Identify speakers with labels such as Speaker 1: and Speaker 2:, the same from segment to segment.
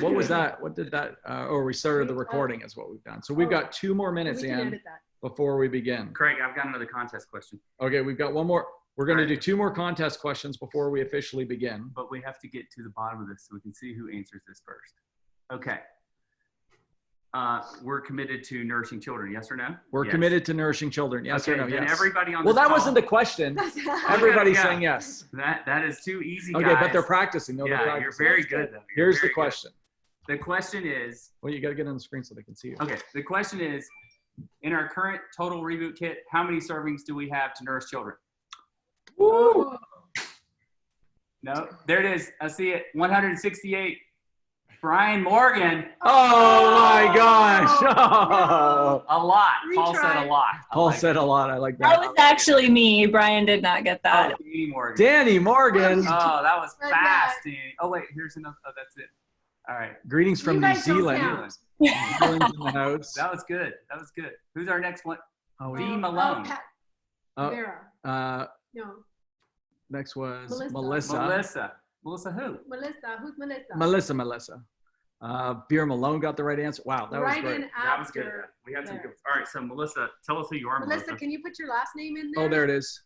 Speaker 1: What was that? What did that? Or we started the recording is what we've done. So we've got 2 more minutes in before we begin.
Speaker 2: Craig, I've got another contest question.
Speaker 1: Okay, we've got one more. We're going to do 2 more contest questions before we officially begin.
Speaker 2: But we have to get to the bottom of this so we can see who answers this first. Okay. We're committed to nourishing children, yes or no?
Speaker 1: We're committed to nourishing children, yes or no?
Speaker 2: Then
Speaker 1: yes.
Speaker 2: Everybody on
Speaker 1: well,
Speaker 2: this
Speaker 1: that
Speaker 2: call,
Speaker 1: wasn't the question. Everybody's saying yes.
Speaker 2: That is too easy,
Speaker 1: okay,
Speaker 2: guys.
Speaker 1: but they're practicing. No,
Speaker 2: yeah,
Speaker 1: they're practicing.
Speaker 2: You're very good, though.
Speaker 1: Here's the question.
Speaker 2: Good. The question is...
Speaker 1: Well, you got to get on the screen so they can see you.
Speaker 2: Okay, the question is, in our current total reboot kit, how many servings do we have to nourish children?
Speaker 1: Woo!
Speaker 2: No, there it is. I see it. 168. Brian Morgan.
Speaker 1: Oh my gosh.
Speaker 2: Oh. A lot. Paul said a lot.
Speaker 1: Paul said a lot. I like that.
Speaker 3: That was actually me. Brian did not get that.
Speaker 2: Oh, Danny Morgan.
Speaker 1: Danny Morgan.
Speaker 2: Oh, that was fast, Danny. Oh, wait. Here's another. Oh, that's it. All right.
Speaker 1: Greetings from New Zealand. New Zealand's in the house.
Speaker 2: That was good. That was good. Who's our next one?
Speaker 1: Oh,
Speaker 2: V. Malone.
Speaker 4: Vera. No.
Speaker 1: Next was
Speaker 2: Melissa. Melissa who?
Speaker 4: Melissa. Who's Melissa?
Speaker 1: Melissa. Beer Malone got the right answer. Wow, that was great.
Speaker 2: That was good. We had some good. All right, so Melissa, tell us who you are,
Speaker 4: Melissa, can you put your last name in there?
Speaker 1: Oh, there it is.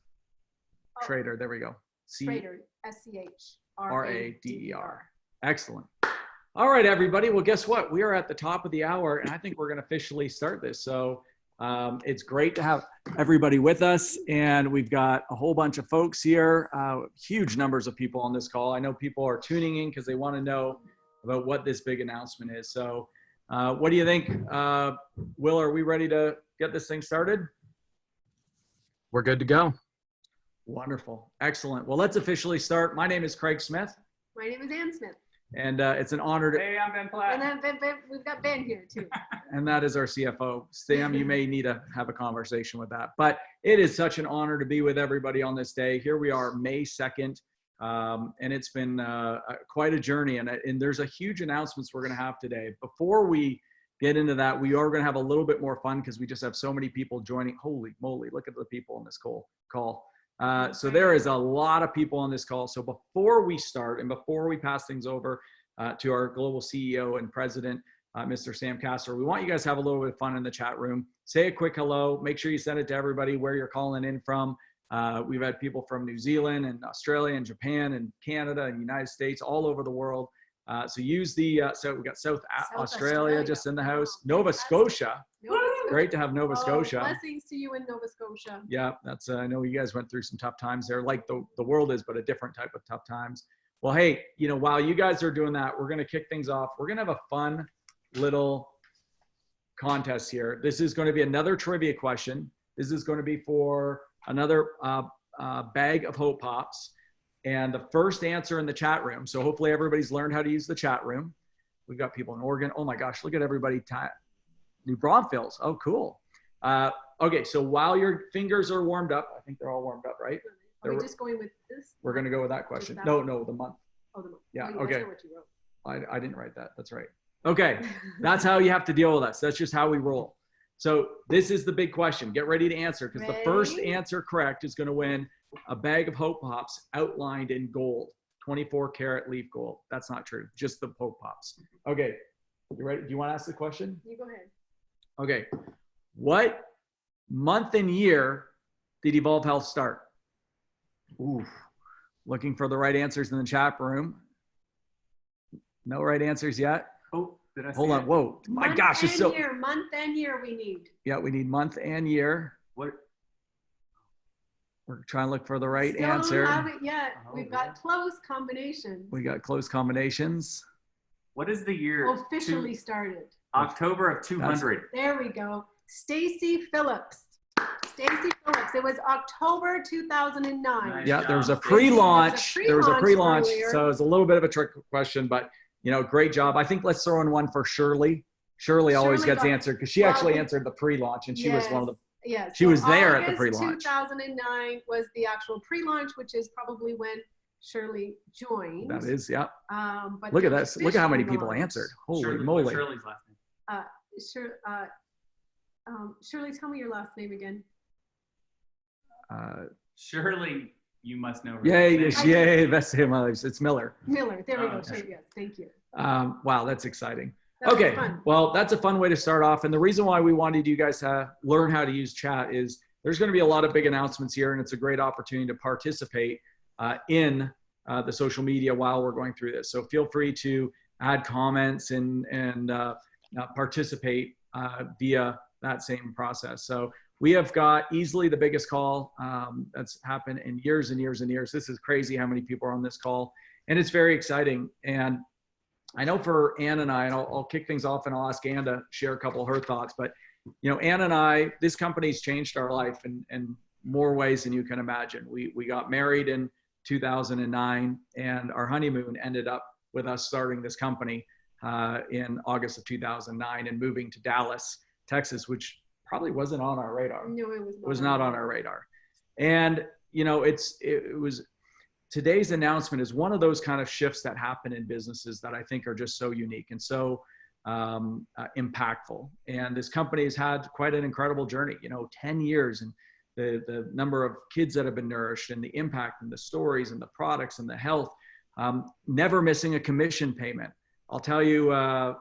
Speaker 1: Schrader. There we go.
Speaker 4: Schrader. SCHRADER.
Speaker 1: Excellent. All right, everybody. Well, guess what? We are at the top of the hour, and I think we're going to officially start this. So it's great to have everybody with us, and we've got a whole bunch of folks here, huge numbers of people on this call. I know people are tuning in because they want to know about what this big announcement is. So what do you think? Will, are we ready to get this thing started?
Speaker 5: We're good to go.
Speaker 1: Wonderful. Excellent. Well, let's officially start. My name is Craig Smith.
Speaker 4: My name is Ann Smith.
Speaker 1: And it's an honor to...
Speaker 2: Hey, I'm Ben Platt.
Speaker 4: And we've got Ben here, too.
Speaker 1: And that is our CFO. Sam, you may need to have a conversation with that. But it is such an honor to be with everybody on this day. Here we are, May 2nd. And it's been quite a journey. And there's a huge announcements we're going to have today. Before we get into that, we are going to have a little bit more fun because we just have so many people joining. Holy moly, look at the people on this call. So there is a lot of people on this call. So before we start and before we pass things over to our global CEO and president, Mr. Sam Casser, we want you guys to have a little bit of fun in the chat room. Say a quick hello. Make sure you send it to everybody where you're calling in from. We've had people from New Zealand and Australia and Japan and Canada and United States, all over the world. So use the, so we've got South Australia just in the house. Nova Scotia. Great to have Nova Scotia.
Speaker 4: Blessings to you in Nova Scotia.
Speaker 1: Yeah, that's, I know you guys went through some tough times there, like the world is, but a different type of tough times. Well, hey, while you guys are doing that, we're going to kick things off. We're going to have a fun little contest here. This is going to be another trivia question. This is going to be for another bag of Hope Pops. And the first answer in the chat room. So hopefully everybody's learned how to use the chat room. We've got people in Oregon. Oh my gosh, look at everybody. New Braunfels. Oh, cool. Okay, so while your fingers are warmed up, I think they're all warmed up, right?
Speaker 4: Are we just going with this?
Speaker 1: We're going to go with that question.
Speaker 4: That
Speaker 1: no, the month.
Speaker 4: Oh, the month.
Speaker 1: Yeah,
Speaker 4: oh,
Speaker 1: okay.
Speaker 4: What you wrote.
Speaker 1: I didn't write that. That's right. Okay, that's how you have to deal with us. That's just how we roll. So this is the big question. Get ready to answer because the first answer correct is going to win a bag of Hope Pops outlined in gold, 24 karat leaf gold. That's not true. Just the Hope Pops. Okay, you ready? Do you want to ask the question?
Speaker 4: You go ahead.
Speaker 1: Okay, what month and year did Evolve Health start? Ooh, looking for the right answers in the chat room. No right answers yet.
Speaker 2: Oh, did I see
Speaker 1: Hold on.
Speaker 2: it?
Speaker 1: Whoa, my gosh, it's so.
Speaker 4: Month and year we need.
Speaker 1: Yeah, we need month and year.
Speaker 2: What?
Speaker 1: We're trying to look for the right
Speaker 4: Still
Speaker 1: answer.
Speaker 4: Don't have it yet.
Speaker 2: Oh,
Speaker 4: We've got close combinations.
Speaker 1: We got close combinations.
Speaker 2: What is the year?
Speaker 4: Officially started.
Speaker 2: October of 200.
Speaker 4: There we go. Stacy Phillips. Stacy Phillips. It was October 2009.
Speaker 2: Nice.
Speaker 1: Yeah, there was a
Speaker 2: job.
Speaker 1: pre-launch. There was a pre-launch,
Speaker 4: earlier.
Speaker 1: so it was a little bit of a trick question, but great job. I think let's throw in one for Shirley. Shirley always gets answered because she actually answered the pre-launch, and she was one of the.
Speaker 4: Yes.
Speaker 1: She was there at the
Speaker 4: August
Speaker 1: pre-launch.
Speaker 4: 2009 was the actual pre-launch, which is probably when Shirley joined.
Speaker 1: That is, yeah.
Speaker 4: But
Speaker 1: Look at this. Look at how many people
Speaker 4: launch.
Speaker 1: answered. Holy
Speaker 2: Shirley,
Speaker 1: moly.
Speaker 2: what's Shirley's last name?
Speaker 4: Shirley, tell me your last name again.
Speaker 2: Shirley You must know.
Speaker 1: Yay,
Speaker 2: Renee.
Speaker 1: yes, yay, best day of my life. It's Miller.
Speaker 4: Miller, there we
Speaker 2: Oh,
Speaker 4: go.
Speaker 2: okay.
Speaker 4: Yes, thank you.
Speaker 1: Wow, that's exciting.
Speaker 4: That was
Speaker 1: Okay,
Speaker 4: fun.
Speaker 1: well, that's a fun way to start off. And the reason why we wanted you guys to learn how to use chat is there's going to be a lot of big announcements here, and it's a great opportunity to participate in the social media while we're going through this. So feel free to add comments and participate via that same process. So we have got easily the biggest call that's happened in years and years and years. This is crazy how many people are on this call, and it's very exciting. And I know for Ann and I, and I'll kick things off and I'll ask Ann to share a couple of her thoughts, but you know, Ann and I, this company's changed our life in more ways than you can imagine. We got married in 2009, and our honeymoon ended up with us starting this company in August of 2009 and moving to Dallas, Texas, which probably wasn't on our radar.
Speaker 4: No, it
Speaker 1: Was not on our radar. And you know, it was today's announcement is one of those kind of shifts that happen in businesses that I think are just so unique and so impactful. And this company has had quite an incredible journey, you know, 10 years, and the number of kids that have been nourished, and the impact and the stories and the products and the health, never missing a commission payment. I'll tell you,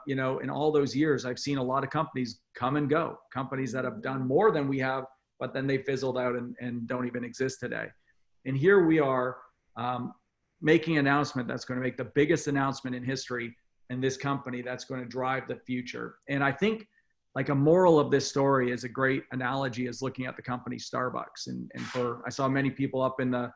Speaker 1: you know, in all those years, I've seen a lot of companies come and go, companies that have done more than we have, but then they fizzled out and don't even exist today. And here we are making an announcement that's going to make the biggest announcement in history in this company that's going to drive the future. And I think like a moral of this story is a great analogy is looking at the company Starbucks. And for, I saw many people up in the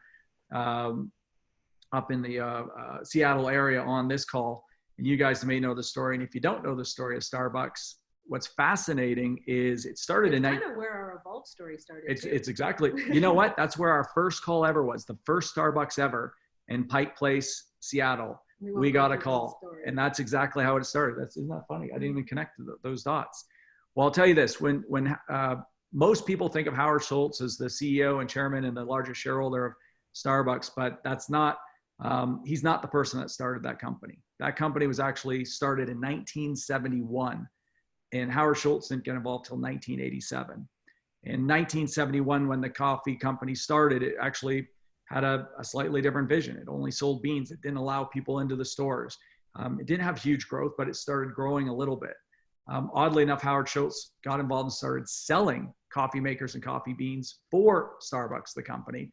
Speaker 1: Seattle area on this call, and you guys may know the story. And if you don't know the story of Starbucks, what's fascinating is it started in
Speaker 4: kind of where our Evolve story started.
Speaker 1: It's exactly, you know what? That's where our first call ever was, the first Starbucks ever in Pike Place, Seattle. We got a call, and that's exactly how it started. Isn't that funny? I didn't even connect those dots. Well, I'll tell you this, when most people think of Howard Schultz as the CEO and chairman and the largest shareholder of Starbucks, but that's not, he's not the person that started that company. That company was actually started in 1971. And Howard Schultz didn't get involved till 1987. In 1971, when the coffee company started, it actually had a slightly different vision. It only sold beans. It didn't allow people into the stores. It didn't have huge growth, but it started growing a little bit. Oddly enough, Howard Schultz got involved and started selling coffee makers and coffee beans for Starbucks, the company.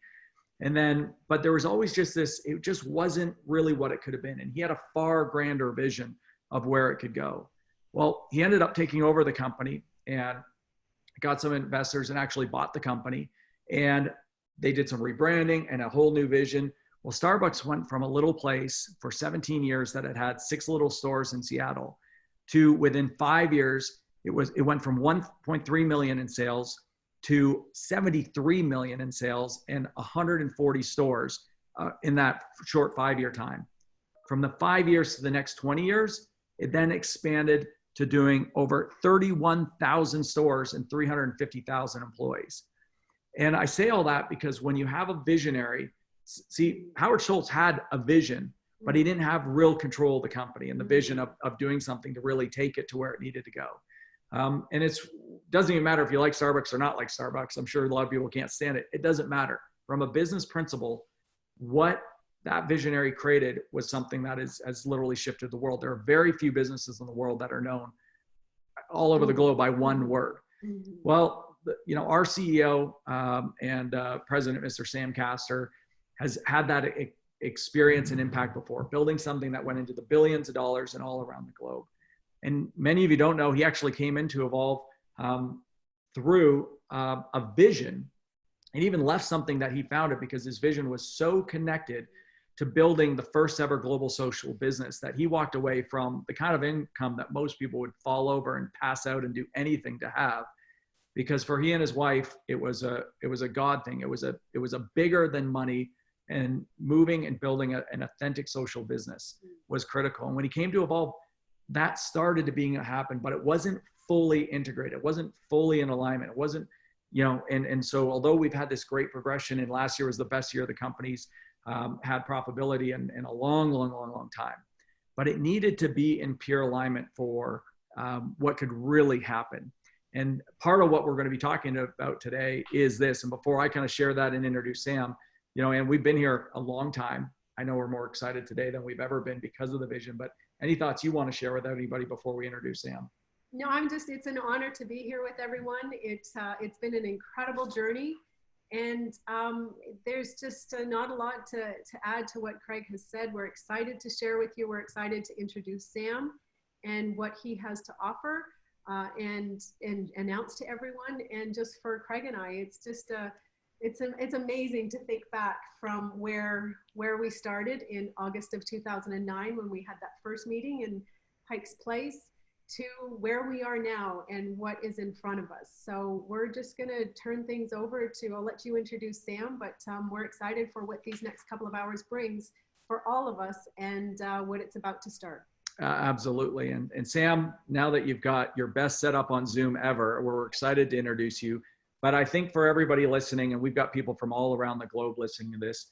Speaker 1: And then, but there was always just this, it just wasn't really what it could have been. And he had a far grander vision of where it could go. Well, he ended up taking over the company and got some investors and actually bought the company. And they did some rebranding and a whole new vision. Well, Starbucks went from a little place for 17 years that had 6 little stores in Seattle to within 5 years, it went from 1.3 million in sales to 73 million in sales and 140 stores in that short 5-year time. From the 5 years to the next 20 years, it then expanded to doing over 31,000 stores and 350,000 employees. And I say all that because when you have a visionary, see, Howard Schultz had a vision, but he didn't have real control of the company and the vision of doing something to really take it to where it needed to go. And it doesn't even matter if you like Starbucks or not like Starbucks. I'm sure a lot of people can't stand it. It doesn't matter. From a business principle, what that visionary created was something that has literally shifted the world. There are very few businesses in the world that are known all over the globe by one word. Well, you know, our CEO and President, Mr. Sam Castor, has had that experience and impact before, building something that went into the billions of dollars and all around the globe. And many of you don't know, he actually came into Evolve through a vision, and even left something that he founded because his vision was so connected to building the first ever global social business that he walked away from the kind of income that most people would fall over and pass out and do anything to have. Because for he and his wife, it was a God thing. It was a bigger than money, and moving and building an authentic social business was critical. And when he came to Evolve, that started to being happen, but it wasn't fully integrated. It wasn't fully in alignment. It wasn't, you know, and so although we've had this great progression, and last year was the best year the company's had profitability in a long time, but it needed to be in pure alignment for what could really happen. And part of what we're going to be talking about today is this. And before I kind of share that and introduce Sam, and we've been here a long time. I know we're more excited today than we've ever been because of the vision, but any thoughts you want to share with anybody before we introduce Sam?
Speaker 4: No, it's an honor to be here with everyone. It's been an incredible journey. And there's just not a lot to add to what Craig has said. We're excited to share with you. We're excited to introduce Sam and what he has to offer and announce to everyone. And just for Craig and I, it's just it's amazing to think back from where we started in August of 2009 when we had that first meeting in Pike's Place to where we are now and what is in front of us. So we're just gonna turn things over to, I'll let you introduce Sam, but we're excited for what these next couple of hours brings for all of us and what it's about to start.
Speaker 1: Absolutely. And Sam, now that you've got your best setup on Zoom ever, we're excited to introduce you. But I think for everybody listening, and we've got people from all around the globe listening to this,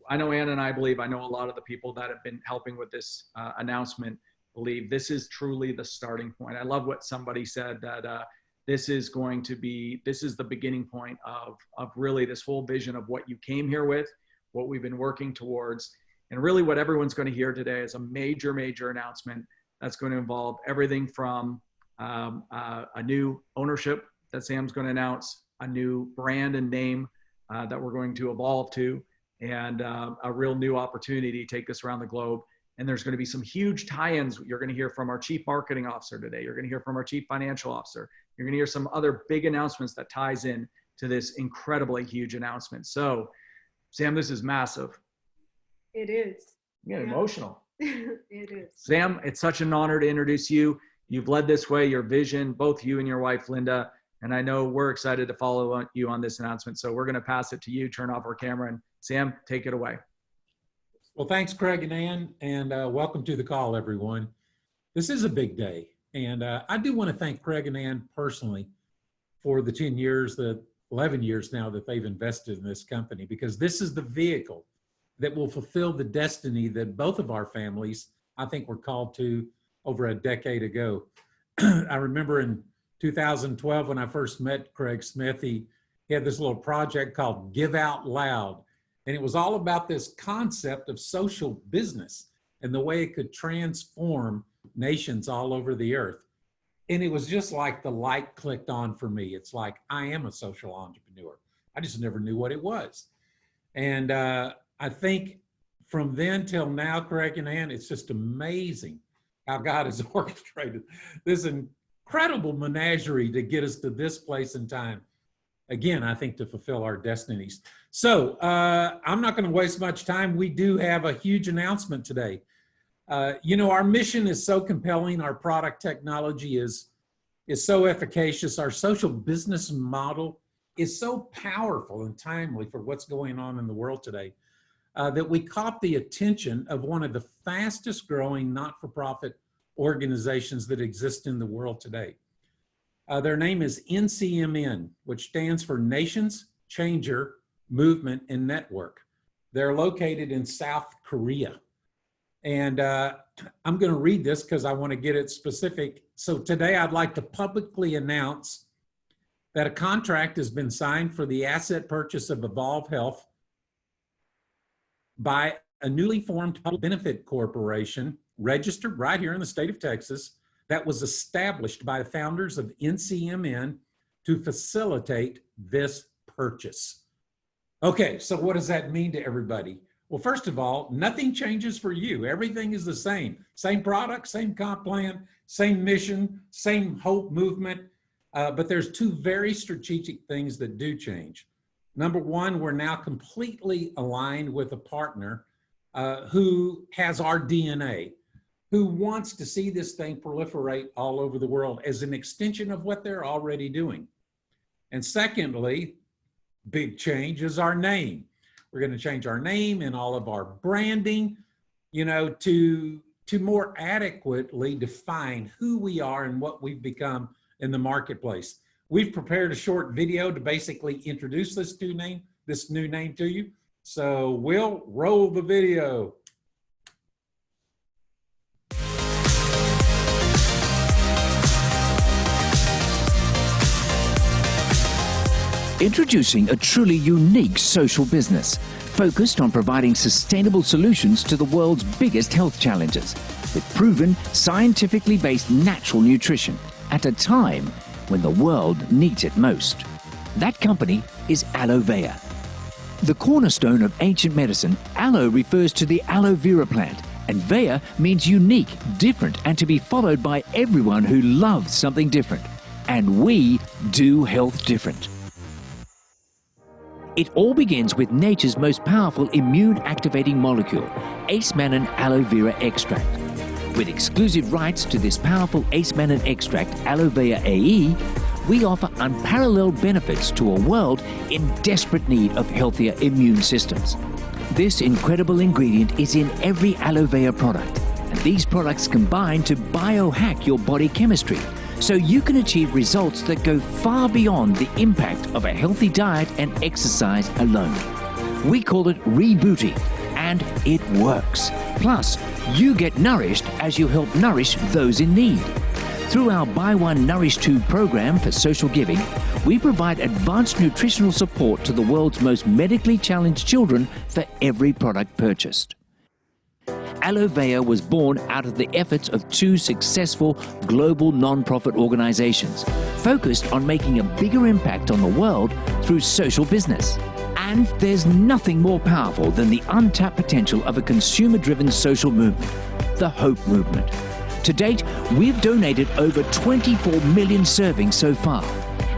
Speaker 1: I know Ann and I know a lot of the people that have been helping with this announcement believe this is truly the starting point. I love what somebody said, that this is the beginning point of really this whole vision of what you came here with, what we've been working towards, and really what everyone's going to hear today is a major, major announcement that's going to involve everything from a new ownership that Sam's going to announce, a new brand and name that we're going to evolve to, and a real new opportunity to take this around the globe. And there's going to be some huge tie-ins. You're going to hear from our Chief Marketing Officer today. You're going to hear from our Chief Financial Officer. You're going to hear some other big announcements that ties in to this incredibly huge announcement. So, Sam, this is massive.
Speaker 4: It is.
Speaker 1: You get emotional.
Speaker 4: It is.
Speaker 1: Sam, it's such an honor to introduce you. You've led this way, your vision, both you and your wife, Linda. And I know we're excited to follow you on this announcement. So we're going to pass it to you, turn off our camera, and Sam, take it away.
Speaker 6: Well, thanks, Craig and Ann, and welcome to the call, everyone. This is a big day, and I do want to thank Craig and Ann personally for the 10 years, the 11 years now that they've invested in this company, because this is the vehicle that will fulfill the destiny that both of our families, I think, were called to over a decade ago. I remember in 2012 when I first met Craig Smith, he had this little project called Give Out Loud. And it was all about this concept of social business and the way it could transform nations all over the earth. And it was just like the light clicked on for me. It's like, I am a social entrepreneur. I just never knew what it was. And I think from then till now, Craig and Ann, it's just amazing how God has orchestrated this incredible menagerie to get us to this place in time. Again, I think to fulfill our destinies. So I'm not going to waste much time. We do have a huge announcement today. Our mission is so compelling. Our product technology is so efficacious. Our social business model is so powerful and timely for what's going on in the world today that we caught the attention of one of the fastest growing not-for-profit organizations that exist in the world today. Their name is NCMN, which stands for Nations Changer Movement and Network. They're located in South Korea. And I'm going to read this because I want to get it specific. So today I'd like to publicly announce that a contract has been signed for the asset purchase of Evolve Health by a newly formed public benefit corporation registered right here in the state of Texas, that was established by the founders of NCMN to facilitate this purchase. Okay, so what does that mean to everybody? Well, first of all, nothing changes for you. Everything is the same. Same product, same comp plan, same mission, same hope movement. But there's two very strategic things that do change. Number one, we're now completely aligned with a partner who has our DNA, who wants to see this thing proliferate all over the world as an extension of what they're already doing. And secondly, big change is our name. We're going to change our name and all of our branding, to more adequately define who we are and what we've become in the marketplace. We've prepared a short video to basically introduce this new name to you. So we'll roll the video.
Speaker 7: Introducing a truly unique social business focused on providing sustainable solutions to the world's biggest health challenges with proven, scientifically based natural nutrition at a time when the world needs it most. That company is Alovea. The cornerstone of ancient medicine, aloe refers to the aloe vera plant, and Vea means unique, different, and to be followed by everyone who loves something different. And we do health different. It all begins with nature's most powerful immune-activating molecule, Ace Mannan aloe vera extract. With exclusive rights to this powerful Ace Mannan extract, Alovea AE, we offer unparalleled benefits to a world in desperate need of healthier immune systems. This incredible ingredient is in every Alovea product, and these products combine to biohack your body chemistry, so you can achieve results that go far beyond the impact of a healthy diet and exercise alone. We call it rebooting, and it works. Plus, you get nourished as you help nourish those in need. Through our Buy One Nourish Two program for social giving, we provide advanced nutritional support to the world's most medically challenged children for every product purchased. Alovea was born out of the efforts of two successful global non-profit organizations focused on making a bigger impact on the world through social business. And there's nothing more powerful than the untapped potential of a consumer-driven social movement, the Hope Movement. To date, we've donated over 24 million servings so far.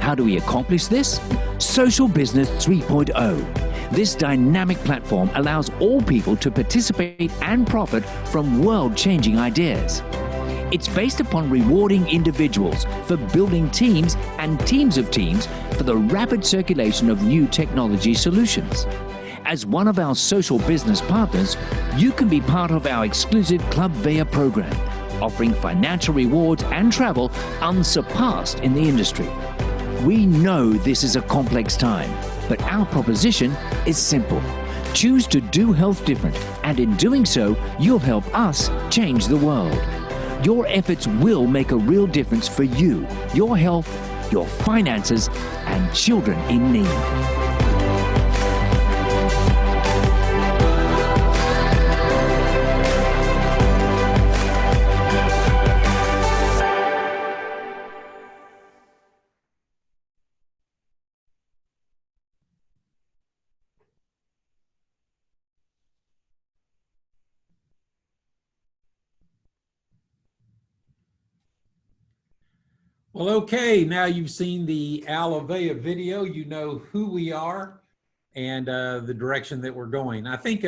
Speaker 7: How do we accomplish this? Social Business 3.0. This dynamic platform allows all people to participate and profit from world-changing ideas. It's based upon rewarding individuals for building teams and teams of teams for the rapid circulation of new technology solutions. As one of our social business partners, you can be part of our exclusive Club Vea program, offering financial rewards and travel unsurpassed in the industry. We know this is a complex time, but our proposition is simple. Choose to do health different, and in doing so, you'll help us change the world. Your efforts will make a real difference for you, your health, your finances, and children in need.
Speaker 6: Well, okay, now you've seen the Alovea video, you know who we are and the direction that we're going. I think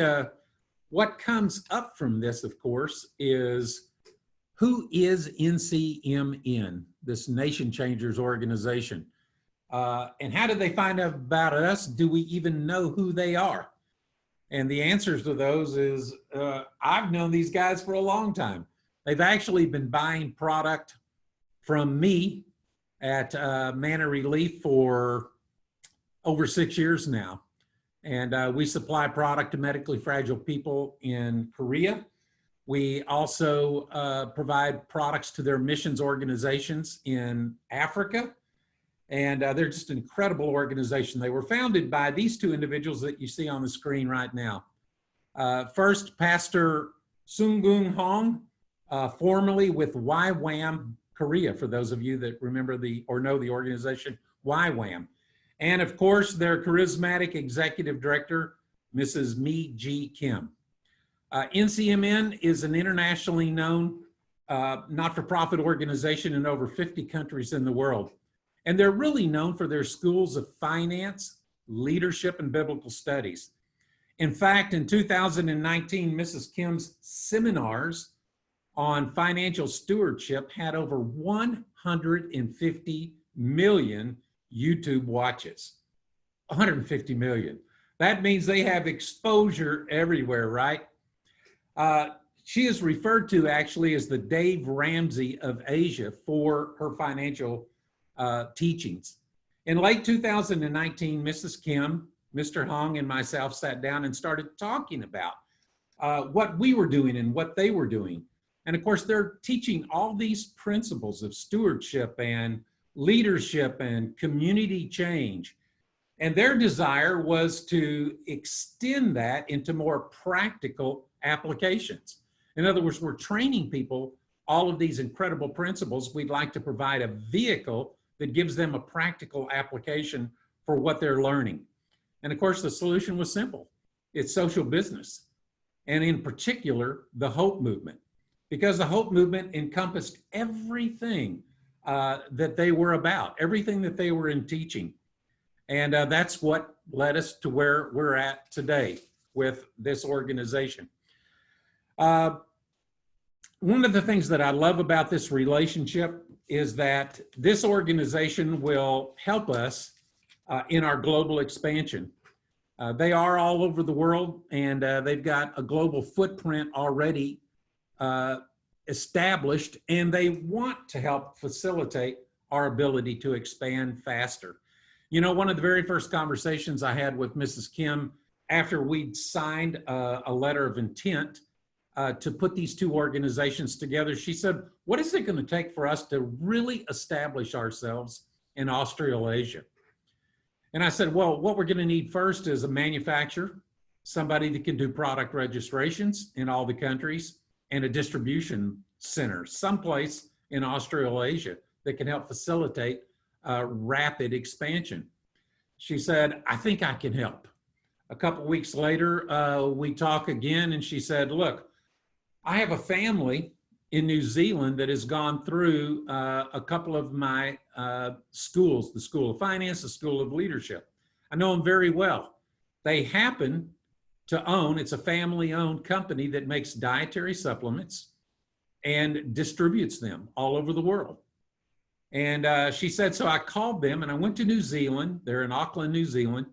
Speaker 6: what comes up from this, of course, is who is NCMN, this Nation Changers organization? And how did they find out about us? Do we even know who they are? And the answers to those is, I've known these guys for a long time. They've actually been buying product from me at Manna Relief for over 6 years now. And we supply product to medically fragile people in Korea. We also provide products to their missions organizations in Africa. And they're just an incredible organization. They were founded by these two individuals that you see on the screen right now. First, Pastor Sungung Hong, formerly with YWAM Korea, for those of you that remember or know the organization YWAM. And of course, their charismatic executive director, Mrs. Mi Ji Kim. NCMN is an internationally known not-for-profit organization in over 50 countries in the world. And they're really known for their schools of finance, leadership, and biblical studies. In fact, in 2019, Mrs. Kim's seminars on financial stewardship had over 150 million YouTube watches. 150 million. That means they have exposure everywhere, right? She is referred to actually as the Dave Ramsey of Asia for her financial teachings. In late 2019, Mrs. Kim, Mr. Hong, and myself sat down and started talking about what we were doing and what they were doing. And of course, they're teaching all these principles of stewardship and leadership and community change. And their desire was to extend that into more practical applications. In other words, we're training people all of these incredible principles. We'd like to provide a vehicle that gives them a practical application for what they're learning. And of course, the solution was simple. It's social business. And in particular, the Hope Movement, because the Hope Movement encompassed everything that they were about, everything that they were in teaching. And that's what led us to where we're at today with this organization. One of the things that I love about this relationship is that this organization will help us in our global expansion. They are all over the world, and they've got a global footprint already established, and they want to help facilitate our ability to expand faster. You know, one of the very first conversations I had with Mrs. Kim after we'd signed a letter of intent to put these two organizations together, she said, what is it going to take for us to really establish ourselves in Australasia? And I said, well, what we're going to need first is a manufacturer, somebody that can do product registrations in all the countries, and a distribution center, someplace in Australasia that can help facilitate rapid expansion. She said, I think I can help. A couple of weeks later, we talk again, and she said, look, I have a family in New Zealand that has gone through a couple of my schools, the School of Finance, the School of Leadership. I know them very well. They happen to own, it's a family-owned company that makes dietary supplements and distributes them all over the world. And she said, so I called them and I went to New Zealand. They're in Auckland, New Zealand.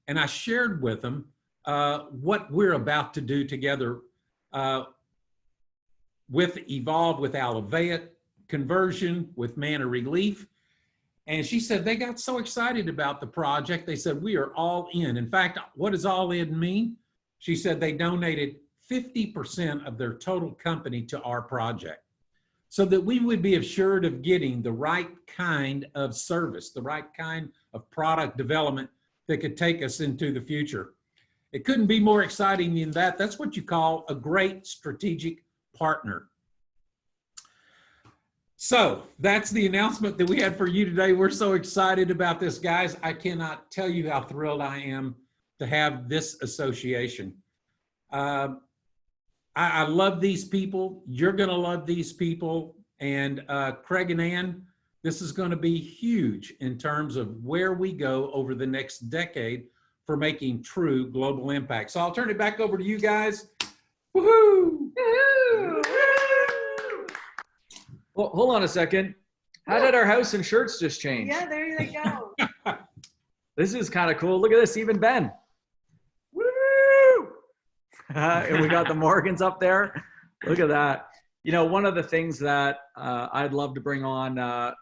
Speaker 6: And I shared with them what we're about to do together with Evolve, with Alovea conversion, with Mana Relief. And she said they got so excited about the project. They said, we are all in. In fact, what does all in mean? She said they donated 50% of their total company to our project so that we would be assured of getting the right kind of service, the right kind of product development that could take us into the future. It couldn't be more exciting than that. That's what you call a great strategic partner. So that's the announcement that we had for you today. We're so excited about this, guys. I cannot tell you how thrilled I am to have this association. I love these people. You're going to love these people. And Craig and Ann, this is going to be huge in terms of where we go over the next decade for making true global impact. So I'll turn it back over to you guys. Woohoo!
Speaker 3: Woohoo!
Speaker 1: Well, hold on a second. How did our house and shirts just change?
Speaker 4: Yeah, there you go.
Speaker 1: This is kind of cool. Look at this, even Ben. Woo! And we got the Morgans up there. Look at that. You know, one of the things that I'd love to bring on,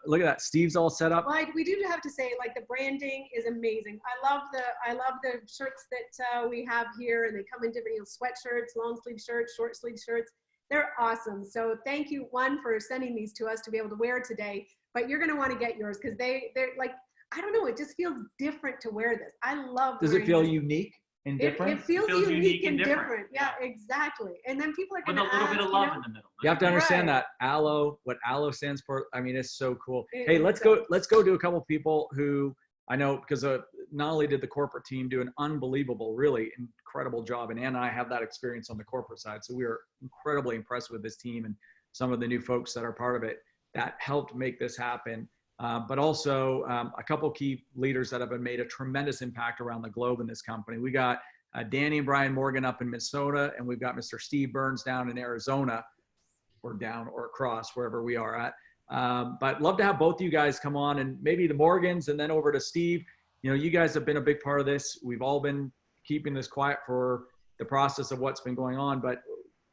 Speaker 1: look at that, Steve's all set up.
Speaker 4: Like, we do have to say, like, the branding is amazing. I love the shirts that we have here, and they come in different, sweatshirts, long sleeve shirts, short sleeve shirts. They're awesome. So thank you, one, for sending these to us to be able to wear today. But you're going to want to get yours because they're like, I don't know, it just feels different to wear this. I love.
Speaker 1: Does it feel unique and different?
Speaker 4: It feels unique and different. Yeah, exactly. And then people are going to ask,
Speaker 2: with a little bit of love in the middle.
Speaker 1: You have to understand
Speaker 4: Right.
Speaker 1: that Alo, what Alo stands for. I mean, it's so cool.
Speaker 4: It
Speaker 1: Hey,
Speaker 4: is
Speaker 1: let's
Speaker 4: so-
Speaker 1: go. Let's go to a couple people who I know, because not only did the corporate team do an unbelievable, really incredible job, and Ann and I have that experience on the corporate side, so we are incredibly impressed with this team and some of the new folks that are part of it that helped make this happen. But also a couple key leaders that have made a tremendous impact around the globe in this company. We got Danny and Brian Morgan up in Minnesota, and we've got Mr. Steve Burns down in Arizona, or down or across, wherever we are at. But love to have both of you guys come on, and maybe the Morgans, and then over to Steve. You know, you guys have been a big part of this. We've all been keeping this quiet for the process of what's been going on, but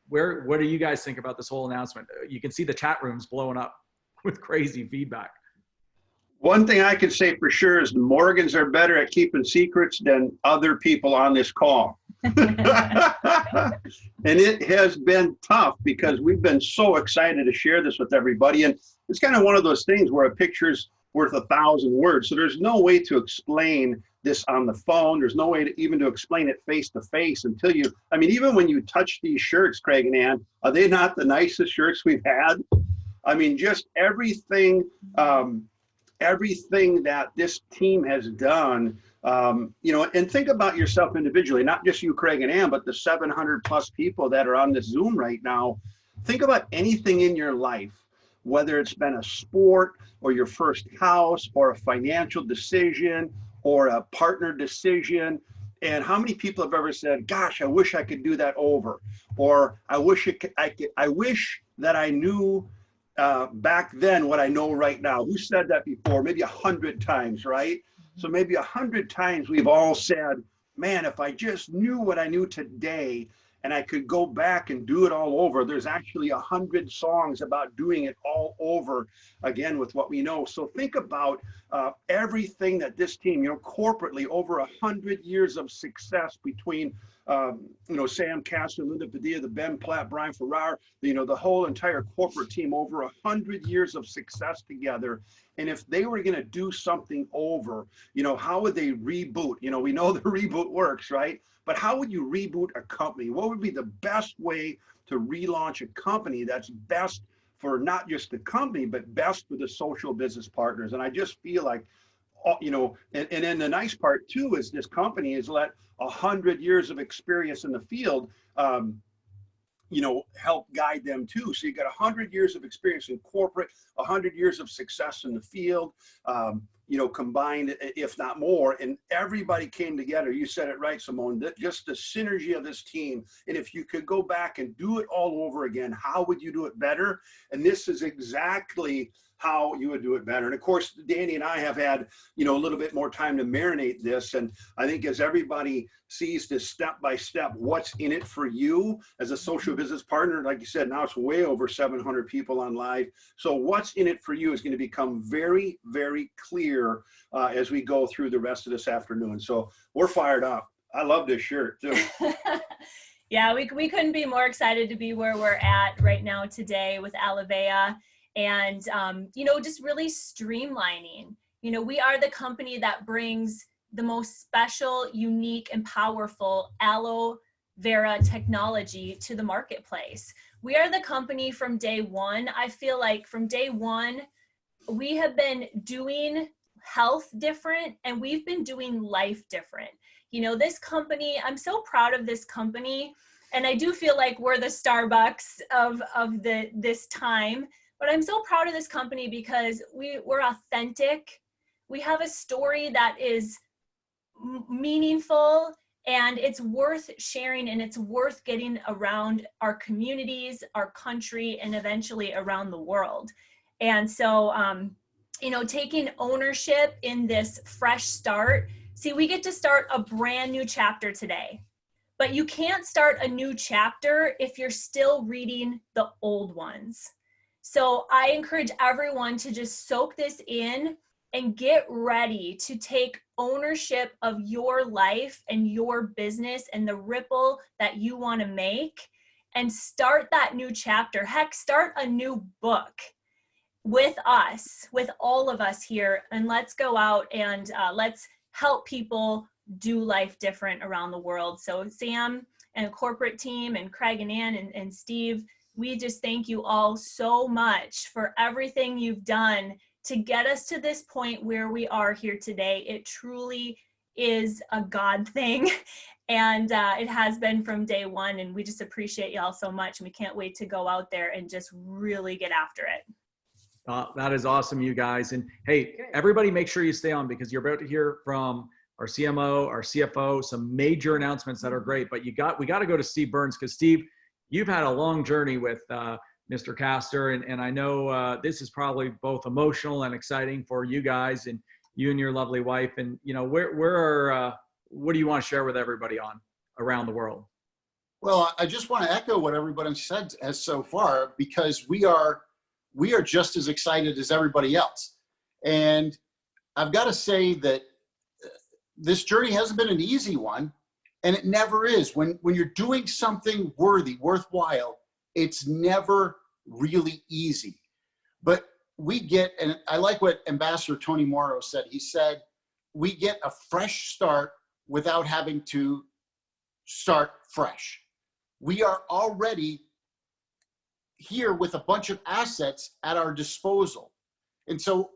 Speaker 1: what do you guys think about this whole announcement? You can see the chat rooms blowing up with crazy feedback.
Speaker 8: One thing I can say for sure is the Morgans are better at keeping secrets than other people on this call. And it has been tough because we've been so excited to share this with everybody. And it's kind of one of those things where a picture's worth 1,000 words. So there's no way to explain this on the phone. There's no way to even to explain it face to face until you, I mean, even when you touch these shirts, Craig and Ann, are they not the nicest shirts we've had? I mean, just everything, everything that this team has done, you know, and think about yourself individually, not just you, Craig and Ann, but the 700 plus people that are on this Zoom right now. Think about anything in your life, whether it's been a sport or your first house or a financial decision or a partner decision. And how many people have ever said, gosh, I wish I could do that over. Or I wish I wish that I knew back then what I know right now. Who said that before? Maybe 100 times, right? So maybe 100 times we've all said, man, if I just knew what I knew today and I could go back and do it all over. There's actually 100 songs about doing it all over again with what we know. So think about everything that this team, you know, corporately over 100 years of success between, you know, Sam Castor, Linda Padilla, the Ben Platt, Brian Farrar, you know, the whole entire corporate team, over 100 years of success together. And if they were going to do something over, you know, how would they reboot? You know, we know the reboot works, right? But how would you reboot a company? What would be the best way to relaunch a company that's best for not just the company, but best for the social business partners? And I just feel like, you know, and then the nice part too is this company has let 100 years of experience in the field, you know, help guide them too. So you got 100 years of experience in corporate, 100 years of success in the field, you know, combined, if not more, and everybody came together. You said it right, Simone, that just the synergy of this team. And if you could go back and do it all over again, how would you do it better? And this is exactly how you would do it better. And of course, Danny and I have had, you know, a little bit more time to marinate this. And I think as everybody sees this step by step, what's in it for you as a social business partner, like you said, now it's way over 700 people on live. So what's in it for you is going to become very, very clear as we go through the rest of this afternoon. So we're fired up. I love this shirt too.
Speaker 3: Yeah, we couldn't be more excited to be where we're at right now today with Alovea. And, you know, just really streamlining. You know, we are the company that brings the most special, unique, and powerful aloe vera technology to the marketplace. We are the company from day one. I feel like from day one, we have been doing health different and we've been doing life different. You know, this company, I'm so proud of this company. And I do feel like we're the Starbucks of this time. But I'm so proud of this company because we're authentic. We have a story that is meaningful and it's worth sharing and it's worth getting around our communities, our country, and eventually around the world. And so, you know, taking ownership in this fresh start. See, we get to start a brand new chapter today, but you can't start a new chapter if you're still reading the old ones. So I encourage everyone to just soak this in and get ready to take ownership of your life and your business and the ripple that you want to make and start that new chapter. Heck, start a new book with us, with all of us here, and let's go out and let's help people do life different around the world. So Sam and the corporate team and Craig and Ann and Steve, we just thank you all so much for everything you've done to get us to this point where we are here today. It truly is a God thing. And it has been from day one. And we just appreciate y'all so much. And we can't wait to go out there and just really get after it.
Speaker 1: That is awesome, you guys. And hey, everybody make sure you stay on because you're about to hear from our CMO, our CFO, some major announcements that are great. But we got to go to Steve Burns because Steve, you've had a long journey with Mr. Castor, and I know this is probably both emotional and exciting for you guys and you and your lovely wife. And you know, what do you want to share with everybody on around the world?
Speaker 9: Well, I just want to echo what everybody said has so far because we are just as excited as everybody else. And I've got to say that this journey hasn't been an easy one. And it never is. When you're doing something worthwhile, it's never really easy. But we get, and I like what Ambassador Tony Morrow said. He said, we get a fresh start without having to start fresh. We are already here with a bunch of assets at our disposal. And so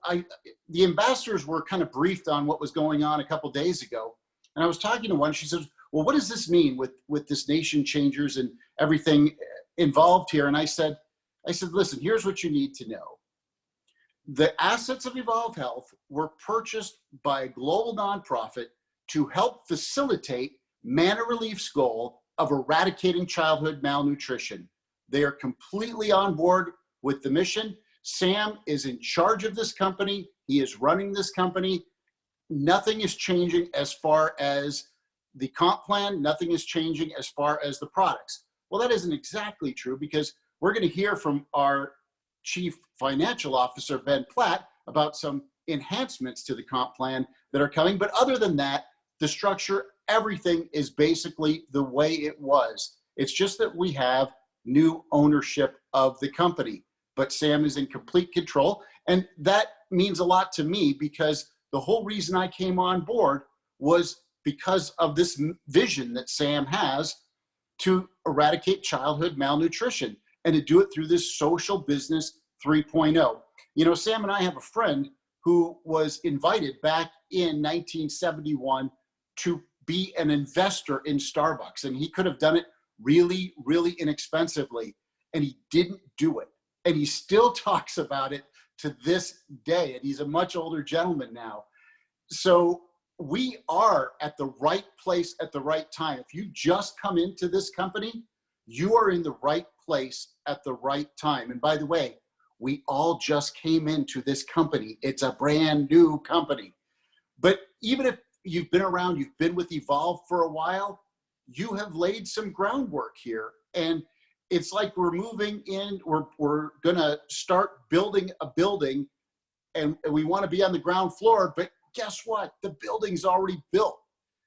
Speaker 9: the ambassadors were kind of briefed on what was going on a couple days ago. And I was talking to one, she says, well, what does this mean with this nation changers and everything involved here? And I said, listen, here's what you need to know. The assets of Evolve Health were purchased by a global nonprofit to help facilitate Manna Relief's goal of eradicating childhood malnutrition. They are completely on board with the mission. Sam is in charge of this company. He is running this company. Nothing is changing as far as the comp plan. Nothing is changing as far as the products. Well, that isn't exactly true, because we're going to hear from our Chief Financial Officer, Ben Platt, about some enhancements to the comp plan that are coming. But other than that, the structure, everything is basically the way it was. It's just that we have new ownership of the company, but Sam is in complete control. And that means a lot to me, because the whole reason I came on board was because of this vision that Sam has to eradicate childhood malnutrition and to do it through this social business 3.0. You know, Sam and I have a friend who was invited back in 1971 to be an investor in Starbucks, and he could have done it really, really inexpensively, and he didn't do it. And he still talks about it to this day, and he's a much older gentleman now. So we are at the right place at the right time. If you just come into this company, you are in the right place at the right time. And by the way, we all just came into this company. It's a brand new company. But even if you've been around, you've been with Evolve for a while, you have laid some groundwork here. And it's like we're moving in, we're gonna start building a building, and we wanna be on the ground floor, but guess what? The building's already built.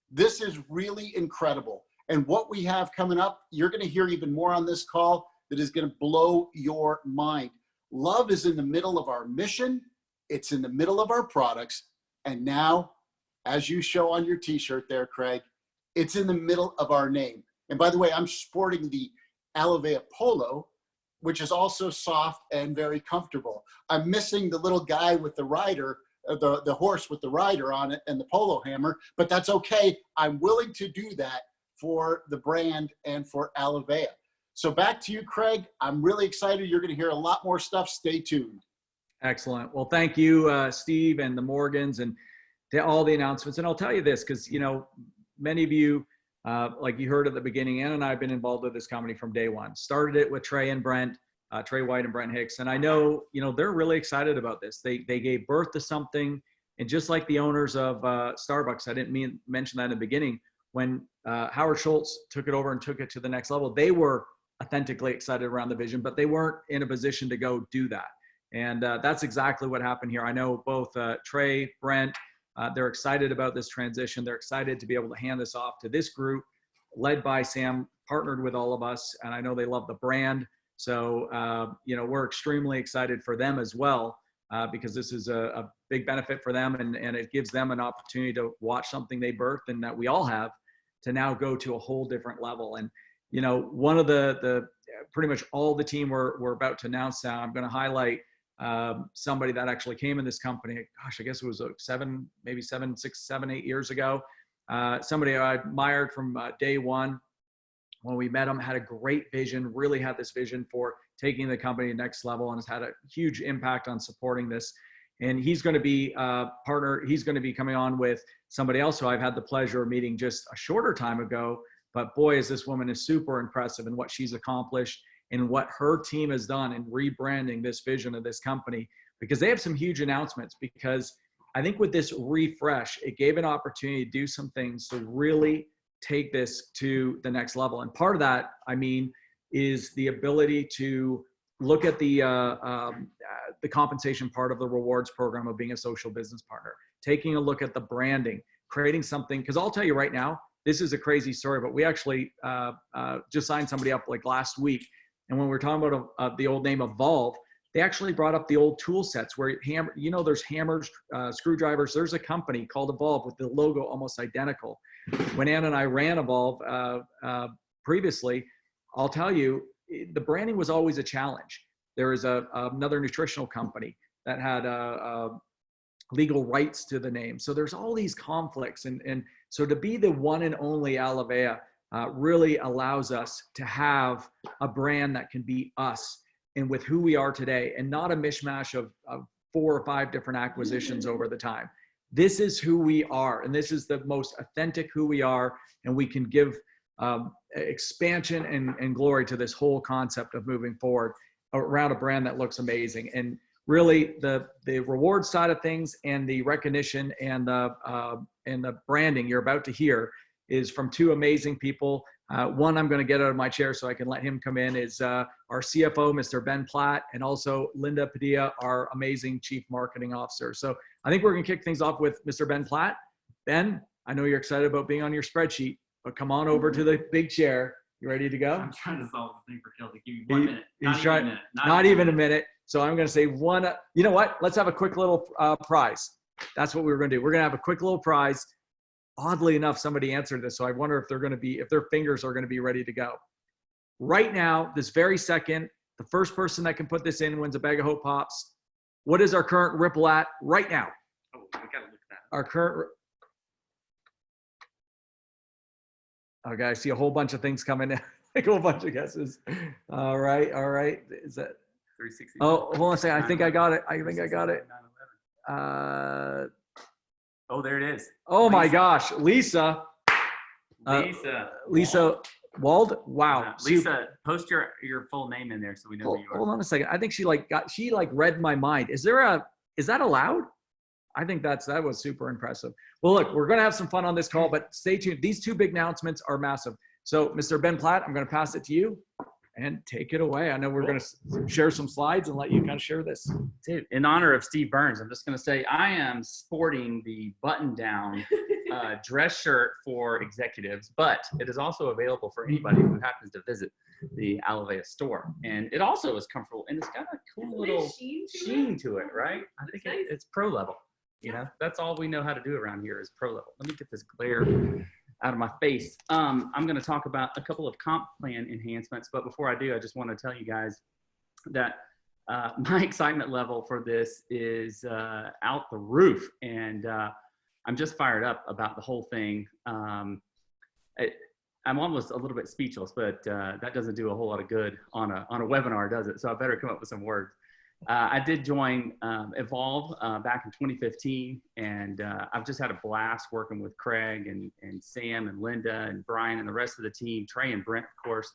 Speaker 9: This is really incredible. And what we have coming up, you're gonna hear even more on this call that is gonna blow your mind. Love is in the middle of our mission, it's in the middle of our products, and now, as you show on your t-shirt there, Craig, it's in the middle of our name. And by the way, I'm sporting the Alovea polo, which is also soft and very comfortable. I'm missing the little guy with the rider, the horse with the rider on it and the polo hammer, but that's okay. I'm willing to do that for the brand and for Alovea. So back to you, Craig. I'm really excited. You're going to hear a lot more stuff. Stay tuned.
Speaker 1: Excellent. Well, thank you, Steve and the Morgans, and all the announcements. And I'll tell you this, because, you know, many of you, like you heard at the beginning, Ann and I have been involved with this company from day one. Started it with Trey and Brent, Trey White and Brent Hicks. And I know, you know, they're really excited about this. They gave birth to something. And just like the owners of Starbucks, I didn't mention that in the beginning, when Howard Schultz took it over and took it to the next level, they were authentically excited around the vision, but they weren't in a position to go do that. And that's exactly what happened here. I know both Trey, Brent, they're excited about this transition. They're excited to be able to hand this off to this group led by Sam, partnered with all of us. And I know they love the brand. So, you know, we're extremely excited for them as well, because this is a big benefit for them. And it gives them an opportunity to watch something they birthed and that we all have to now go to a whole different level. And, you know, one of the pretty much all the team we're about to announce now, I'm going to highlight somebody that actually came in this company. Gosh, I guess it was 8 years ago. Somebody I admired from day one. When we met him, had a great vision, really had this vision for taking the company to the next level, and has had a huge impact on supporting this. And he's going to be he's going to be coming on with somebody else who I've had the pleasure of meeting just a shorter time ago. But boy, is this woman is super impressive in what she's accomplished and what her team has done in rebranding this vision of this company, because they have some huge announcements. Because I think with this refresh, it gave an opportunity to do some things to really take this to the next level. And part of that, I mean, is the ability to look at the compensation part of the rewards program of being a social business partner, taking a look at the branding, creating something. Because I'll tell you right now, this is a crazy story, but we actually just signed somebody up like last week. And when we're talking about the old name Evolve, they actually brought up the old tool sets where there's hammers, screwdrivers. There's a company called Evolve with the logo almost identical. When Ann and I ran Evolve previously, I'll tell you, the branding was always a challenge. There is another nutritional company that had legal rights to the name. So there's all these conflicts. And so to be the one and only Alovea really allows us to have a brand that can be us and with who we are today, and not a mishmash of 4 or 5 different acquisitions over the time. This is who we are, and this is the most authentic who we are, and we can give expansion and glory to this whole concept of moving forward around a brand that looks amazing. And really the reward side of things and the recognition and the branding you're about to hear is from 2 amazing people. One I'm going to get out of my chair so I can let him come in is our CFO, Mr. Ben Platt, and also Linda Padilla, our amazing Chief Marketing Officer. So I think we're going to kick things off with Mr. Ben Platt. Ben, I know you're excited about being on your spreadsheet, but come on over to the big chair. You ready to go?
Speaker 2: I'm trying to solve the thing for Kelsey. Give me 1 minute.
Speaker 1: Not even a minute. So I'm going to say one. You know what? Let's have a quick little prize. That's what we're going to do. We're going to have a quick little prize. Oddly enough, somebody answered this, so I wonder if their fingers are going to be ready to go. Right now, this very second, the first person that can put this in wins a bag of Hope Pops. What is our current Ripple at right now?
Speaker 2: Oh, we got to look at that.
Speaker 1: Our current. Okay, I see a whole bunch of things coming in. Like a whole bunch of guesses. All right. Is that
Speaker 2: 360?
Speaker 1: Oh, hold on a second. I think I got it.
Speaker 2: Oh, there it is.
Speaker 1: Oh my gosh, Lisa. Lisa Wald. Wow.
Speaker 2: Lisa, post your full name in there so we know who you are.
Speaker 1: Hold on a second. I think she read my mind. Is that allowed? I think that was super impressive. Well, look, we're going to have some fun on this call, but stay tuned. These 2 big announcements are massive. So Mr. Ben Platt, I'm going to pass it to you and take it away. I know we're going to share some slides and let you kind of share this.
Speaker 2: Dude, in honor of Steve Burns, I'm just going to say I am sporting the button-down dress shirt for executives, but it is also available for anybody who happens to visit the Alovea store. And it also is comfortable, and it's got a cool little sheen to it, right? I think it's pro level. You know, that's all we know how to do around here is pro level. Let me get this glare out of my face. I'm going to talk about a couple of comp plan enhancements, but before I do, I just want to tell you guys that my excitement level for this is out the roof, and I'm just fired up about the whole thing. I'm almost a little bit speechless, but that doesn't do a whole lot of good on a webinar, does it? So I better come up with some words. I did join Evolve back in 2015, and I've just had a blast working with Craig and Sam and Linda and Brian and the rest of the team, Trey and Brent, of course.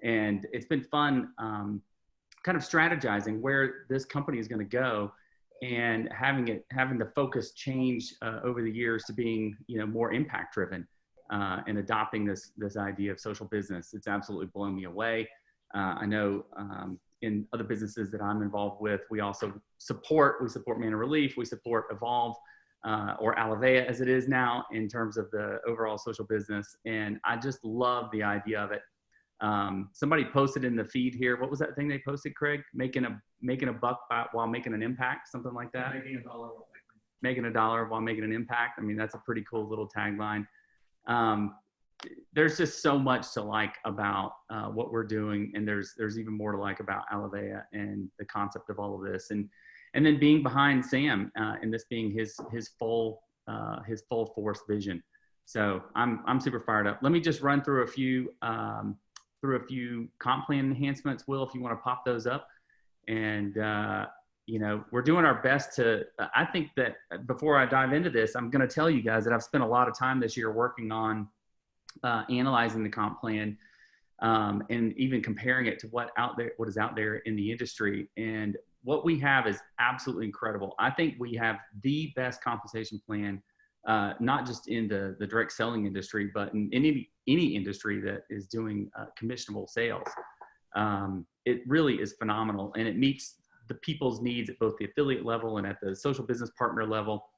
Speaker 2: And it's been fun kind of strategizing where this company is going to go and having the focus change over the years to being, more impact driven and adopting this idea of social business. It's absolutely blown me away. I know in other businesses that I'm involved with, we also support Manna Relief, we support Evolve, or Alovea as it is now in terms of the overall social business. And I just love the idea of it. Somebody posted in the feed here, what was that thing they posted, Craig? Making a buck while making an impact, something like that? Making $1 while making an impact. I mean, that's a pretty cool little tagline. There's just so much to like about what we're doing, and there's even more to like about Alovea and the concept of all of this, and then being behind Sam and this being his full force vision. So I'm super fired up. Let me just run through a few comp plan enhancements, Will, if you want to pop those up. And we're doing our best to. I think that before I dive into this, I'm going to tell you guys that I've spent a lot of time this year working on analyzing the comp plan and even comparing it to what is out there in the industry. And what we have is absolutely incredible. I think we have the best compensation plan, not just in the direct selling industry, but in any industry that is doing commissionable sales. It really is phenomenal, and it meets the people's needs at both the affiliate level and at the social business partner level.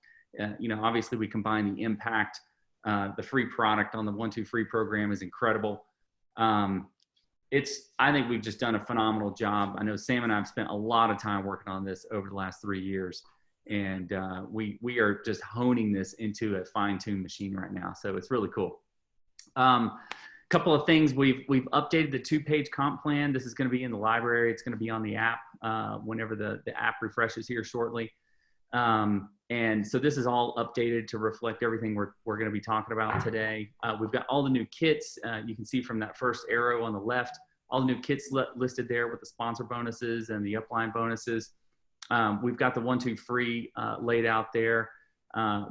Speaker 2: Obviously we combine the impact. The free product on the 1-2 free program is incredible. I think we've just done a phenomenal job. I know Sam and I have spent a lot of time working on this over the last 3 years, and we are just honing this into a fine-tuned machine right now. So it's really cool. Couple of things, we've updated the 2-page comp plan. This is going to be in the library. It's going to be on the app whenever the app refreshes here shortly. And so this is all updated to reflect everything we're going to be talking about today. We've got all the new kits. You can see from that first arrow on the left, all the new kits listed there with the sponsor bonuses and the upline bonuses. We've got the 1-2 free laid out there.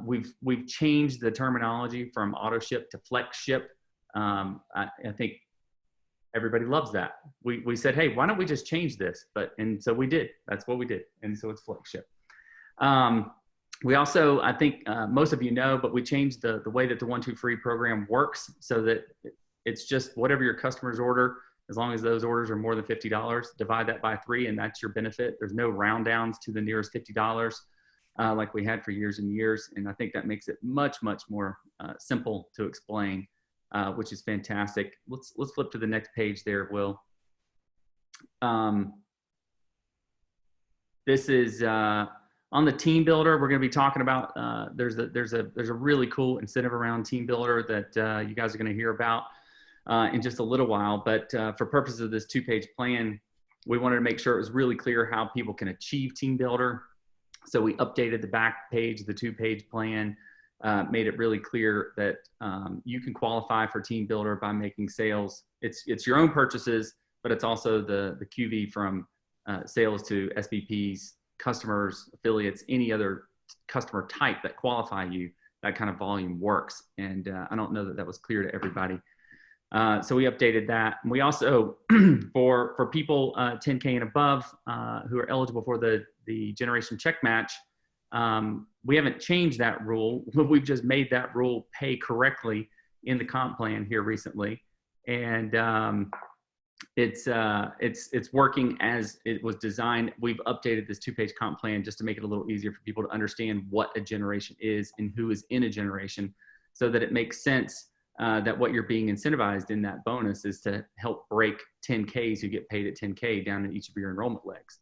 Speaker 2: We've changed the terminology from auto ship to flex ship. I think everybody loves that. We said, hey, why don't we just change this? And so we did. That's what we did. And so it's flex ship. We also, I think most of you know, but we changed the way that the 1-2 free program works so that it's just whatever your customers order, as long as those orders are more than $50, divide that by 3 and that's your benefit. There's no round downs to the nearest $50 like we had for years and years. And I think that makes it much, much more simple to explain, which is fantastic. Let's flip to the next page there, Will. This is on the team builder. We're going to be talking about there's a really cool incentive around team builder that you guys are going to hear about in just a little while. But for purposes of this 2-page plan, we wanted to make sure it was really clear how people can achieve team builder. So we updated the back page, the 2-page plan, made it really clear that you can qualify for team builder by making sales. It's your own purchases, but it's also the QV from sales to SVPs, customers, affiliates, any other customer type that qualify you. That kind of volume works. And I don't know that that was clear to everybody. So we updated that. And we also, for people 10K and above who are eligible for the generation check match, we haven't changed that rule. We've just made that rule pay correctly in the comp plan here recently. And it's working as it was designed. We've updated this 2-page comp plan just to make it a little easier for people to understand what a generation is and who is in a generation, so that it makes sense that what you're being incentivized in that bonus is to help break 10Ks who get paid at 10K down in each of your enrollment legs.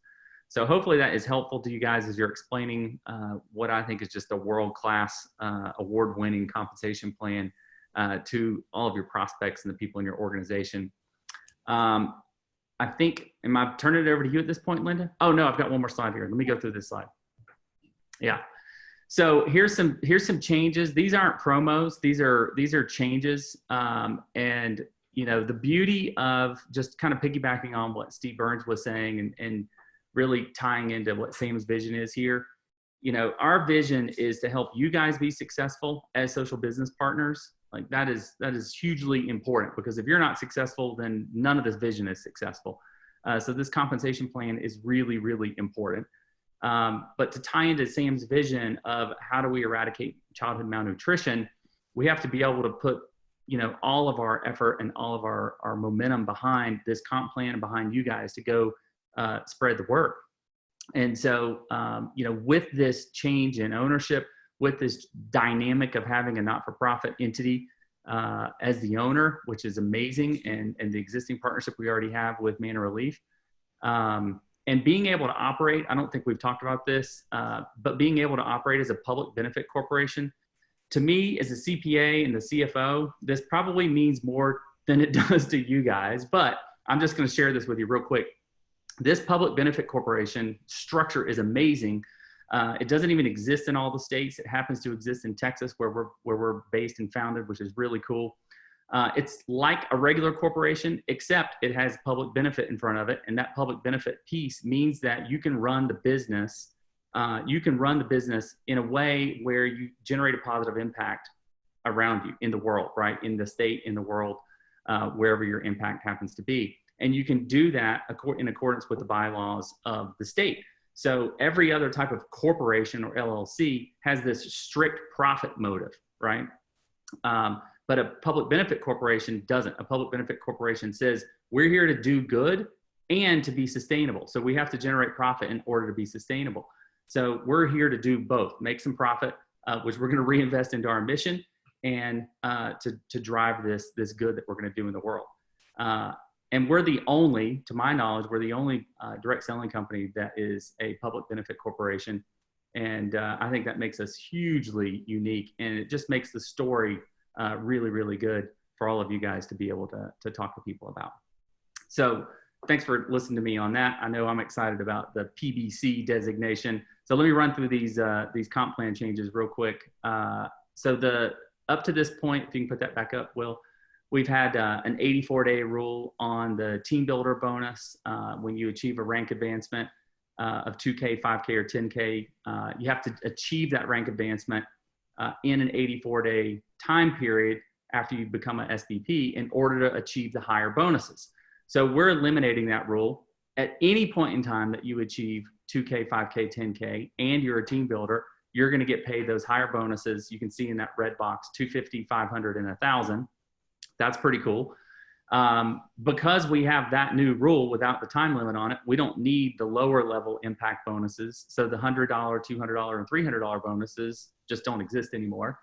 Speaker 2: So hopefully that is helpful to you guys as you're explaining what I think is just a world-class, award-winning compensation plan to all of your prospects and the people in your organization. I think, am I turning it over to you at this point, Linda? Oh no, I've got one more slide here. Let me go through this slide. Yeah. So here's some changes. These aren't promos. These are changes. And you know, the beauty of just kind of piggybacking on what Steve Burns was saying and really tying into what Sam's vision is here. You know, our vision is to help you guys be successful as social business partners. Like that is hugely important, because if you're not successful, then none of this vision is successful. So this compensation plan is really, really important. But to tie into Sam's vision of how do we eradicate childhood malnutrition, we have to be able to put, you know, all of our effort and all of our momentum behind this comp plan and behind you guys to go spread the word. And so, you know, with this change in ownership, with this dynamic of having a not-for-profit entity as the owner, which is amazing, and the existing partnership we already have with Manna Relief, and being able to operate, I don't think we've talked about this, but being able to operate as a public benefit corporation, to me as a CPA and the CFO, this probably means more than it does to you guys, but I'm just going to share this with you real quick. This public benefit corporation structure is amazing. It doesn't even exist in all the states. It happens to exist in Texas, where we're based and founded, which is really cool. It's like a regular corporation, except it has public benefit in front of it. And that public benefit piece means that you can run the business. You can run the business in a way where you generate a positive impact around you in the world, right? In the state, in the world, wherever your impact happens to be. And you can do that in accordance with the bylaws of the state. So every other type of corporation or LLC has this strict profit motive, right? But a public benefit corporation doesn't. A public benefit corporation says, we're here to do good and to be sustainable. So we have to generate profit in order to be sustainable. So we're here to do both, make some profit, which we're going to reinvest into our mission, and to drive this good that we're going to do in the world. And we're the only, to my knowledge, we're the only direct selling company that is a public benefit corporation. And I think that makes us hugely unique. And it just makes the story really, really good for all of you guys to be able to talk to people about. So thanks for listening to me on that. I know I'm excited about the PBC designation. So let me run through these comp plan changes real quick. So up to this point, if you can put that back up, Will, we've had an 84-day rule on the team builder bonus. When you achieve a rank advancement of 2K, 5K, or 10K, you have to achieve that rank advancement in an 84-day time period after you become an SVP in order to achieve the higher bonuses. So we're eliminating that rule. At any point in time that you achieve 2K, 5K, 10K, and you're a team builder, you're going to get paid those higher bonuses. You can see in that red box, 250, 500, and 1,000. That's pretty cool. Because we have that new rule without the time limit on it, we don't need the lower level impact bonuses. So the $100, $200, and $300 bonuses just don't exist anymore.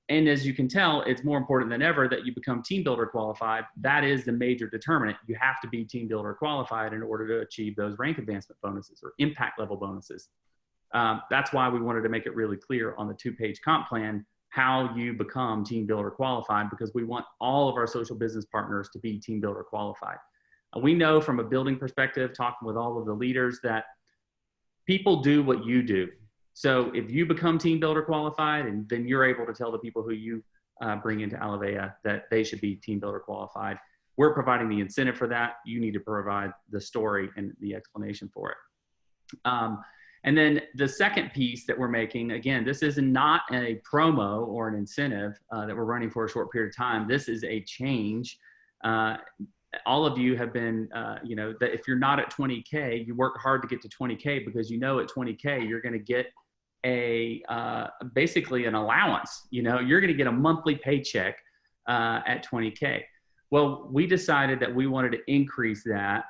Speaker 2: And as you can tell, it's more important than ever that you become team builder qualified. That is the major determinant. You have to be team builder qualified in order to achieve those rank advancement bonuses or impact level bonuses. That's why we wanted to make it really clear on the 2-page comp plan how you become team builder qualified, because we want all of our social business partners to be team builder qualified. We know from a building perspective, talking with all of the leaders, that people do what you do. So if you become team builder qualified, and then you're able to tell the people who you bring into Alovea that they should be team builder qualified. We're providing the incentive for that. You need to provide the story and the explanation for it. And then the second piece that we're making, again, this is not a promo or an incentive that we're running for a short period of time. This is a change. All of you have been, that if you're not at 20K, you work hard to get to 20K because you know at 20K, you're going to get basically an allowance. You're going to get a monthly paycheck at 20K. Well, we decided that we wanted to increase that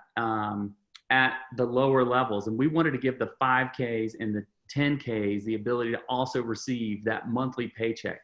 Speaker 2: at the lower levels. And we wanted to give the 5Ks and the 10Ks the ability to also receive that monthly paycheck.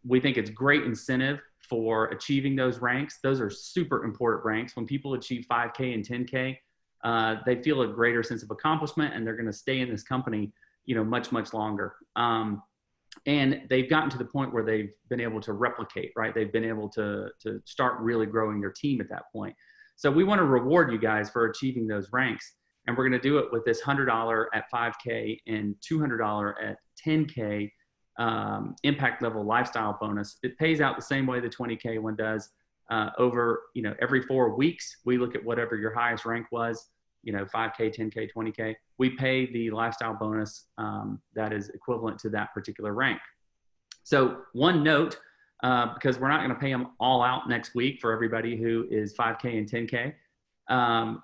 Speaker 2: We think it's great incentive for achieving those ranks. Those are super important ranks. When people achieve 5K and 10K, they feel a greater sense of accomplishment, and they're going to stay in this company, much, much longer. And they've gotten to the point where they've been able to replicate, right? They've been able to start really growing their team at that point. So we want to reward you guys for achieving those ranks. And we're going to do it with this $100 at 5K and $200 at 10K impact level lifestyle bonus. It pays out the same way the 20K one does. Over, every 4 weeks, we look at whatever your highest rank was, 5K, 10K, 20K. We pay the lifestyle bonus that is equivalent to that particular rank. So one note, because we're not going to pay them all out next week for everybody who is 5K and 10K.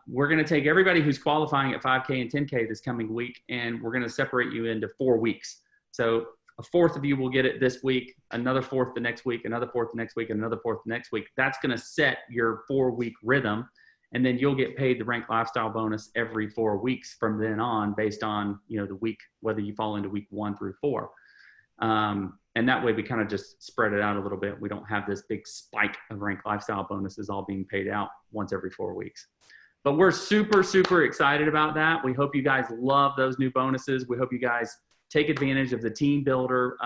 Speaker 2: We're going to take everybody who's qualifying at 5K and 10K this coming week, and we're going to separate you into 4 weeks. So a fourth of you will get it this week, another fourth the next week, another fourth the next week, and another fourth the next week. That's going to set your 4-week rhythm. And then you'll get paid the rank lifestyle bonus every 4 weeks from then on, based on, the week, whether you fall into week 1 through 4. And that way we kind of just spread it out a little bit. We don't have this big spike of rank lifestyle bonuses all being paid out once every 4 weeks. But we're super, super excited about that. We hope you guys love those new bonuses. We hope you guys take advantage of the team builder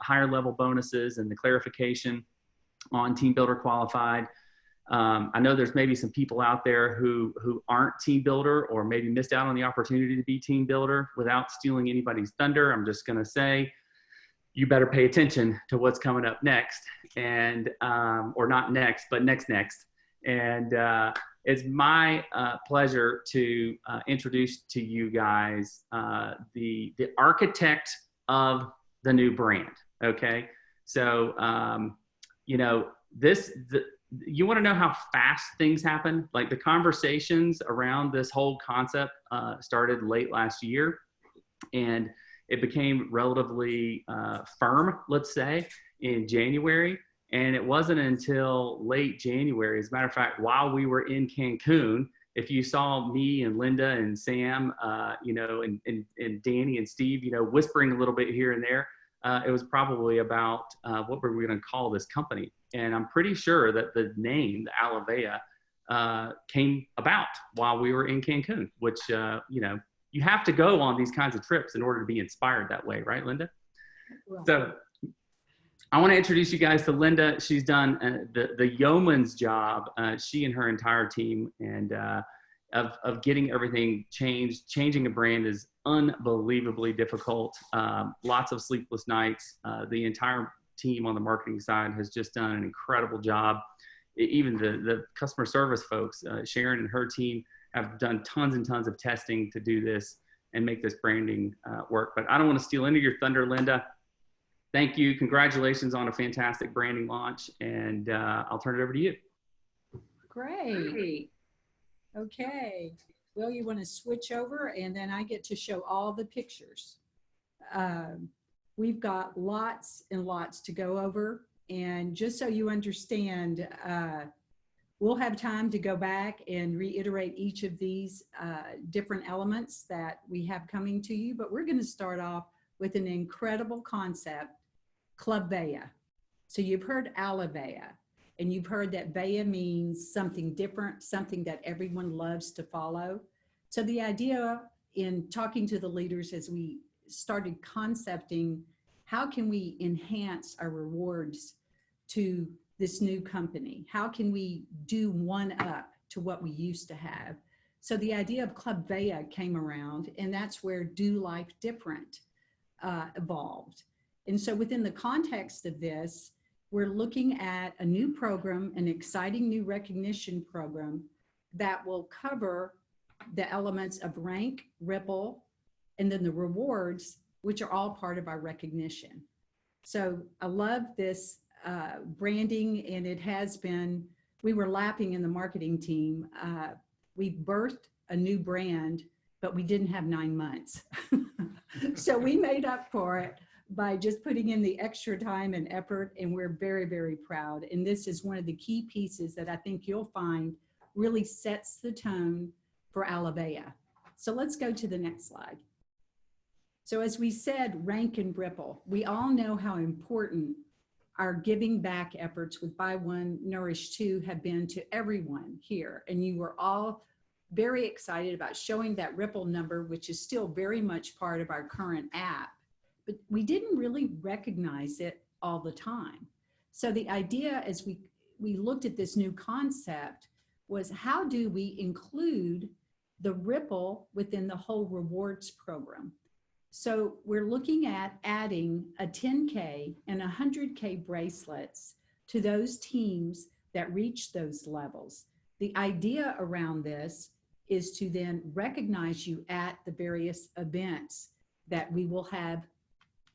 Speaker 2: higher level bonuses and the clarification on team builder qualified. I know there's maybe some people out there who aren't team builder, or maybe missed out on the opportunity to be team builder. Without stealing anybody's thunder, I'm just going to say, you better pay attention to what's coming up next, and or not next, but next. And it's my pleasure to introduce to you guys the architect of the new brand. Okay, so you want to know how fast things happen? Like, the conversations around this whole concept started late last year, and it became relatively firm, let's say, in January. And it wasn't until late January, as a matter of fact, while we were in Cancun, if you saw me and Linda and Sam, and Danny and Steve, whispering a little bit here and there, it was probably about what were we going to call this company? And I'm pretty sure that the name, the Alovea, came about while we were in Cancun, which, you know, you have to go on these kinds of trips in order to be inspired that way, right, Linda?
Speaker 10: Right.
Speaker 2: So I want to introduce you guys to Linda. She's done the yeoman's job, she and her entire team, and of getting everything changed. Changing a brand is unbelievably difficult. Lots of sleepless nights. The entire team on the marketing side has just done an incredible job. Even the customer service folks, Sharon and her team, have done tons and tons of testing to do this and make this branding work. But I don't want to steal any of your thunder, Linda. Thank you. Congratulations on a fantastic branding launch. And I'll turn it over to you.
Speaker 10: Great. Okay. Well, you want to switch over and then I get to show all the pictures. We've got lots and lots to go over. And just so you understand, we'll have time to go back and reiterate each of these different elements that we have coming to you. But we're going to start off with an incredible concept, Club Vea. So you've heard Alovea, and you've heard that Vea means something different, something that everyone loves to follow. So the idea in talking to the leaders as we started concepting, how can we enhance our rewards to this new company? How can we do one up to what we used to have? So the idea of Club Vea came around, and that's where Do Life Different evolved. And so within the context of this, we're looking at a new program, an exciting new recognition program that will cover the elements of rank, ripple, and then the rewards, which are all part of our recognition. So I love this branding, and it has been, we were laughing in the marketing team. We birthed a new brand, but we didn't have 9 months. So we made up for it by just putting in the extra time and effort, and we're very, very proud. And this is one of the key pieces that I think you'll find really sets the tone for Alovea. So let's go to the next slide. So as we said, rank and ripple. We all know how important our giving back efforts with Buy One, Nourish Two have been to everyone here. And you were all very excited about showing that ripple number, which is still very much part of our current app, but we didn't really recognize it all the time. So the idea as we looked at this new concept was, how do we include the ripple within the whole rewards program? So we're looking at adding a 10K and 100K bracelets to those teams that reach those levels. The idea around this is to then recognize you at the various events that we will have.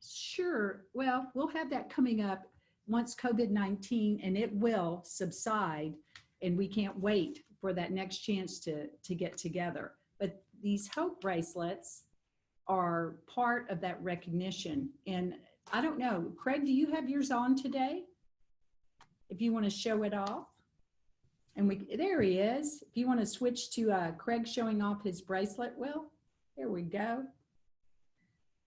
Speaker 10: Sure, well, we'll have that coming up once COVID-19, and it will subside, and we can't wait for that next chance to get together. But these hope bracelets are part of that recognition. And I don't know, Craig, do you have yours on today? If you want to show it off. And there he is. If you want to switch to Craig showing off his bracelet, well, there we go.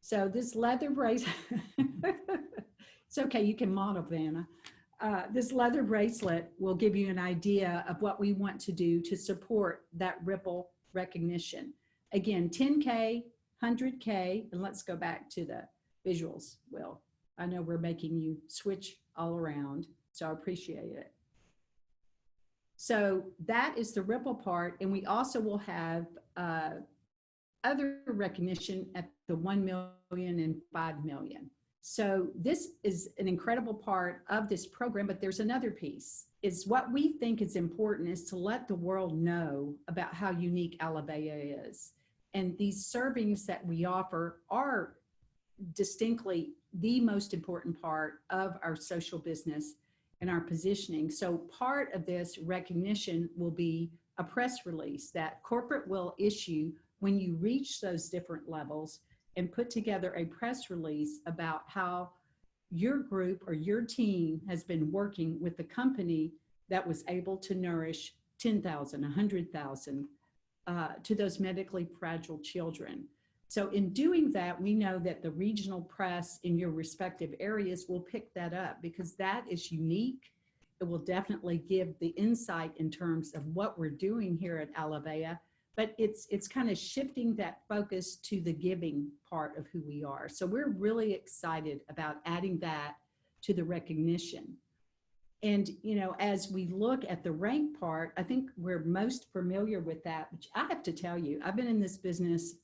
Speaker 10: So this leather bracelet, it's okay, you can model, Vanna. This leather bracelet will give you an idea of what we want to do to support that ripple recognition. Again, 10K, 100K, and let's go back to the visuals. Will, I know we're making you switch all around, so I appreciate it. So that is the ripple part, and we also will have other recognition at the 1 million and 5 million. So this is an incredible part of this program, but there's another piece. Is what we think is important is to let the world know about how unique Alovea is. And these servings that we offer are distinctly the most important part of our social business and our positioning. So part of this recognition will be a press release that corporate will issue when you reach those different levels, and put together a press release about how your group or your team has been working with the company that was able to nourish 10,000, 100,000 to those medically fragile children. So in doing that, we know that the regional press in your respective areas will pick that up, because that is unique It will definitely give the insight in terms of what we're doing here at Alovea, but it's kind of shifting that focus to the giving part of who we are. So we're really excited about adding that to the recognition. And, you know, as we look at the rank part, I think we're most familiar with that, which I have to tell you, I've been in this business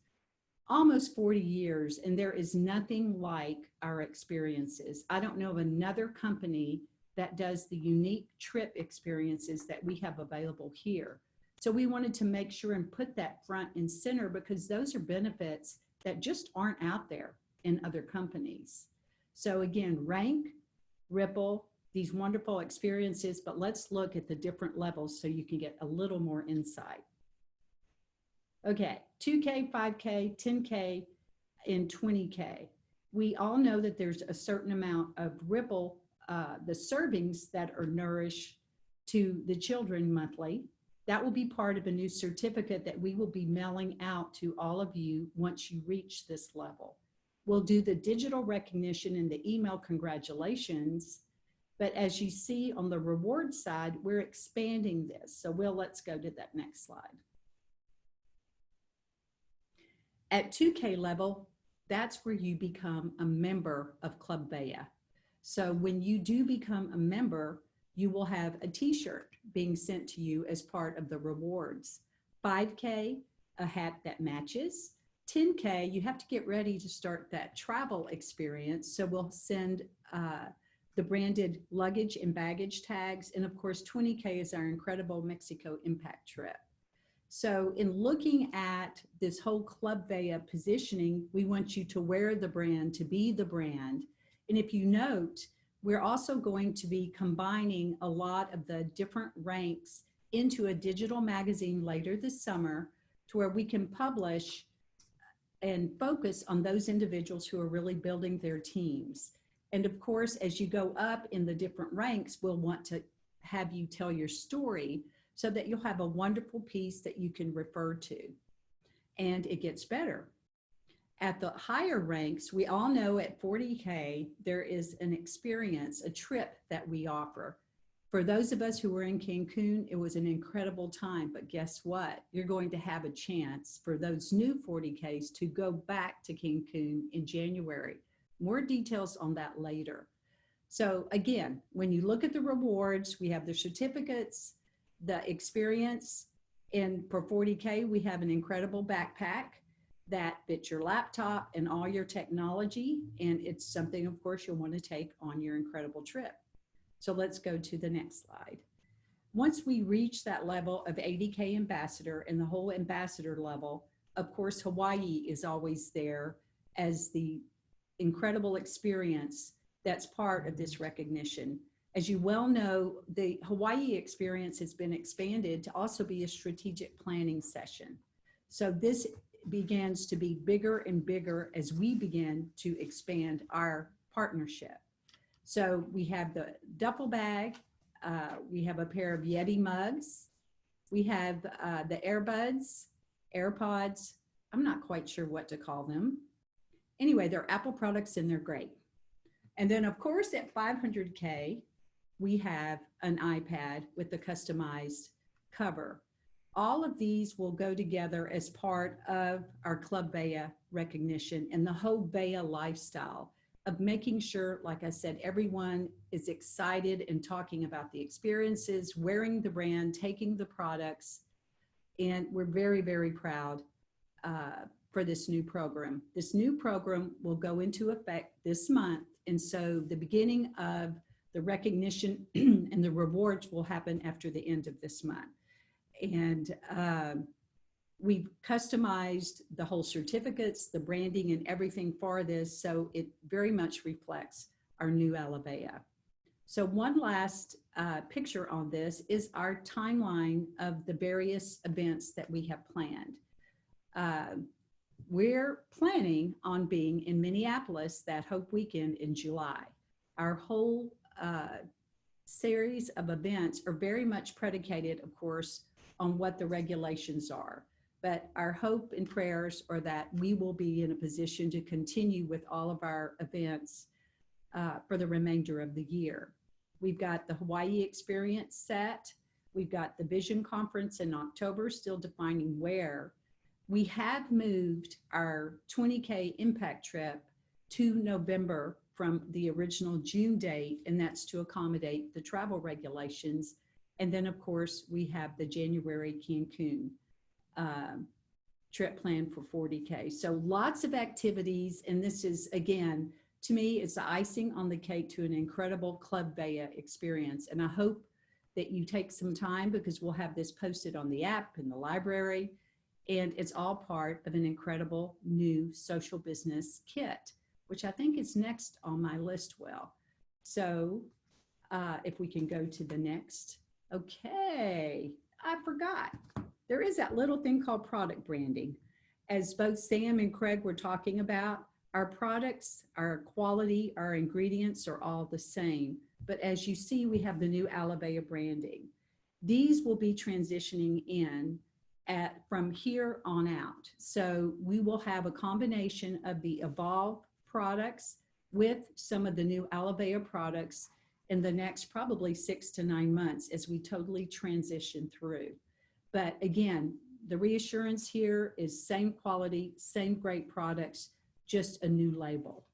Speaker 10: almost 40 years, and there is nothing like our experiences. I don't know of another company that does the unique trip experiences that we have available here. So we wanted to make sure and put that front and center because those are benefits that just aren't out there in other companies. So again, rank, Ripple, these wonderful experiences, but let's look at the different levels so you can get a little more insight. Okay, 2K, 5K, 10K, and 20K. We all know that there's a certain amount of Ripple, the servings that are nourished to the children monthly. That will be part of a new certificate that we will be mailing out to all of you once you reach this level. We'll do the digital recognition and the email congratulations. But as you see on the reward side, we're expanding this. So let's go to that next slide. At 2K level, that's where you become a member of Club Bea. So when you do become a member, you will have a t-shirt being sent to you as part of the rewards. 5K, a hat that matches. 10K, you have to get ready to start that travel experience. So we'll send the branded luggage and baggage tags. And of course, 20K is our incredible Mexico impact trip. So in looking at this whole Club Bea positioning, we want you to wear the brand, to be the brand. And if you note, we're also going to be combining a lot of the different ranks into a digital magazine later this summer to where we can publish and focus on those individuals who are really building their teams. And of course, as you go up in the different ranks, we'll want to have you tell your story so that you'll have a wonderful piece that you can refer to. And it gets better. At the higher ranks, we all know at 40K, there is an experience, a trip that we offer. For those of us who were in Cancun, it was an incredible time, but guess what? You're going to have a chance for those new 40Ks to go back to Cancun in January. More details on that later. So again, when you look at the rewards, we have the certificates, the experience, and for 40K, we have an incredible backpack that fits your laptop and all your technology. And it's something, of course, you'll want to take on your incredible trip. So let's go to the next slide. Once we reach that level of 80K ambassador and the whole ambassador level, of course, Hawaii is always there as the incredible experience that's part of this recognition. As you well know, the Hawaii experience has been expanded to also be a strategic planning session. So this begins to be bigger and bigger as we begin to expand our partnership. So we have the duffel bag, we have a pair of Yeti mugs, we have the earbuds, AirPods, I'm not quite sure what to call them. Anyway, they're Apple products and they're great. And then of course at 500K, we have an iPad with the customized cover. All of these will go together as part of our Club Bea recognition and the whole Bea lifestyle of making sure, like I said, everyone is excited and talking about the experiences, wearing the brand, taking the products. And we're very, very proud for this new program. This new program will go into effect this month. And so the beginning of the recognition and the rewards will happen after the end of this month. And we've customized the whole certificates, the branding and everything for this. So it very much reflects our new Alovea. So one last picture on this is our timeline of the various events that we have planned. We're planning on being in Minneapolis that Hope Weekend in July. Our whole series of events are very much predicated, of course, on what the regulations are. But our hope and prayers are that we will be in a position to continue with all of our events for the remainder of the year. We've got the Hawaii Experience set. We've got the Vision Conference in October, still defining where. We have moved our 20K impact trip to November from the original June date, and that's to accommodate the travel regulations. And then, of course, we have the January Cancun trip planned for 40K. So lots of activities, and this is, again, to me, it's the icing on the cake to an incredible Club Vea experience. And I hope that you take some time, because we'll have this posted on the app in the library, and it's all part of an incredible new social business kit, which I think is next on my list, Will. So if we can go to the next. Okay, I forgot. There is that little thing called product branding. As both Sam and Craig were talking about, our products, our quality, our ingredients are all the same. But as you see, we have the new Alovea branding. These will be transitioning in from here on out. So we will have a combination of the Evolve products with some of the new Alovea products in the next probably 6 to 9 months as we totally transition through. But again, the reassurance here is same quality, same great products, just a new label.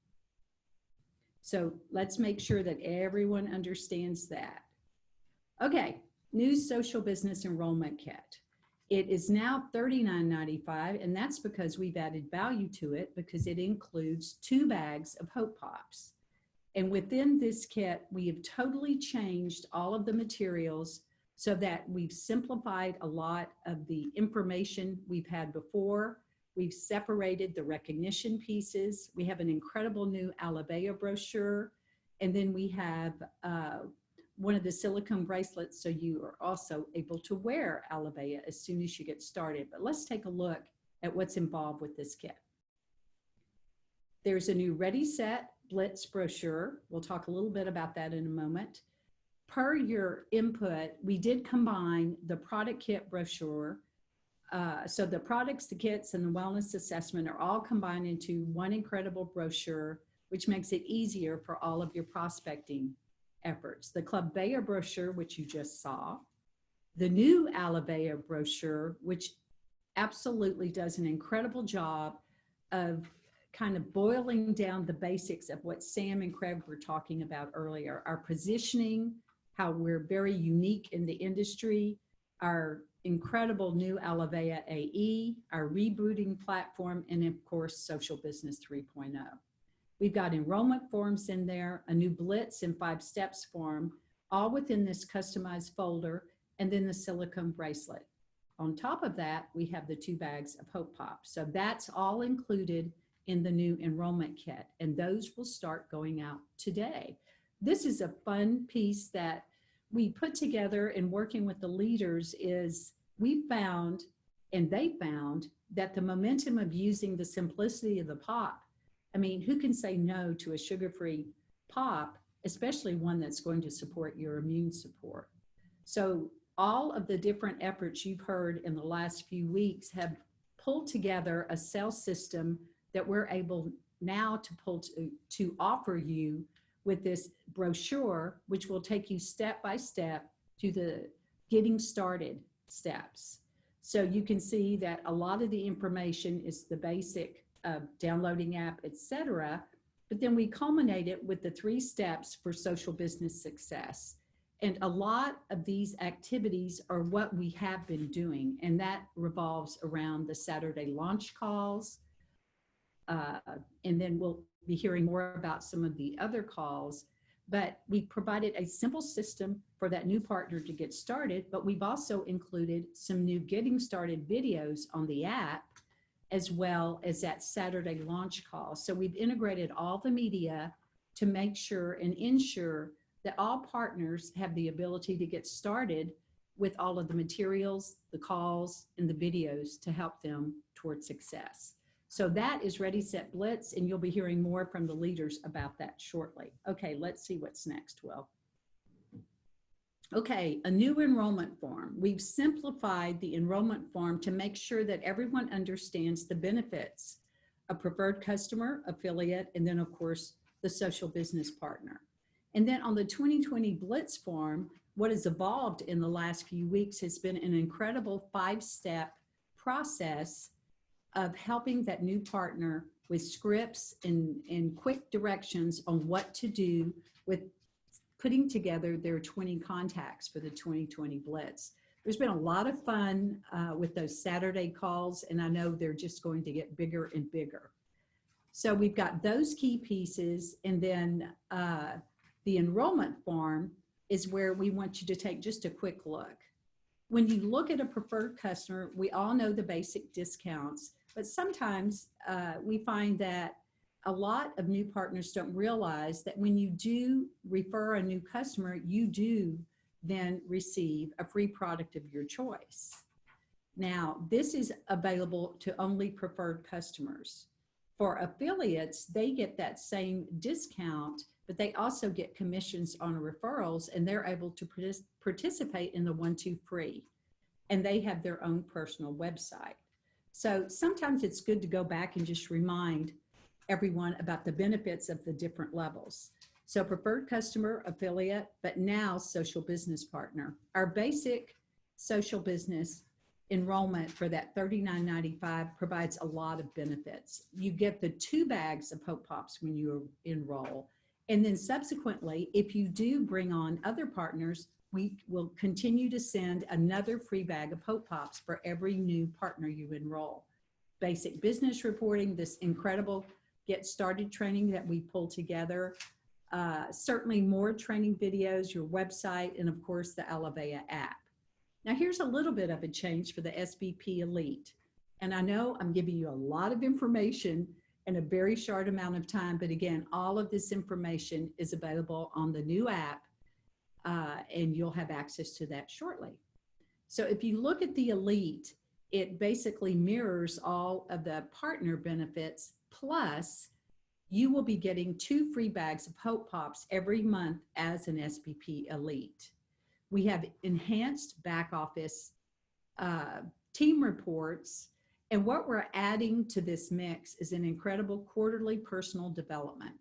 Speaker 10: So let's make sure that everyone understands that. Okay, new social business enrollment kit. It is now $39.95, and that's because we've added value to it, because it includes 2 bags of Hope Pops. And within this kit, we have totally changed all of the materials so that we've simplified a lot of the information we've had before. We've separated the recognition pieces. We have an incredible new Alovea brochure. And then we have one of the silicone bracelets, so you are also able to wear Alovea as soon as you get started. But let's take a look at what's involved with this kit. There's a new Ready, Set, Blitz brochure. We'll talk a little bit about that in a moment. Per your input, we did combine the product kit brochure. So the products, the kits, and the wellness assessment are all combined into one incredible brochure, which makes it easier for all of your prospecting efforts. The Club Vea brochure, which you just saw, the new Alovea brochure, which absolutely does an incredible job of kind of boiling down the basics of what Sam and Craig were talking about earlier, our positioning, how we're very unique in the industry, our incredible new Alovea AE, our rebooting platform, and of course, Social Business 3.0. We've got enrollment forms in there, a new Blitz and 5 steps form, all within this customized folder, and then the silicone bracelet. On top of that, we have the 2 bags of Hope Pop. So that's all included in the new enrollment kit, and those will start going out today. This is a fun piece that we put together in working with the leaders. Is we found, and they found, that the momentum of using the simplicity of the pop, I mean, who can say no to a sugar-free pop, especially one that's going to support your immune support? So all of the different efforts you've heard in the last few weeks have pulled together a sales system that we're able now to offer you with this brochure, which will take you step by step to the getting started steps. So you can see that a lot of the information is the basic downloading app, etc. But then we culminate it with the 3 steps for social business success. And a lot of these activities are what we have been doing, and that revolves around the Saturday launch calls. And then we'll be hearing more about some of the other calls, but we provided a simple system for that new partner to get started, but we've also included some new getting started videos on the app, as well as that Saturday launch call. So we've integrated all the media to make sure and ensure that all partners have the ability to get started with all of the materials, the calls, and the videos to help them toward success. So that is Ready, Set, Blitz, and you'll be hearing more from the leaders about that shortly. Okay, let's see what's next, Will. Okay, a new enrollment form. We've simplified the enrollment form to make sure that everyone understands the benefits of preferred customer, affiliate, and then of course, the social business partner. And then on the 2020 Blitz form, what has evolved in the last few weeks has been an incredible 5-step process of helping that new partner with scripts and quick directions on what to do with putting together their 20 contacts for the 2020 Blitz. There's been a lot of fun with those Saturday calls, and I know they're just going to get bigger and bigger. So we've got those key pieces, and then the enrollment form is where we want you to take just a quick look. When you look at a preferred customer, we all know the basic discounts, but sometimes we find that a lot of new partners don't realize that when you do refer a new customer, you do then receive a free product of your choice. Now, this is available to only preferred customers. For affiliates, they get that same discount, but they also get commissions on referrals, and they're able to participate in the 1-2 free, and they have their own personal website. So sometimes it's good to go back and just remind everyone about the benefits of the different levels. So preferred customer, affiliate, but now social business partner. Our basic social business enrollment for that $39.95 provides a lot of benefits. You get the 2 bags of Hope Pops when you enroll. And then subsequently, if you do bring on other partners, we will continue to send another free bag of Hope Pops for every new partner you enroll. Basic business reporting, this incredible Get Started training that we pull together, certainly more training videos, your website, and of course the Alovea app. Now here's a little bit of a change for the SBP Elite. And I know I'm giving you a lot of information in a very short amount of time, but again, all of this information is available on the new app, and you'll have access to that shortly. So if you look at the Elite, it basically mirrors all of the partner benefits, plus you will be getting 2 free bags of Hope Pops every month as an SBP Elite. We have enhanced back office team reports, and what we're adding to this mix is an incredible quarterly personal development.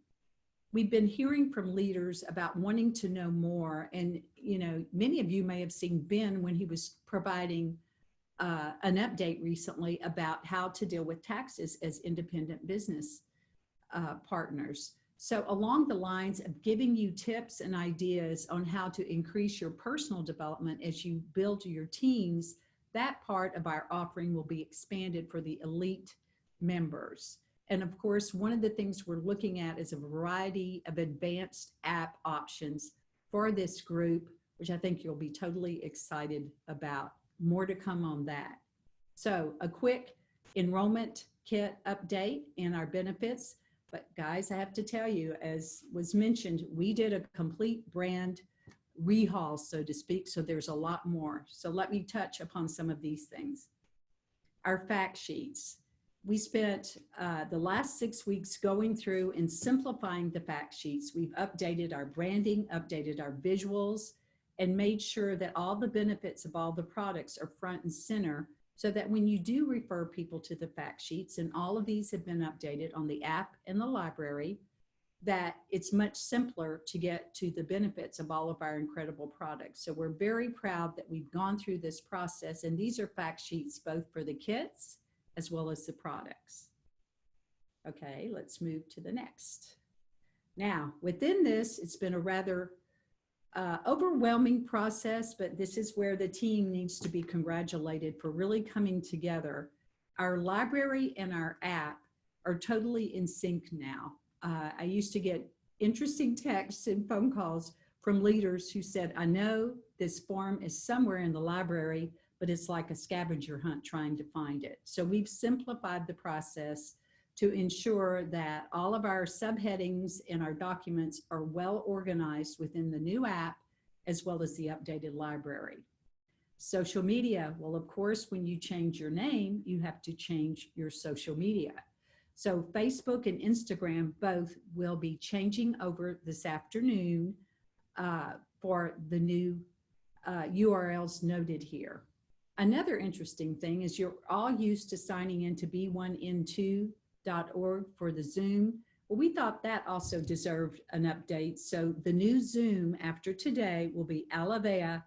Speaker 10: We've been hearing from leaders about wanting to know more, and you know, many of you may have seen Ben when he was providing an update recently about how to deal with taxes as independent business partners. So along the lines of giving you tips and ideas on how to increase your personal development as you build your teams, that part of our offering will be expanded for the Elite members. And of course, one of the things we're looking at is a variety of advanced app options for this group, which I think you'll be totally excited about. More to come on that. So a quick enrollment kit update and our benefits. But guys, I have to tell you, as was mentioned, we did a complete brand rehaul, so to speak, so there's a lot more. So let me touch upon some of these things. Our fact sheets. We spent the last 6 weeks going through and simplifying the fact sheets. We've updated our branding, updated our visuals, and made sure that all the benefits of all the products are front and center, so that when you do refer people to the fact sheets, and all of these have been updated on the app and the library, that it's much simpler to get to the benefits of all of our incredible products. So we're very proud that we've gone through this process, and these are fact sheets both for the kits as well as the products. Okay, let's move to the next. Now, within this, it's been a rather overwhelming process, but this is where the team needs to be congratulated for really coming together. Our library and our app are totally in sync now. I used to get interesting texts and phone calls from leaders who said, I know this form is somewhere in the library, but it's like a scavenger hunt trying to find it. So we've simplified the process to ensure that all of our subheadings and our documents are well organized within the new app, as well as the updated library. Social media, well, of course, when you change your name, you have to change your social media. So Facebook and Instagram both will be changing over this afternoon for the new URLs noted here. Another interesting thing is you're all used to signing into b1n2.org for the Zoom. Well, we thought that also deserved an update. So the new Zoom after today will be alovea.live.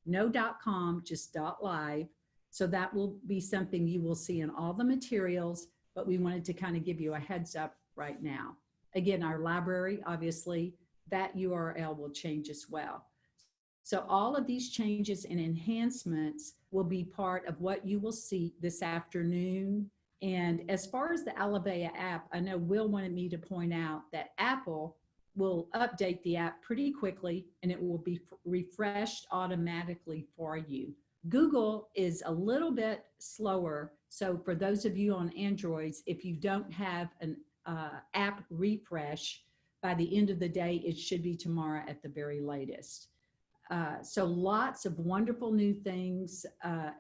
Speaker 10: No .com, just .live. So that will be something you will see in all the materials, but we wanted to kind of give you a heads up right now. Again, our library, obviously, that URL will change as well. So all of these changes and enhancements will be part of what you will see this afternoon. And as far as the Alovea app, I know Will wanted me to point out that Apple will update the app pretty quickly and it will be refreshed automatically for you. Google is a little bit slower. So for those of you on Androids, if you don't have an app refresh, by the end of the day, it should be tomorrow at the very latest. So lots of wonderful new things.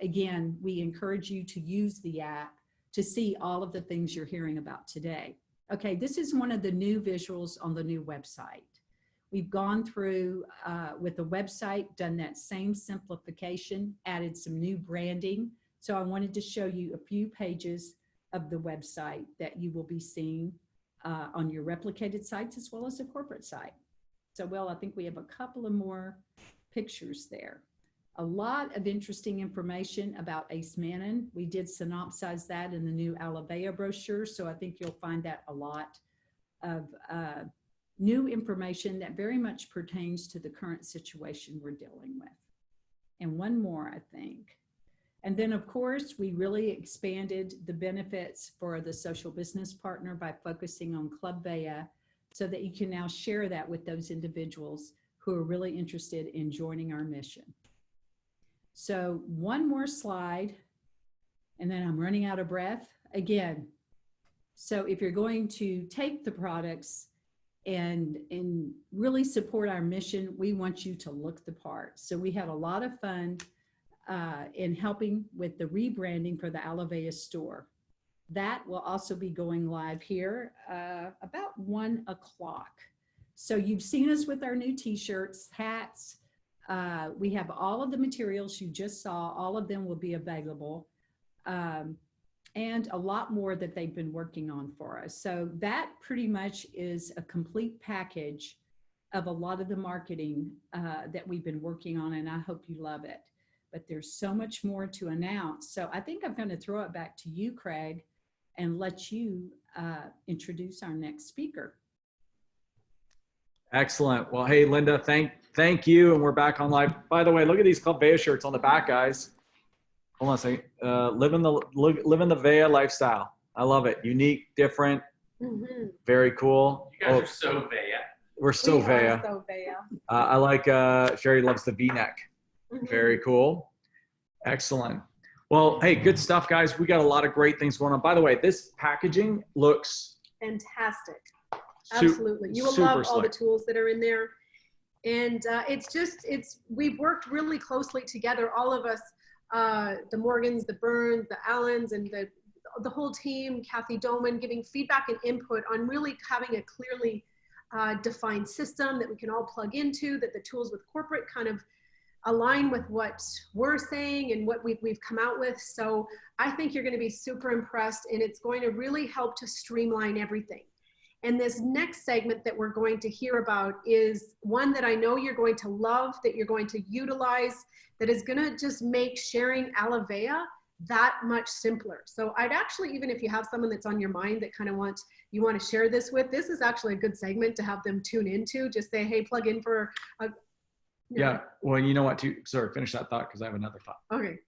Speaker 10: Again, we encourage you to use the app to see all of the things you're hearing about today. Okay, this is one of the new visuals on the new website. We've gone through with the website, done that same simplification, added some new branding. So I wanted to show you a few pages of the website that you will be seeing on your replicated sites as well as the corporate site. So, well, I think we have a couple of more pictures there. A lot of interesting information about Ace Mannon. We did synopsize that in the new Alovea brochure, so I think you'll find that a lot of new information that very much pertains to the current situation we're dealing with. And one more, I think. And then, of course, we really expanded the benefits for the social business partner by focusing on Club Vea so that you can now share that with those individuals who are really interested in joining our mission. So one more slide, and then I'm running out of breath again. So if you're going to take the products and really support our mission, we want you to look the part. So we had a lot of fun in helping with the rebranding for the Alovea store. That will also be going live here about 1 o'clock. So you've seen us with our new t-shirts, hats. We have all of the materials you just saw. All of them will be available. And a lot more that they've been working on for us. So that pretty much is a complete package of a lot of the marketing that we've been working on, and I hope you love it. But there's so much more to announce. So I think I'm going to throw it back to you, Craig, and let you introduce our next speaker.
Speaker 1: Excellent. Well, hey, Linda, thank you. And we're back on live. By the way, look at these Club Vea shirts on the back, guys. Hold on a second. Living the Vea lifestyle. I love it. Unique, different, very cool.
Speaker 2: You guys are so Vea.
Speaker 1: We're so
Speaker 4: We
Speaker 1: Vea.
Speaker 4: are so Vea.
Speaker 1: I like, Sherry loves the V-neck. Very cool. Excellent. Well, hey, good stuff, guys. We got a lot of great things going on. By the way, this packaging looks
Speaker 4: Fantastic. Absolutely. You will love all the
Speaker 1: slick.
Speaker 4: tools that are in there. And we've worked really closely together, all of us, the Morgans, the Burns, the Allens, and the whole team, Kathy Doman, giving feedback and input on really having a clearly defined system that we can all plug into, that the tools with corporate kind of align with what we're saying and what we've come out with. So I think you're going to be super impressed, and it's going to really help to streamline everything. And this next segment that we're going to hear about is one that I know you're going to love, that you're going to utilize, that is going to just make sharing Alovea that much simpler. So I'd actually, even if you have someone that's on your mind that kind of you want to share this with, this is actually a good segment to have them tune into. Just say, hey, plug in for a,
Speaker 1: Yeah. Well, you know what? Sorry, finish that thought because I have another thought.
Speaker 4: Okay.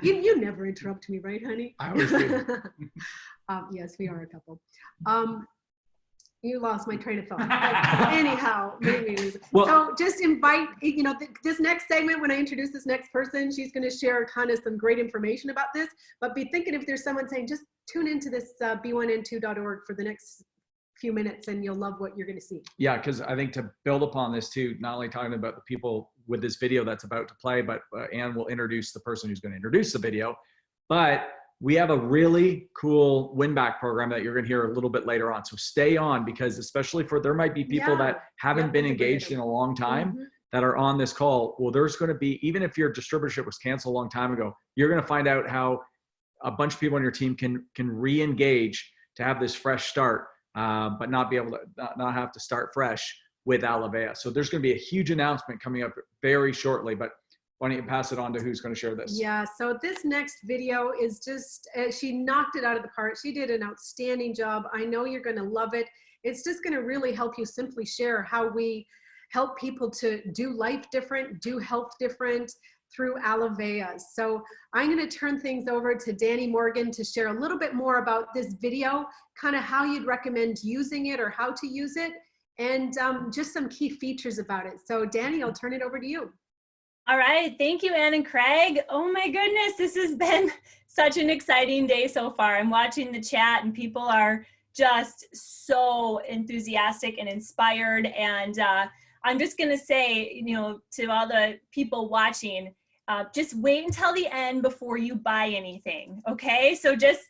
Speaker 4: you never interrupt me, right, honey?
Speaker 1: I always do.
Speaker 4: Yes, we are a couple. You lost my train of thought. But anyhow, maybe.
Speaker 1: Well,
Speaker 4: so just invite, this next segment, when I introduce this next person, she's going to share kind of some great information about this. But be thinking if there's someone saying, just tune into this b1n2.org for the next few minutes and you'll love what you're going to see.
Speaker 1: Yeah, because I think to build upon this too, not only talking about the people with this video that's about to play, but Ann will introduce the person who's going to introduce the video. But we have a really cool win-back program that you're going to hear a little bit later on. So stay on, because especially there might be people that haven't been engaged in a long time that are on this call. Well, there's going to be, even if your distributorship was canceled a long time ago, you're going to find out how a bunch of people on your team can re-engage to have this fresh start, but not be able to not have to start fresh with Alovea. So there's going to be a huge announcement coming up very shortly, but why don't you pass it on to who's going to share this?
Speaker 4: Yeah, so this next video is just, she knocked it out of the park. She did an outstanding job. I know you're going to love it. It's just going to really help you simply share how we help people to do life different, do health different through Alovea. So I'm going to turn things over to Danny Morgan to share a little bit more about this video, kind of how you'd recommend using it or how to use it, and just some key features about it. So Danny, I'll turn it over to you.
Speaker 3: All right, thank you, Ann and Craig. Oh my goodness, this has been such an exciting day so far. I'm watching the chat and people are just so enthusiastic and inspired. And I'm just gonna say, you know, to all the people watching, just wait until the end before you buy anything, okay? So just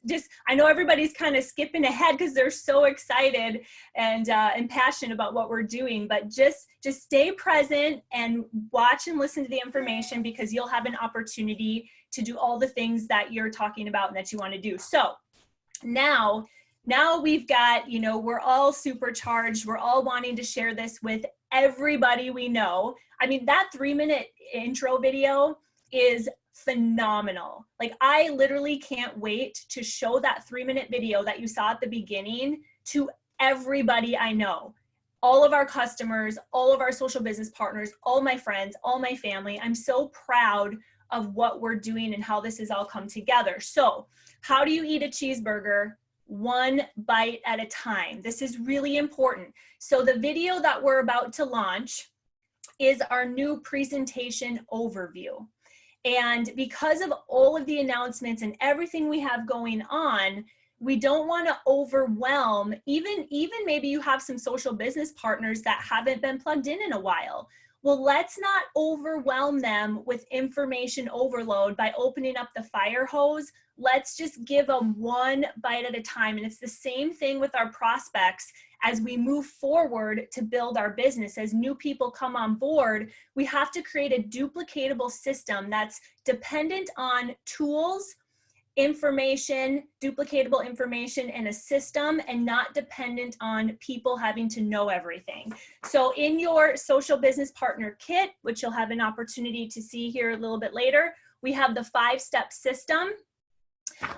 Speaker 3: I know everybody's kind of skipping ahead because they're so excited and passionate about what we're doing, but just stay present and watch and listen to the information, because you'll have an opportunity to do all the things that you're talking about and that you want to do. So now we've got, you know, we're all supercharged. We're all wanting to share this with everybody we know. I mean, that 3-minute intro video is phenomenal. Like, I literally can't wait to show that 3-minute video that you saw at the beginning to everybody I know. All of our customers, all of our social business partners, all my friends, all my family. I'm so proud of what we're doing and how this has all come together. So, how do you eat a cheeseburger? One bite at a time. This is really important. So the video that we're about to launch is our new presentation overview. And because of all of the announcements and everything we have going on, we don't want to overwhelm, even maybe you have some social business partners that haven't been plugged in a while. Well, let's not overwhelm them with information overload by opening up the fire hose. Let's just give them one bite at a time. And it's the same thing with our prospects as we move forward to build our business. As new people come on board, we have to create a duplicatable system that's dependent on tools, information, duplicatable information in a system, and not dependent on people having to know everything. So in your social business partner kit, which you'll have an opportunity to see here a little bit later, we have the 5-step system.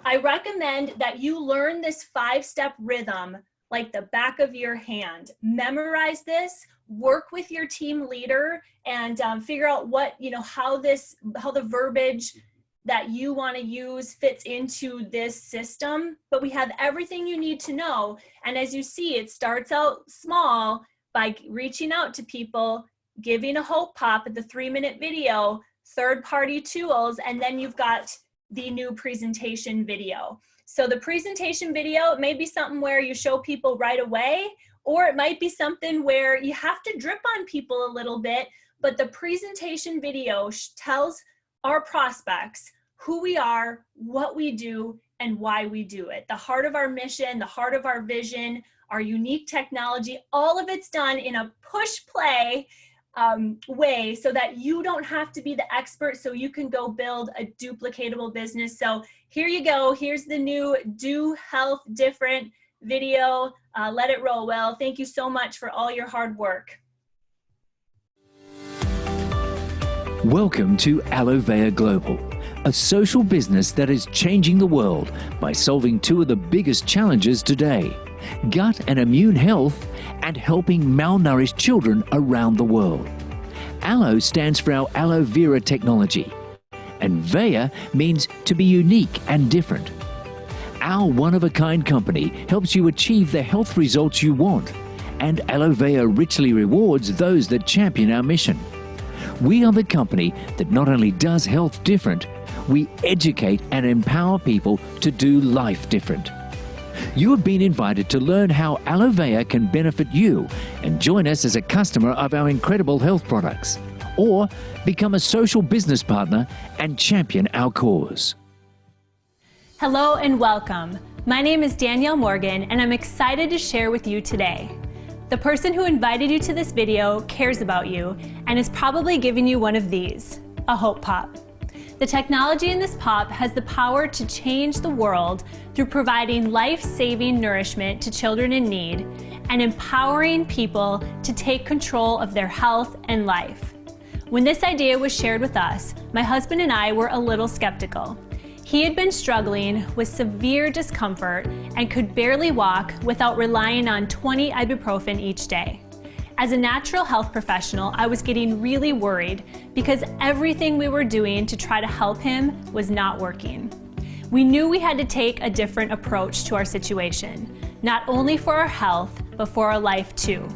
Speaker 3: I recommend that you learn this 5-step rhythm like the back of your hand. Memorize this, work with your team leader, and figure out what, you know, how the verbiage that you want to use fits into this system. But we have everything you need to know. And as you see, it starts out small by reaching out to people, giving a hope pop at the 3-minute video, third-party tools, and then you've got the new presentation video. So the presentation video may be something where you show people right away, or it might be something where you have to drip on people a little bit, but the presentation video tells our prospects who we are, what we do, and why we do it. The heart of our mission, the heart of our vision, our unique technology, all of it's done in a push-play way so that you don't have to be the expert, so you can go build a duplicatable business. So here you go. Here's the new Do Health Different video. Let it roll. Well, thank you so much for all your hard work.
Speaker 7: Welcome to Alovea Global, a social business that is changing the world by solving 2 of the biggest challenges today: gut and immune health, and helping malnourished children around the world. Alo stands for our aloe vera technology, and Vea means to be unique and different. Our one-of-a-kind company helps you achieve the health results you want, and Alovea richly rewards those that champion our mission. We are the company that not only does health different, we educate and empower people to do life different. You have been invited to learn how Alovea can benefit you and join us as a customer of our incredible health products, or become a social business partner and champion our cause.
Speaker 3: Hello and welcome. My name is Danielle Morgan, and I'm excited to share with you today. The person who invited you to this video cares about you and is probably giving you one of these, a Hope Pop. The technology in this pop has the power to change the world through providing life-saving nourishment to children in need and empowering people to take control of their health and life. When this idea was shared with us, my husband and I were a little skeptical. He had been struggling with severe discomfort and could barely walk without relying on 20 ibuprofen each day. As a natural health professional, I was getting really worried because everything we were doing to try to help him was not working. We knew we had to take a different approach to our situation, not only for our health, but for our life too.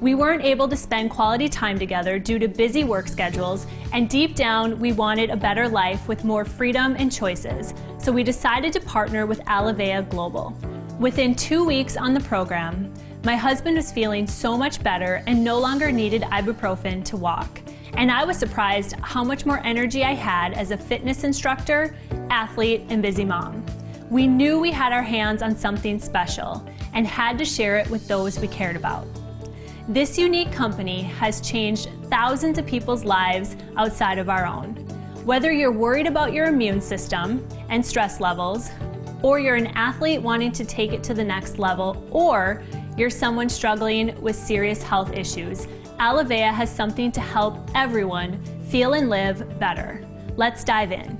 Speaker 3: We weren't able to spend quality time together due to busy work schedules, and deep down, we wanted a better life with more freedom and choices, so we decided to partner with Alovea Global. Within 2 weeks on the program, my husband was feeling so much better and no longer needed ibuprofen to walk. And I was surprised how much more energy I had as a fitness instructor, athlete, and busy mom. We knew we had our hands on something special and had to share it with those we cared about. This unique company has changed thousands of people's lives outside of our own. Whether you're worried about your immune system and stress levels, or you're an athlete wanting to take it to the next level, or you're someone struggling with serious health issues, Alovea has something to help everyone feel and live better. Let's dive in.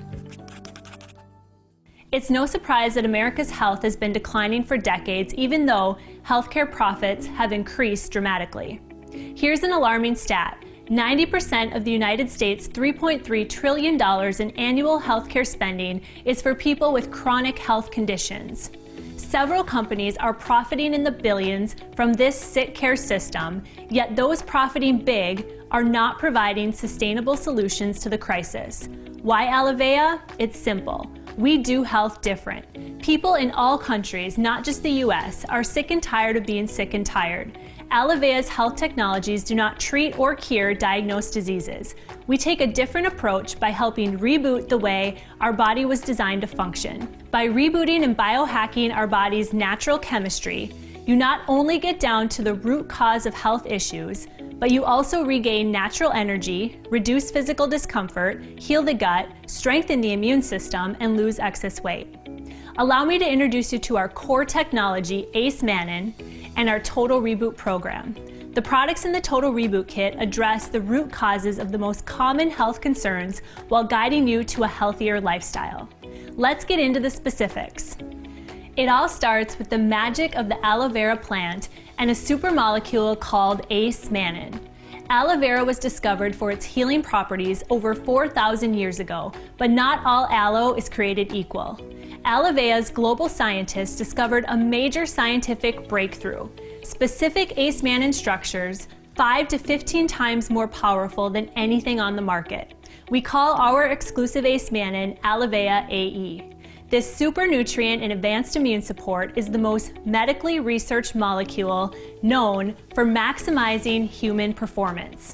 Speaker 3: It's no surprise that America's health has been declining for decades, even though healthcare profits have increased dramatically. Here's an alarming stat. 90% of the United States' $3.3 trillion in annual healthcare spending is for people with chronic health conditions. Several companies are profiting in the billions from this sick care system, yet those profiting big are not providing sustainable solutions to the crisis. Why Alovea? It's simple. We do health different. People in all countries, not just the US, are sick and tired of being sick and tired. Alovea's health technologies do not treat or cure diagnosed diseases. We take a different approach by helping reboot the way our body was designed to function. By rebooting and biohacking our body's natural chemistry, you not only get down to the root cause of health issues, but you also regain natural energy, reduce physical discomfort, heal the gut, strengthen the immune system, and lose excess weight. Allow me to introduce you to our core technology, Ace Mannin, and our Total Reboot program. The products in the Total Reboot Kit address the root causes of the most common health concerns while guiding you to a healthier lifestyle. Let's get into the specifics. It all starts with the magic of the aloe vera plant and a super molecule called Ace Mannin. Aloe vera was discovered for its healing properties over 4,000 years ago, but not all aloe is created equal. Alovea's global scientists discovered a major scientific breakthrough. Specific Ace Mannin structures 5 to 15 times more powerful than anything on the market. We call our exclusive Ace Mannin Alovea AE. This super nutrient and advanced immune support is the most medically researched molecule known for maximizing human performance.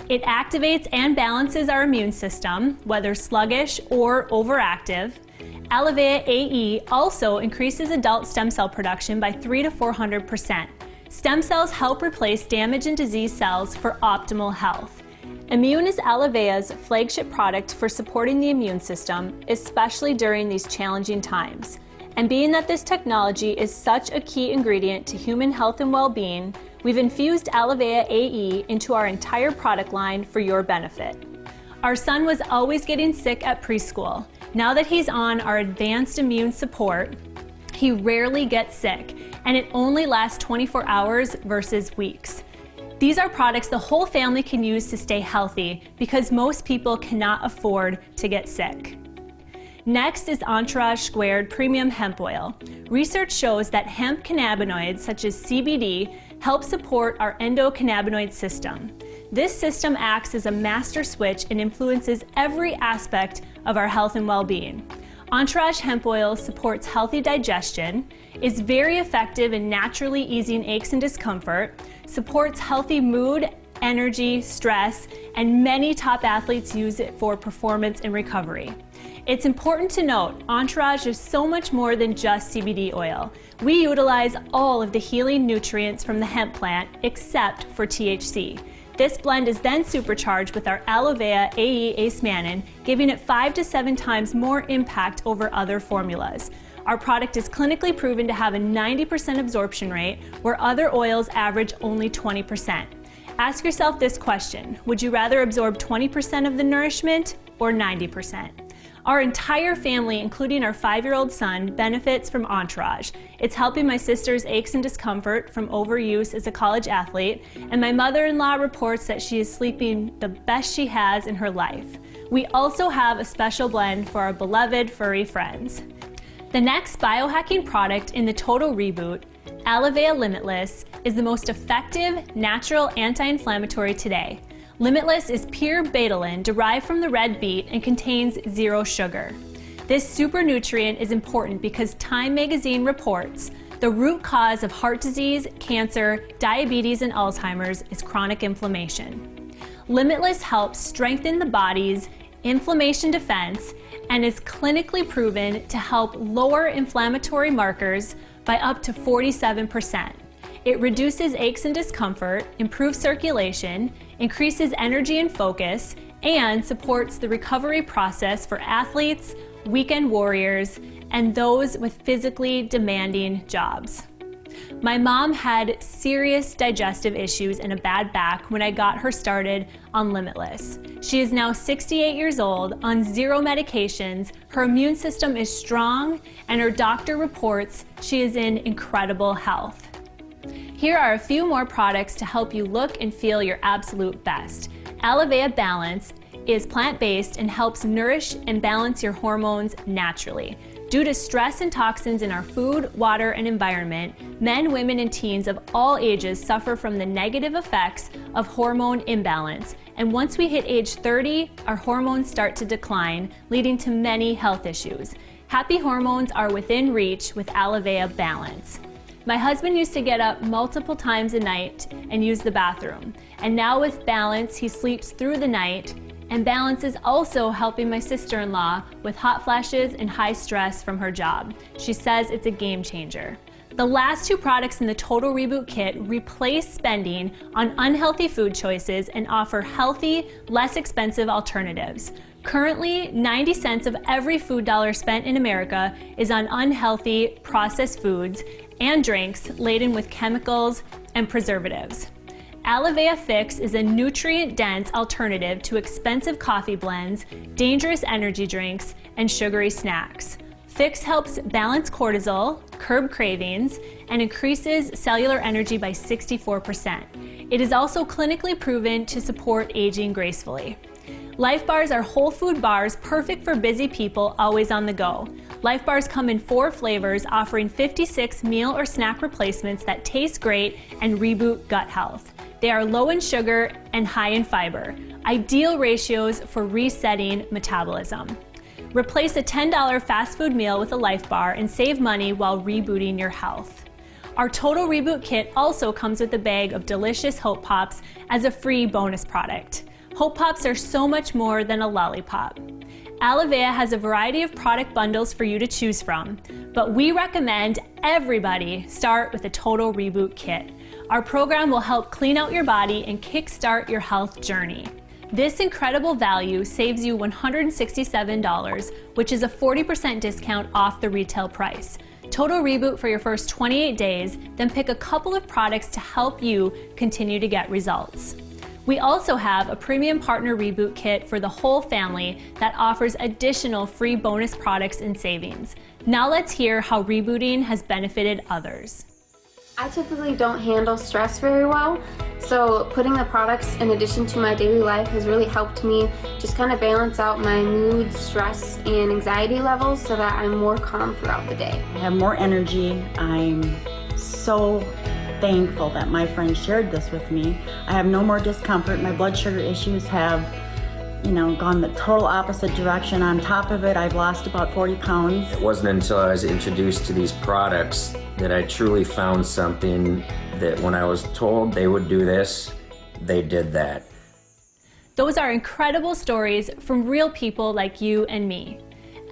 Speaker 3: It activates and balances our immune system, whether sluggish or overactive. Alovea AE also increases adult stem cell production by 300 to 400%. Stem cells help replace damaged and diseased cells for optimal health. Immune is Alovea's flagship product for supporting the immune system, especially during these challenging times. And being that this technology is such a key ingredient to human health and well-being, we've infused Alovea AE into our entire product line for your benefit. Our son was always getting sick at preschool. Now that he's on our advanced immune support, he rarely gets sick, and it only lasts 24 hours versus weeks. These are products the whole family can use to stay healthy because most people cannot afford to get sick. Next is Entourage Squared Premium Hemp Oil. Research shows that hemp cannabinoids such as CBD help support our endocannabinoid system. This system acts as a master switch and influences every aspect of our health and well-being. Entourage Hemp Oil supports healthy digestion, is very effective in naturally easing aches and discomfort, supports healthy mood, energy, stress, and many top athletes use it for performance and recovery. It's important to note, Entourage is so much more than just CBD oil. We utilize all of the healing nutrients from the hemp plant except for THC. This blend is then supercharged with our Alovea AE Ace Mannin, giving it 5 to 7 times more impact over other formulas. Our product is clinically proven to have a 90% absorption rate, where other oils average only 20%. Ask yourself this question: would you rather absorb 20% of the nourishment or 90%? Our entire family, including our 5-year-old son, benefits from Entourage. It's helping my sister's aches and discomfort from overuse as a college athlete, and my mother-in-law reports that she is sleeping the best she has in her life. We also have a special blend for our beloved furry friends. The next biohacking product in the Total Reboot, Alovea Limitless, is the most effective natural anti-inflammatory today. Limitless is pure betalain derived from the red beet and contains 0 sugar. This super nutrient is important because Time magazine reports the root cause of heart disease, cancer, diabetes, and Alzheimer's is chronic inflammation. Limitless helps strengthen the body's inflammation defense and is clinically proven to help lower inflammatory markers by up to 47%. It reduces aches and discomfort, improves circulation, increases energy and focus, and supports the recovery process for athletes, weekend warriors, and those with physically demanding jobs. My mom had serious digestive issues and a bad back when I got her started on Limitless. She is now 68 years old, on 0 medications, her immune system is strong, and her doctor reports she is in incredible health. Here are a few more products to help you look and feel your absolute best. Alovea Balance is plant-based and helps nourish and balance your hormones naturally. Due to stress and toxins in our food, water, and environment, men, women, and teens of all ages suffer from the negative effects of hormone imbalance. And once we hit age 30, our hormones start to decline, leading to many health issues. Happy hormones are within reach with Alovea Balance. My husband used to get up multiple times a night and use the bathroom. And now with Balance, he sleeps through the night. And Balance is also helping my sister-in-law with hot flashes and high stress from her job. She says it's a game changer. The last 2 products in the Total Reboot Kit replace spending on unhealthy food choices and offer healthy, less expensive alternatives. Currently, 90 cents of every food dollar spent in America is on unhealthy processed foods and drinks laden with chemicals and preservatives. Alovea Fix is a nutrient-dense alternative to expensive coffee blends, dangerous energy drinks, and sugary snacks. Fix helps balance cortisol, curb cravings, and increases cellular energy by 64%. It is also clinically proven to support aging gracefully. Life Bars are whole food bars perfect for busy people always on the go. Life Bars come in 4 flavors, offering 56 meal or snack replacements that taste great and reboot gut health. They are low in sugar and high in fiber, ideal ratios for resetting metabolism. Replace a $10 fast food meal with a Life Bar and save money while rebooting your health. Our Total Reboot Kit also comes with a bag of delicious Hope Pops as a free bonus product. Hope Pops are so much more than a lollipop. Alovea has a variety of product bundles for you to choose from, but we recommend everybody start with a Total Reboot Kit. Our program will help clean out your body and kickstart your health journey. This incredible value saves you $167, which is a 40% discount off the retail price. Total Reboot for your first 28 days, then pick a couple of products to help you continue to get results. We also have a premium partner reboot kit for the whole family that offers additional free bonus products and savings. Now let's hear how rebooting has benefited others.
Speaker 11: I typically don't handle stress very well, so putting the products in addition to my daily life has really helped me just kind of balance out my mood, stress, and anxiety levels so that I'm more calm throughout the day.
Speaker 12: I have more energy. I'm so thankful that my friend shared this with me. I have no more discomfort. My blood sugar issues have, gone the total opposite direction. On top of it, I've lost about 40 pounds.
Speaker 13: It wasn't until I was introduced to these products that I truly found something that when I was told they would do this, they did that.
Speaker 3: Those are incredible stories from real people like you and me.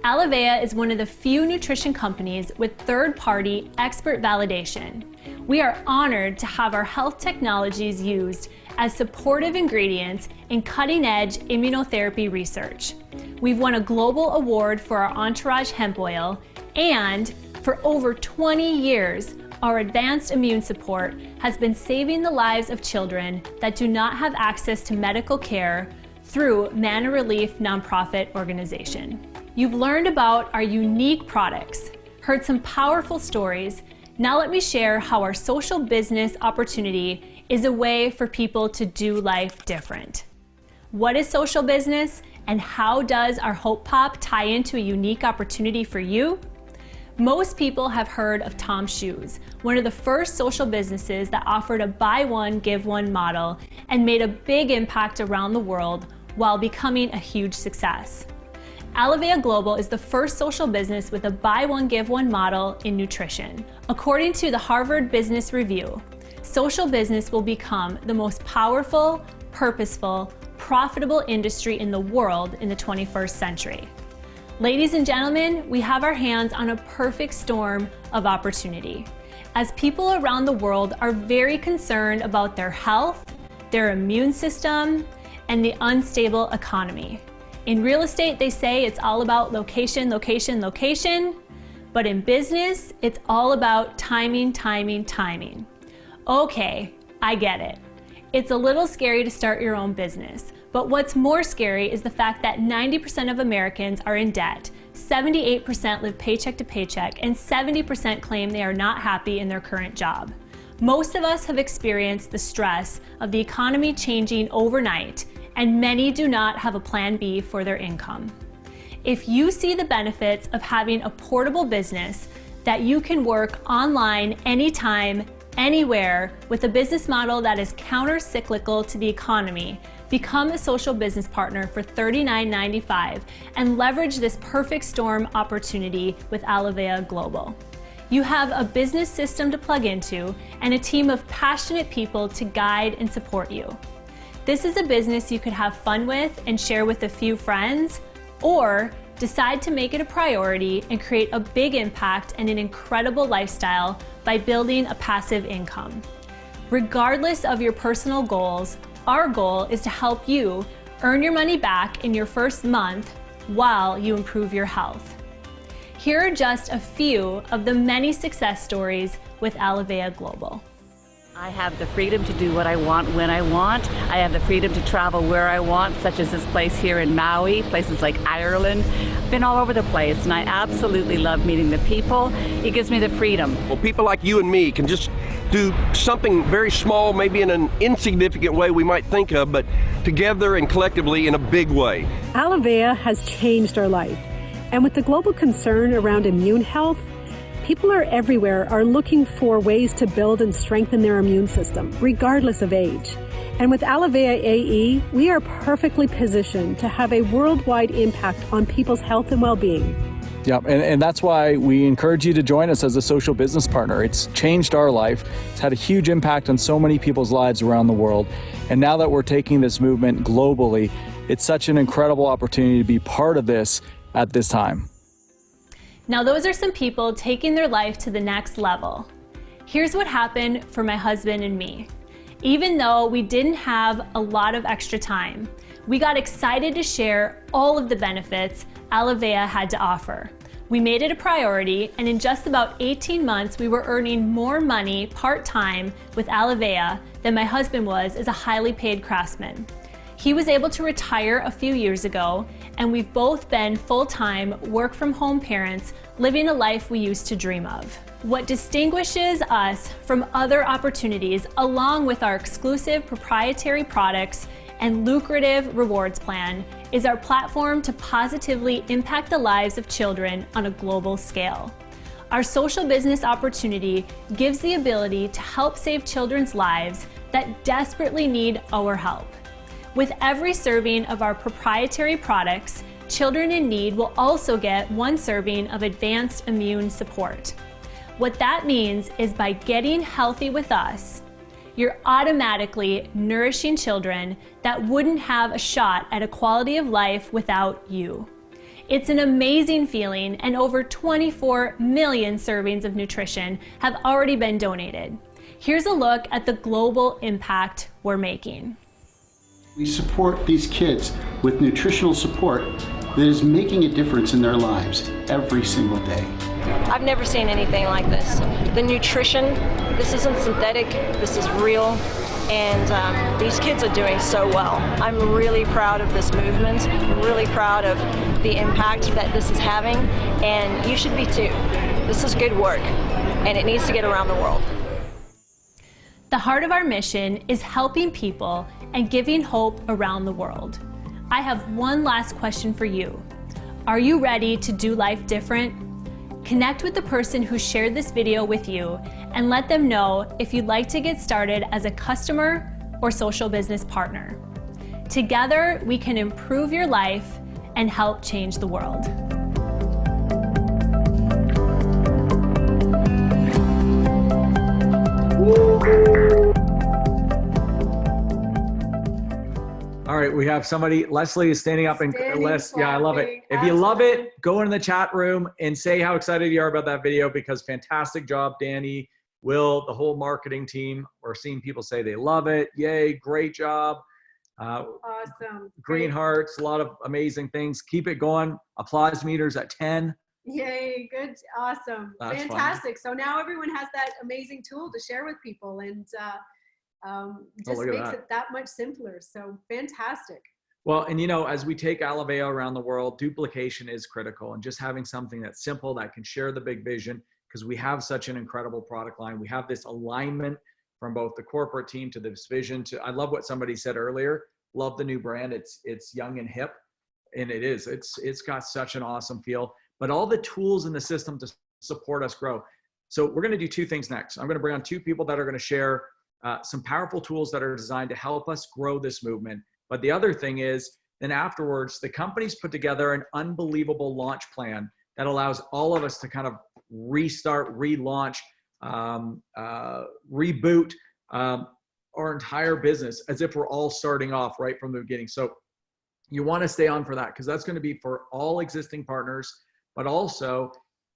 Speaker 3: Alovea is one of the few nutrition companies with third-party expert validation. We are honored to have our health technologies used as supportive ingredients in cutting-edge immunotherapy research. We've won a global award for our Entourage hemp oil, and for over 20 years, our advanced immune support has been saving the lives of children that do not have access to medical care through Manna Relief nonprofit organization. You've learned about our unique products, heard some powerful stories. Now let me share how our social business opportunity is a way for people to do life different. What is social business, and how does our Hope Pop tie into a unique opportunity for you? Most people have heard of Tom's Shoes, one of the first social businesses that offered a buy one, give one model and made a big impact around the world while becoming a huge success. Alovea Global is the first social business with a buy one, give one model in nutrition. According to the Harvard Business Review, social business will become the most powerful, purposeful, profitable industry in the world in the 21st century. Ladies and gentlemen, we have our hands on a perfect storm of opportunity, as people around the world are very concerned about their health, their immune system, and the unstable economy. In real estate, they say it's all about location, location, location, but in business, it's all about timing, timing, timing. Okay, I get it. It's a little scary to start your own business, but what's more scary is the fact that 90% of Americans are in debt, 78% live paycheck to paycheck, and 70% claim they are not happy in their current job. Most of us have experienced the stress of the economy changing overnight, and many do not have a plan B for their income. If you see the benefits of having a portable business that you can work online anytime, anywhere, with a business model that is counter-cyclical to the economy, become a social business partner for $39.95 and leverage this perfect storm opportunity with Alovea Global. You have a business system to plug into and a team of passionate people to guide and support you. This is a business you could have fun with and share with a few friends, or decide to make it a priority and create a big impact and an incredible lifestyle by building a passive income. Regardless of your personal goals, our goal is to help you earn your money back in your first month while you improve your health. Here are just a few of the many success stories with Alovea Global.
Speaker 14: I have the freedom to do what I want when I want. I have the freedom to travel where I want, such as this place here in Maui, places like Ireland. I've been all over the place, and I absolutely love meeting the people. It gives me the freedom.
Speaker 15: Well, people like you and me can just do something very small, maybe in an insignificant way we might think of, but together and collectively in a big way.
Speaker 16: Alovea has changed our life, and with the global concern around immune health, people everywhere are looking for ways to build and strengthen their immune system, regardless of age. And with Alovea AE, we are perfectly positioned to have a worldwide impact on people's health and well-being.
Speaker 17: Yep, and that's why we encourage you to join us as a social business partner. It's changed our life. It's had a huge impact on so many people's lives around the world. And now that we're taking this movement globally, it's such an incredible opportunity to be part of this at this time.
Speaker 3: Now those are some people taking their life to the next level. Here's what happened for my husband and me. Even though we didn't have a lot of extra time, we got excited to share all of the benefits Alovea had to offer. We made it a priority, and in just about 18 months, we were earning more money part-time with Alovea than my husband was as a highly paid craftsman. He was able to retire a few years ago, and we've both been full-time, work-from-home parents living a life we used to dream of. What distinguishes us from other opportunities, along with our exclusive proprietary products and lucrative rewards plan, is our platform to positively impact the lives of children on a global scale. Our social business opportunity gives the ability to help save children's lives that desperately need our help. With every serving of our proprietary products, children in need will also get one serving of advanced immune support. What that means is by getting healthy with us, you're automatically nourishing children that wouldn't have a shot at a quality of life without you. It's an amazing feeling, and over 24 million servings of nutrition have already been donated. Here's a look at the global impact we're making.
Speaker 9: We support these kids with nutritional support that is making a difference in their lives every single day.
Speaker 18: I've never seen anything like this. The nutrition, this isn't synthetic, this is real, and these kids are doing so well. I'm really proud of this movement, I'm really proud of the impact that this is having, and you should be too. This is good work, and it needs to get around the world.
Speaker 3: The heart of our mission is helping people and giving hope around the world. I have one last question for you. Are you ready to do life different? Connect with the person who shared this video with you and let them know if you'd like to get started as a customer or social business partner. Together, we can improve your life and help change the world.
Speaker 1: All right, we have somebody. Leslie is standing up and yeah, I love it. If you love it, go in the chat room and say how excited you are about that video, because fantastic job, Danny, Will, the whole marketing team. We're seeing people say they love it. Yay, great job.
Speaker 4: Awesome.
Speaker 1: Green hearts, a lot of amazing things. Keep it going. Applause meters at 10.
Speaker 4: Yay, good, awesome.
Speaker 1: That's
Speaker 4: fantastic. So now everyone has that amazing tool to share with people, and just makes it that much simpler. So fantastic.
Speaker 1: Well, and you know, as we take Alovea around the world, duplication is critical, and just having something that's simple that can share the big vision, because we have such an incredible product line. We have this alignment from both the corporate team to this vision to, I love what somebody said earlier, love the new brand. It's young and hip, and it is. It's got such an awesome feel, but all the tools in the system to support us grow. So we're going to do two things next. I'm going to bring on two people that are going to share some powerful tools that are designed to help us grow this movement. But the other thing is, then afterwards, the company's put together an unbelievable launch plan that allows all of us to kind of restart, relaunch, reboot our entire business as if we're all starting off right from the beginning. So you want to stay on for that, because that's going to be for all existing partners, but also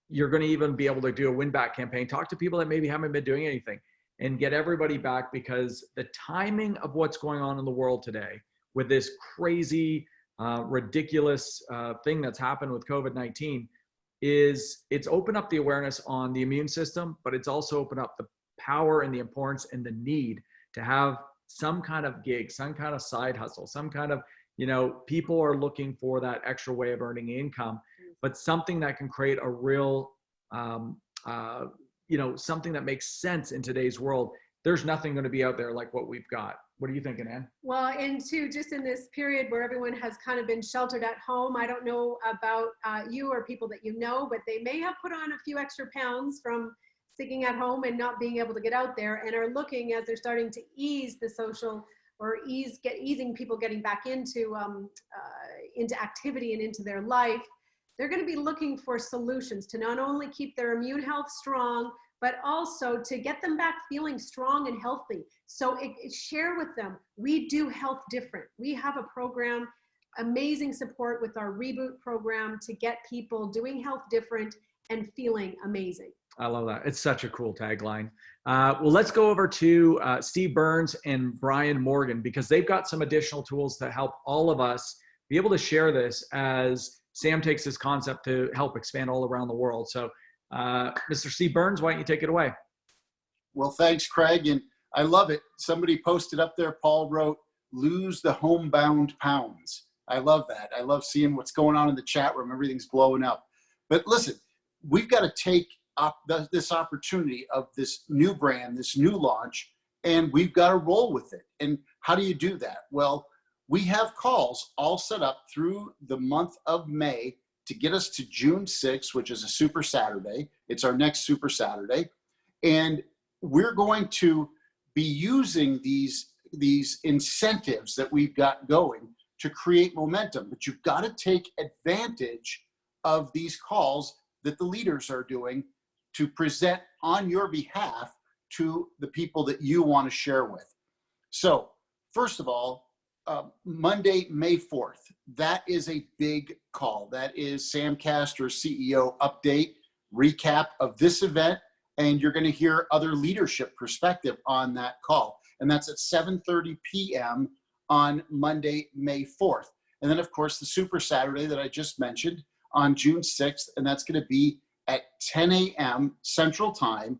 Speaker 1: you're going to even be able to do a win back campaign. Talk to people that maybe haven't been doing anything and get everybody back, because the timing of what's going on in the world today with this crazy, ridiculous thing that's happened with COVID-19 is it's opened up the awareness on the immune system, but it's also opened up the power and the importance and the need to have some kind of gig, some kind of side hustle, some kind of, you know, people are looking for that extra way of earning income, but something that can create a real, you know, something that makes sense in today's world. There's nothing going to be out there like what we've got. What are you thinking, Ann?
Speaker 4: Well, and too, just in this period where everyone has kind of been sheltered at home, I don't know about you or people that you know, but they may have put on a few extra pounds from sticking at home and not being able to get out there, and are looking, as they're starting to ease the social, or easing people getting back into activity and into their life. They're going to be looking for solutions to not only keep their immune health strong, but also to get them back feeling strong and healthy. So share with them, we do health different. We have a program, amazing support with our Reboot program to get people doing health different and feeling amazing.
Speaker 1: I love that. It's such a cool tagline. Well, let's go over to Steve Burns and Brian Morgan, because they've got some additional tools to help all of us be able to share this as Sam takes this concept to help expand all around the world. So Mr. Steve Burns, why don't you take it away?
Speaker 9: Well, thanks, Craig. And I love it. Somebody posted up there, Paul wrote, lose the homebound pounds. I love that. I love seeing what's going on in the chat room. Everything's blowing up. But listen, we've got to take up this opportunity of this new brand, this new launch, and we've got to roll with it. And how do you do that? Well, we have calls all set up through the month of May to get us to June 6th, which is a Super Saturday. It's our next Super Saturday. And we're going to be using these incentives that we've got going to create momentum. But you've got to take advantage of these calls that the leaders are doing to present on your behalf to the people that you want to share with. So first of all, Monday, May 4th. That is a big call. That is Sam Castor's CEO update, recap of this event, and you're going to hear other leadership perspective on that call. And that's at 7:30 p.m. on Monday, May 4th. And then, of course, the Super Saturday that I just mentioned on June 6th, and that's going to be at 10 a.m. Central Time.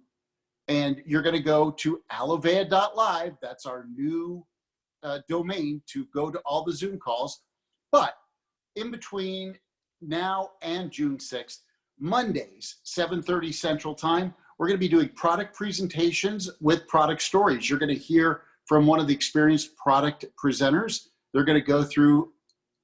Speaker 9: And you're going to go to alovea.live. That's our new domain to go to all the Zoom calls. But in between now and June 6th, Mondays, 7:30 Central Time, we're going to be doing product presentations with product stories. You're going to hear from one of the experienced product presenters. They're going to go through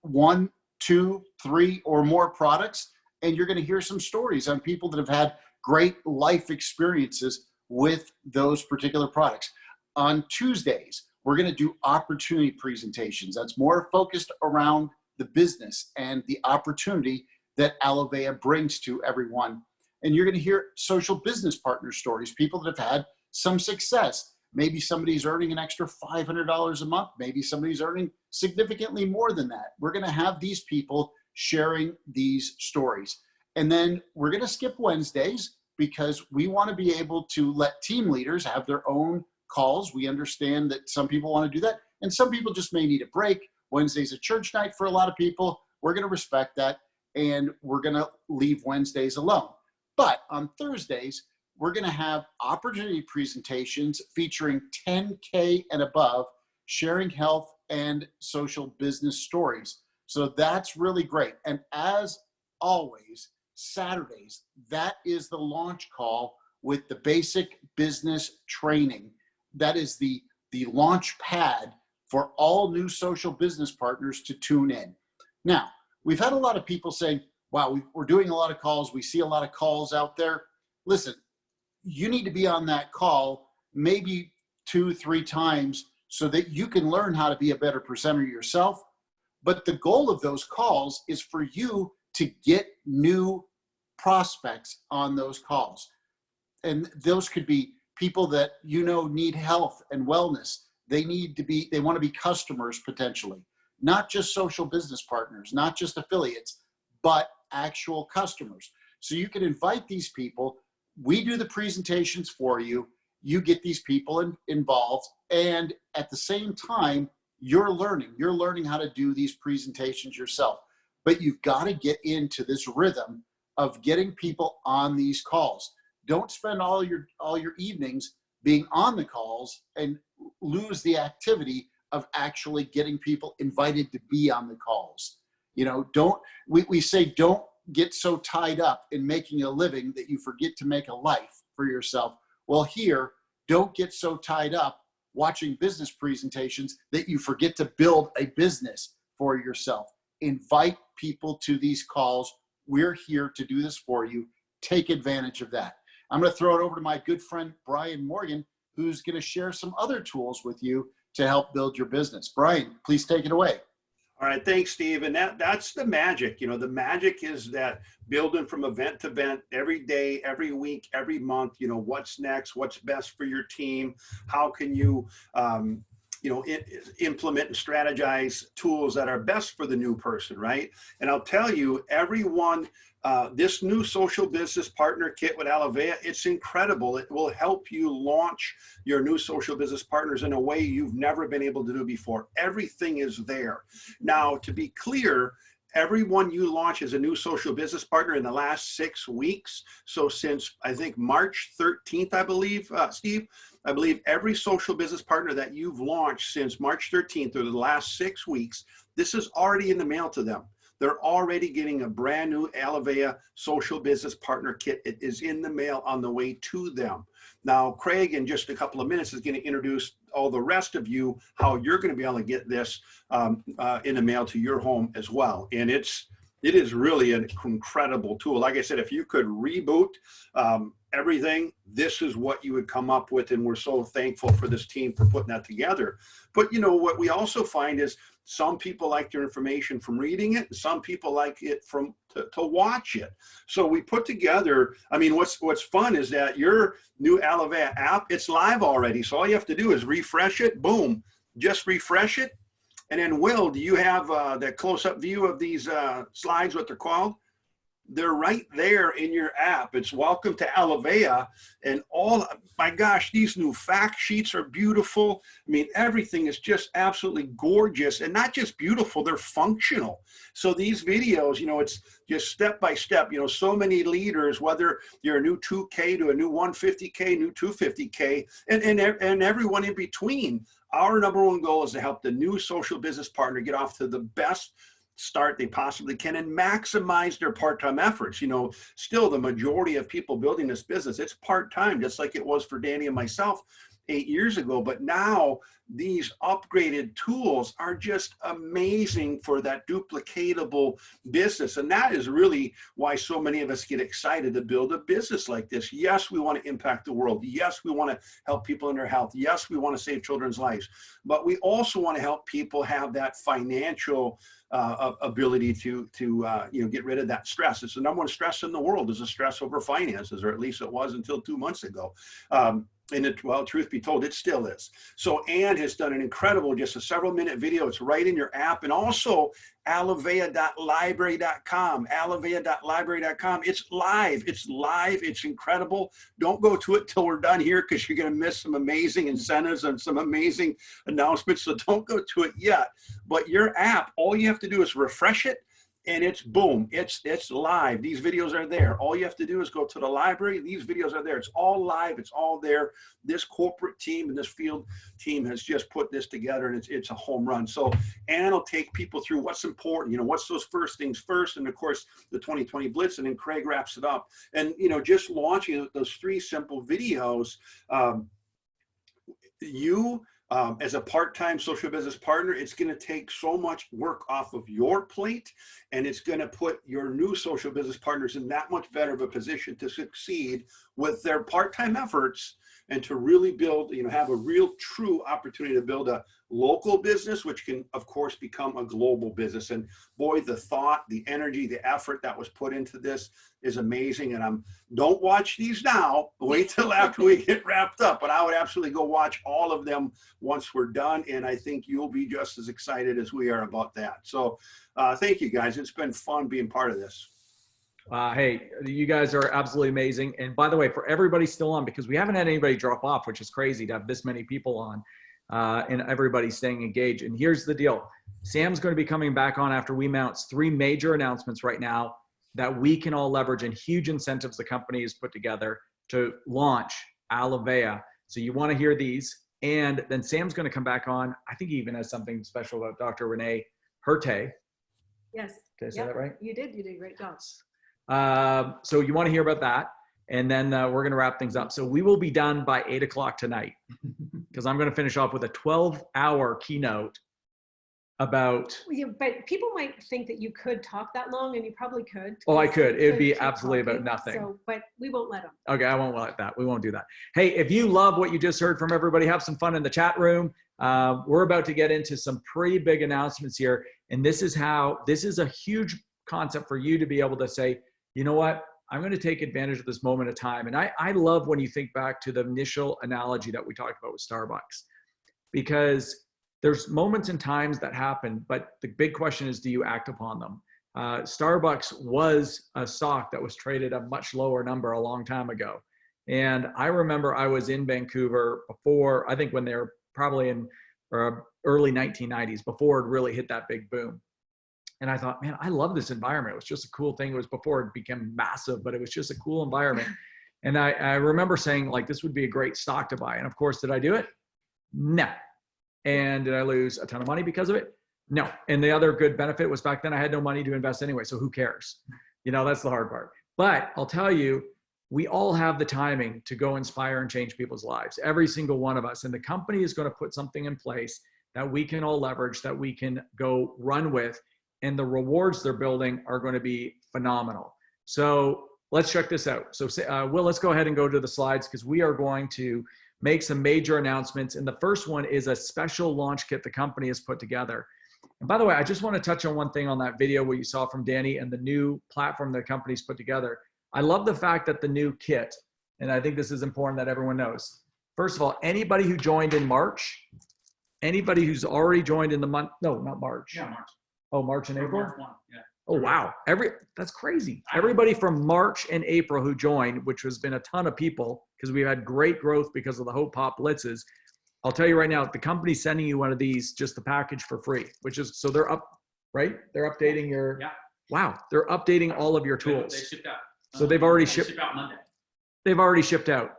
Speaker 9: 1, 2, 3, or more products, and you're going to hear some stories on people that have had great life experiences with those particular products. On Tuesdays, we're going to do opportunity presentations. That's more focused around the business and the opportunity that Alovea brings to everyone. And you're going to hear social business partner stories, people that have had some success. Maybe somebody's earning an extra $500 a month. Maybe somebody's earning significantly more than that. We're going to have these people sharing these stories. And then we're going to skip Wednesdays because we want to be able to let team leaders have their own calls. We understand that some people want to do that, and some people just may need a break. Wednesday's a church night for a lot of people. We're going to respect that, and we're going to leave Wednesdays alone. But on Thursdays, we're going to have opportunity presentations featuring 10K and above, sharing health and social business stories. So that's really great. And as always, Saturdays, that is the launch call with the basic business training. That is the launch pad for all new social business partners to tune in. Now, we've had a lot of people saying, wow, we're doing a lot of calls. We see a lot of calls out there. Listen, you need to be on that call maybe 2-3 times so that you can learn how to be a better presenter yourself. But the goal of those calls is for you to get new prospects on those calls. And those could be people that you know need health and wellness. They want to be customers potentially, not just social business partners, not just affiliates, but actual customers. So you can invite these people. We do the presentations for you. You get these people involved. And at the same time, you're learning how to do these presentations yourself. But you've got to get into this rhythm of getting people on these calls. Don't spend all your evenings being on the calls and lose the activity of actually getting people invited to be on the calls. You know, we say don't get so tied up in making a living that you forget to make a life for yourself. Well, here, don't get so tied up watching business presentations that you forget to build a business for yourself. Invite people to these calls. We're here to do this for you. Take advantage of that. I'm going to throw it over to my good friend, Brian Morgan, who's going to share some other tools with you to help build your business. Brian, please take it away.
Speaker 8: All right, thanks, Steve. And that's the magic. You know, the magic is that building from event to event, every day, every week, every month, you know, what's next, what's best for your team, how can you, implement and strategize tools that are best for the new person, right? And I'll tell you, everyone, this new social business partner kit with Alovea, it's incredible. It will help you launch your new social business partners in a way you've never been able to do before. Everything is there. Now, to be clear, everyone you launch as a new social business partner in the last 6 weeks, so since I think March 13th, I believe, Steve, I believe every social business partner that you've launched since March 13th or the last 6 weeks, this is already in the mail to them. They're already getting a brand new Alovea social business partner kit. It is in the mail on the way to them. Now, Craig, in just a couple of minutes, is going to introduce all the rest of you how you're going to be able to get this in the mail to your home as well. And it is really an incredible tool. Like I said, if you could reboot everything, this is what you would come up with. And we're so thankful for this team for putting that together. But you know, what we also find is some people like their information from reading it. Some people like it to watch it. So we put together, I mean, what's fun is that your new Alovea app, it's live already. So all you have to do is refresh it, boom, just refresh it. And then Will, do you have the close-up view of these slides, what they're called? They're right there in your app. It's Welcome to Alovea, and all, my gosh, these new fact sheets are beautiful. I mean, everything is just absolutely gorgeous, and not just beautiful, they're functional. So these videos, you know, it's just step by step, you know, so many leaders, whether you're a new 2K to a new 150K, new 250K, and everyone in between. Our #1 goal is to help the new social business partner get off to the best start they possibly can and maximize their part-time efforts. You know, still the majority of people building this business, it's part-time, just like it was for Danny and myself 8 years ago. But now these upgraded tools are just amazing for that duplicatable business. And that is really why so many of us get excited to build a business like this. Yes, we want to impact the world. Yes, we want to help people in their health. Yes, we want to save children's lives. But we also want to help people have that financial ability to you know, get rid of that stress. It's the #1 stress in the world, is a stress over finances, or at least it was until 2 months ago. And it, well, truth be told, it still is. So Ann has done an incredible, just a several-minute video. It's right in your app. And also alovea.library.com, alovea.library.com. It's live. It's live. It's incredible. Don't go to it till we're done here, because you're going to miss some amazing incentives and some amazing announcements. So don't go to it yet. But your app, all you have to do is refresh it, and it's boom, it's live. These videos are there. All you have to do is go to the library. These videos are there. It's all live. It's all there. This corporate team and this field team has just put this together, and it's a home run. So Ann will take people through what's important, you know, what's those first things first, and of course the 2020 Blitz, and then Craig wraps it up. And, you know, just launching those 3 simple videos, as a part-time social business partner, it's going to take so much work off of your plate, and it's going to put your new social business partners in that much better of a position to succeed with their part-time efforts, and to really build, you know, have a real true opportunity to build a local business, which can of course become a global business. And boy, the thought, the energy, the effort that was put into this is amazing. And don't watch these now, wait till after we get wrapped up, but I would absolutely go watch all of them once we're done. And I think you'll be just as excited as we are about that. So thank you guys. It's been fun being part of this.
Speaker 1: Hey, you guys are absolutely amazing. And by the way, for everybody still on, because we haven't had anybody drop off, which is crazy to have this many people on, and everybody staying engaged. And here's the deal. Sam's going to be coming back on after we announce 3 major announcements right now that we can all leverage, and huge incentives the company has put together to launch Alovea. So you want to hear these. And then Sam's going to come back on. I think he even has something special about Dr. Renee Herte.
Speaker 4: Yes.
Speaker 1: Did I say that right?
Speaker 4: You did. You did a great job.
Speaker 1: So you want to hear about that, and then we're going to wrap things up. So we will be done by 8 o'clock tonight, because I'm going to finish off with a 12-hour keynote about.
Speaker 4: Yeah, but people might think that you could talk that long, and you probably could.
Speaker 1: Oh, I could. It would be absolutely about nothing.
Speaker 4: So, but we won't let them.
Speaker 1: Okay, I won't let that. We won't do that. Hey, if you love what you just heard from everybody, have some fun in the chat room. We're about to get into some pretty big announcements here, and this is a huge concept for you to be able to say, you know what, I'm going to take advantage of this moment of time. And I love when you think back to the initial analogy that we talked about with Starbucks, because there's moments and times that happen, but the big question is, do you act upon them? Starbucks was a stock that was traded a much lower number a long time ago. And I remember I was in Vancouver before, I think when they were probably in early 1990s, before it really hit that big boom. And I thought, man, I love this environment. It was just a cool thing. It was before it became massive, but it was just a cool environment. And I remember saying, like, this would be a great stock to buy. And of course, did I do it? No. And did I lose a ton of money because of it? No. And the other good benefit was back then I had no money to invest anyway. So who cares? You know, that's the hard part. But I'll tell you, we all have the timing to go inspire and change people's lives, every single one of us. And the company is going to put something in place that we can all leverage, that we can go run with. And the rewards they're building are going to be phenomenal. So let's check this out. So Will, let's go ahead and go to the slides, because we are going to make some major announcements. And the first one is a special launch kit the company has put together. And by the way, I just want to touch on one thing on that video where you saw from Danny and the new platform the company's put together. I love the fact that the new kit, and I think this is important that everyone knows. First of all, anybody who joined in March anybody who's already joined in the month, no, not March.
Speaker 2: Yeah, March.
Speaker 1: Oh, March and April?
Speaker 2: March 1, yeah.
Speaker 1: Oh, wow. That's crazy. Everybody from March and April who joined, which has been a ton of people because we've had great growth because of the Hope Pop Blitzes. I'll tell you right now, the company's sending you one of these, just the package for free, which is, so they're up, right? They're updating your, wow. They're updating all of your tools.
Speaker 2: They shipped out.
Speaker 1: So they've already
Speaker 2: They
Speaker 1: shipped.
Speaker 2: ship out Monday.
Speaker 1: They've already shipped out.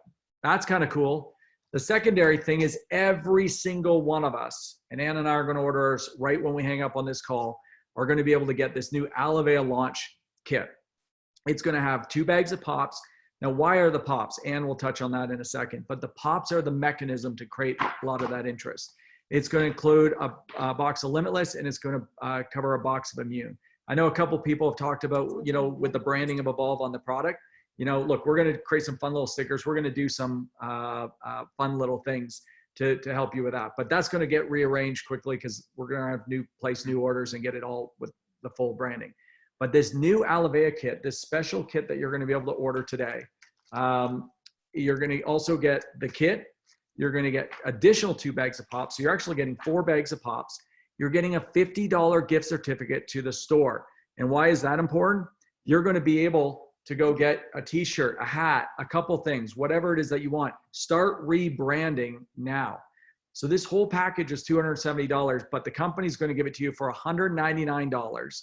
Speaker 1: That's kind of cool. The secondary thing is every single one of us, and Ann and I are going to order ours right when we hang up on this call, are going to be able to get this new Alovea launch kit. It's going to have 2 bags of pops. Now, why are the pops? Ann will touch on that in a second, but the pops are the mechanism to create a lot of that interest. It's going to include a box of Limitless, and it's going to cover a box of Immune. I know a couple people have talked about, with the branding of Evolve on the product, look, we're going to create some fun little stickers. We're going to do some fun little things to help you with that. But that's going to get rearranged quickly because we're going to have place new orders and get it all with the full branding. But this new Alovea kit, this special kit that you're going to be able to order today, you're going to also get the kit. You're going to get additional 2 bags of pops. So you're actually getting 4 bags of pops. You're getting a $50 gift certificate to the store. And why is that important? You're going to be able to go get a t-shirt, a hat, a couple things, whatever it is that you want. Start rebranding now. So this whole package is $270, but the company's going to give it to you for $199.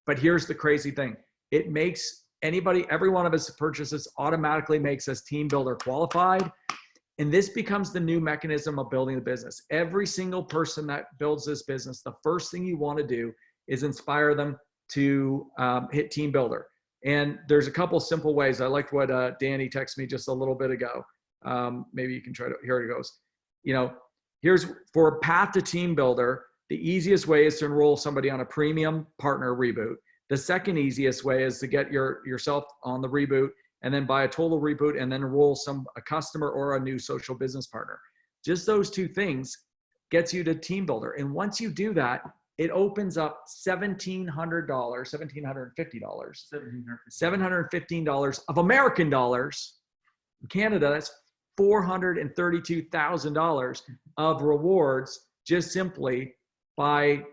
Speaker 1: But here's the crazy thing. It makes every one of us who purchases automatically makes us team builder qualified. And this becomes the new mechanism of building the business. Every single person that builds this business, the first thing you want to do is inspire them to hit team builder. And there's a couple simple ways. I liked what Danny texted me just a little bit ago. Maybe you can try to, here it goes. Here's for a path to team builder, the easiest way is to enroll somebody on a premium partner reboot. The second easiest way is to get yourself on the reboot and then buy a total reboot and then enroll a customer or a new social business partner. Just those 2 things gets you to team builder. And once you do that, it opens up $715 of American dollars. In Canada, that's $432,000 of rewards just simply by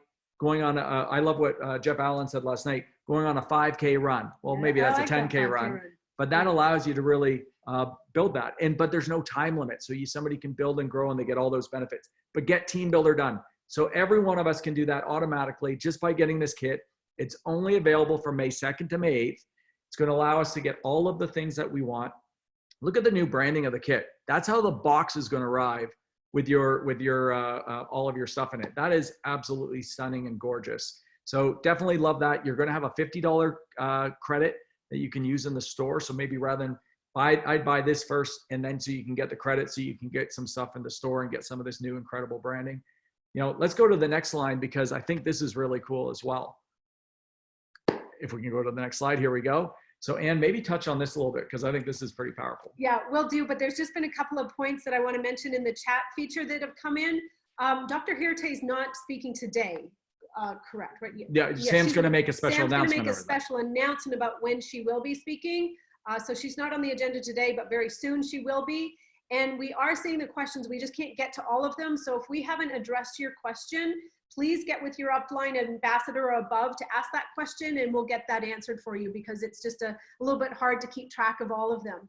Speaker 1: going on I love what Jeff Allen said last night, going on a 5K run. Well, maybe that's a 10K run, but that allows you to really build that. But there's no time limit. So somebody can build and grow and they get all those benefits, but get team builder done. So every one of us can do that automatically just by getting this kit. It's only available from May 2nd to May 8th. It's going to allow us to get all of the things that we want. Look at the new branding of the kit. That's how the box is going to arrive with your all of your stuff in it. That is absolutely stunning and gorgeous. So definitely love that. You're going to have a $50 credit that you can use in the store. So maybe rather than I'd buy this first and then so you can get the credit so you can get some stuff in the store and get some of this new incredible branding. Let's go to the next line because I think this is really cool as well. If we can go to the next slide, here we go. So Ann, maybe touch on this a little bit because I think this is pretty powerful.
Speaker 4: Yeah, will do. But there's just been a couple of points that I want to mention in the chat feature that have come in. Dr. Hirte is not speaking today, correct? Right?
Speaker 1: Yeah, Sam's going to make a special announcement.
Speaker 4: Sam's going to make a special announcement about when she will be speaking. So she's not on the agenda today, but very soon she will be. And we are seeing the questions. We just can't get to all of them. So if we haven't addressed your question, please get with your upline ambassador or above to ask that question and we'll get that answered for you because it's just a little bit hard to keep track of all of them.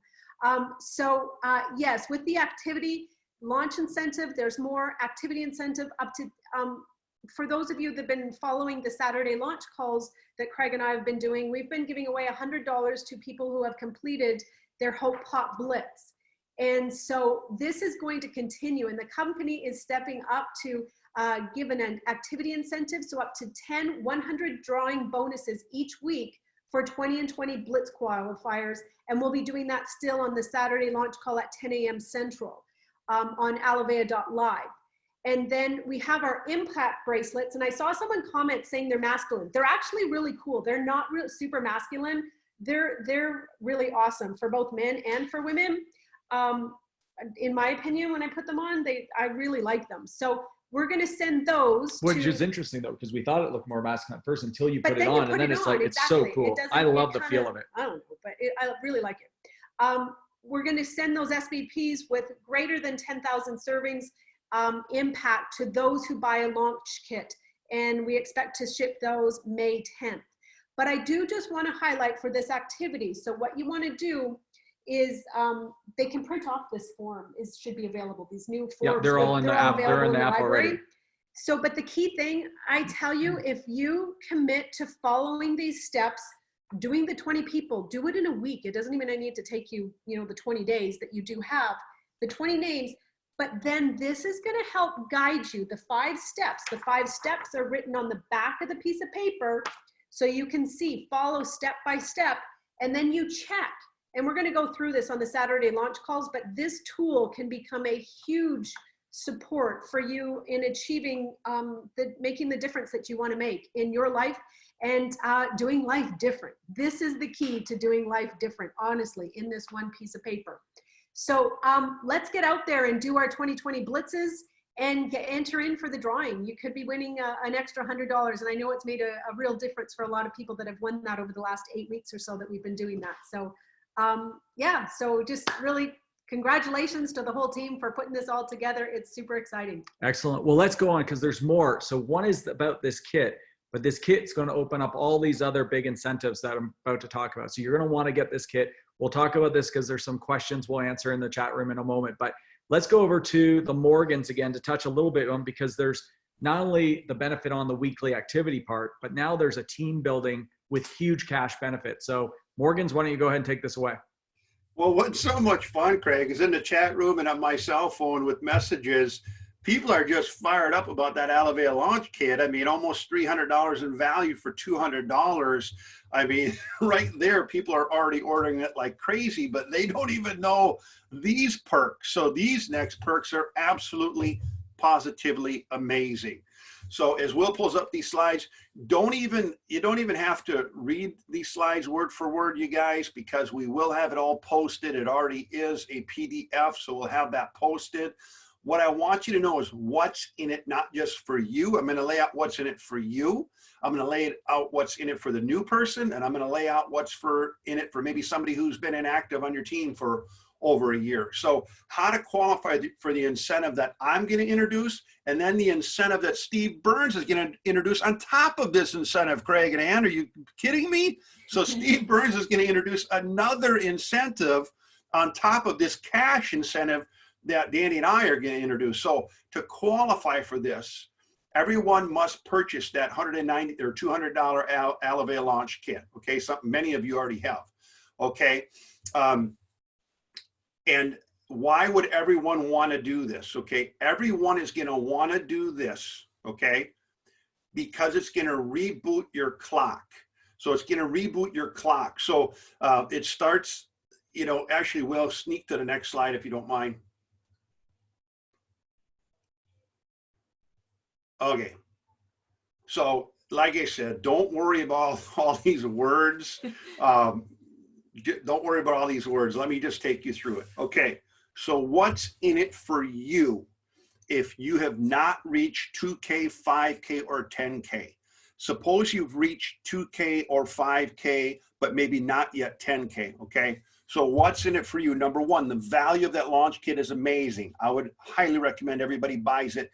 Speaker 4: Yes, with the activity launch incentive, there's more activity incentive up to, for those of you that have been following the Saturday launch calls that Craig and I have been doing, we've been giving away $100 to people who have completed their Hope Pop Blitz. And so this is going to continue and the company is stepping up to give an activity incentive. So up to 100 drawing bonuses each week for 20 and 20 Blitz qualifiers. And we'll be doing that still on the Saturday launch call at 10 a.m. Central on alovea.live. And then we have our impact bracelets. And I saw someone comment saying they're masculine. They're actually really cool. They're not real super masculine. They're really awesome for both men and for women. In my opinion, when I put them on, I really like them. So we're going to send those.
Speaker 1: Which is interesting though, because we thought it looked more masculine at first until you put it on, and then it's like,
Speaker 4: exactly.
Speaker 1: It's so cool. I love the feel of it.
Speaker 4: I don't know, but I really like it. We're going to send those SBPs with greater than 10,000 servings impact to those who buy a launch kit. And we expect to ship those May 10th. But I do just want to highlight for this activity. So what you want to do is they can print off this form. It should be available. These new forms.
Speaker 1: Yeah, they're all in the app. They're in the app already.
Speaker 4: So, but the key thing, I tell you, if you commit to following these steps, doing the 20 people, do it in a week. It doesn't even need to take you, the 20 days that you do have, the 20 names. But then this is going to help guide you. The 5 steps. The 5 steps are written on the back of the piece of paper, so you can see, follow step by step, and then you check. And we're going to go through this on the Saturday launch calls, but this tool can become a huge support for you in achieving making the difference that you want to make in your life and doing life different. This is the key to doing life different, honestly, in this one piece of paper. So let's get out there and do our 2020 blitzes and enter in for the drawing. You could be winning an extra $100. And I know it's made a real difference for a lot of people that have won that over the last 8 weeks or so that we've been doing that. So yeah, so just really congratulations to the whole team for putting this all together. It's super exciting.
Speaker 1: Excellent. Well, let's go on because there's more. So one is about this kit, but this kit's going to open up all these other big incentives that I'm about to talk about. So you're going to want to get this kit. We'll talk about this because there's some questions we'll answer in the chat room in a moment, but let's go over to the Morgans again to touch a little bit on, because there's not only the benefit on the weekly activity part, but now there's a team building with huge cash benefit. So Morgans, why don't you go ahead and take this away?
Speaker 8: Well, what's so much fun, Craig, is in the chat room and on my cell phone with messages, people are just fired up about that Alovea launch kit. I mean, almost $300 in value for $200. I mean, right there, people are already ordering it like crazy, but they don't even know these perks. So these next perks are absolutely, positively amazing. So as Will pulls up these slides, you don't even have to read these slides word for word, you guys, because we will have it all posted. It already is a PDF, so we'll have that posted. What I want you to know is what's in it, not just for you. I'm going to lay out what's in it for you. I'm going to lay out what's in it for the new person, and I'm going to lay out what's in it for maybe somebody who's been inactive on your team for over a year. So how to qualify for the incentive that I'm going to introduce, and then the incentive that Steve Burns is going to introduce on top of this incentive. Craig and Ann, are you kidding me? So Steve Burns is going to introduce another incentive on top of this cash incentive that Danny and I are going to introduce. So to qualify for this, everyone must purchase that $190 or $200 Alovea launch kit. Okay, something many of you already have. Okay. And why would everyone want to do this? Okay, everyone is going to want to do this, okay, because it's going to reboot your clock. So it's going to reboot your clock. So it starts, actually, we'll sneak to the next slide if you don't mind. Okay, so like I said, don't worry about all these words. Don't worry about all these words. Let me just take you through it. Okay, so what's in it for you if you have not reached 2K, 5K, or 10K? Suppose you've reached 2K or 5K, but maybe not yet 10K, okay? So what's in it for you? Number one, the value of that launch kit is amazing. I would highly recommend everybody buys it.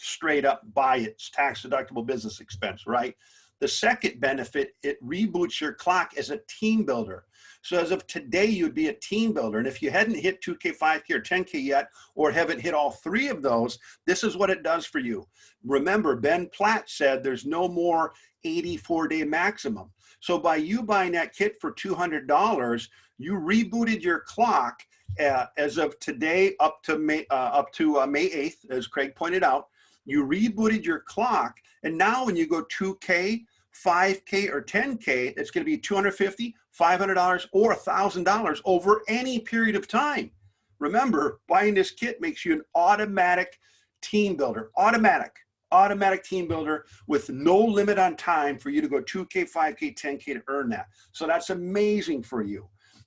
Speaker 8: Straight up buy it. It's tax deductible business expense, right? The second benefit, it reboots your clock as a team builder. So as of today, you'd be a team builder. And if you hadn't hit 2K, 5K, or 10K yet, or haven't hit all 3 of those, this is what it does for you. Remember, Ben Platt said there's no more 84-day maximum. So by you buying that kit for $200, you rebooted your clock as of today up to May 8th, as Craig pointed out. You rebooted your clock, and now when you go 2K, 5K, or 10K, it's going to be $250, $500, or $1,000 over any period of time. Remember, buying this kit makes you an automatic team builder, automatic team builder with no limit on time for you to go 2K, 5K, 10K to earn that. So that's amazing for you.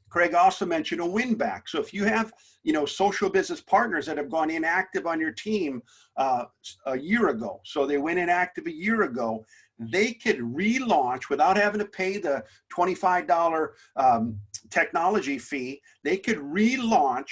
Speaker 8: Craig also mentioned a win back. So if you have, social business partners that have gone inactive on your team a year ago, so they went inactive a year ago, they could relaunch without having to pay the $25 technology fee. They could relaunch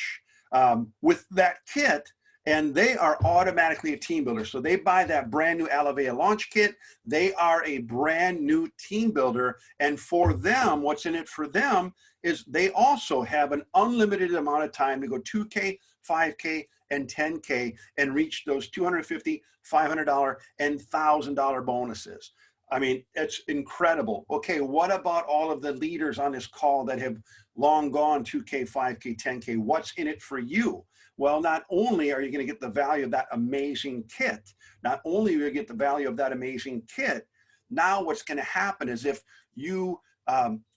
Speaker 8: with that kit and they are automatically a team builder. So they buy that brand new Alovea launch kit. They are a brand new team builder. And for them, what's in it for them is they also have an unlimited amount of time to go 2K, 5K, and 10K and reach those $250, $500, and $1,000 bonuses. I mean, it's incredible. Okay, what about all of the leaders on this call that have long gone 2K, 5K, 10K? What's in it for you? Well, not only are you going to get the value of that amazing kit, not only will you get the value of that amazing kit, now what's going to happen is if you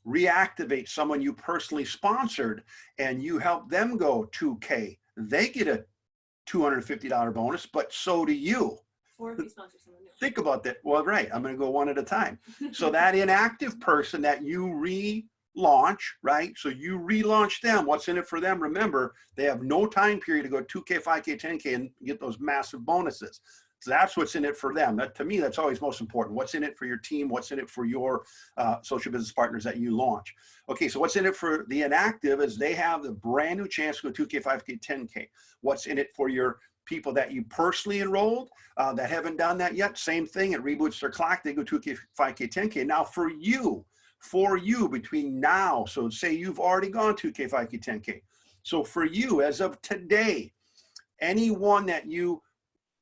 Speaker 8: reactivate someone you personally sponsored and you help them go 2K, they get a $250 bonus, but so do you.
Speaker 3: Or if you sponsor someone new.
Speaker 8: Think about that. Well, right. I'm going to go one at a time. So that inactive person that you relaunch, right? So you relaunch them. What's in it for them? Remember, they have no time period to go 2K, 5K, 10K and get those massive bonuses. So that's what's in it for them. That, to me, that's always most important. What's in it for your team? What's in it for your social business partners that you launch? Okay, so what's in it for the inactive is they have the brand new chance to go 2K, 5K, 10K. What's in it for your people that you personally enrolled that haven't done that yet? Same thing. It reboots their clock. They go 2K, 5K, 10K. Now for you between now, so say you've already gone 2K, 5K, 10K. So for you, as of today, anyone that you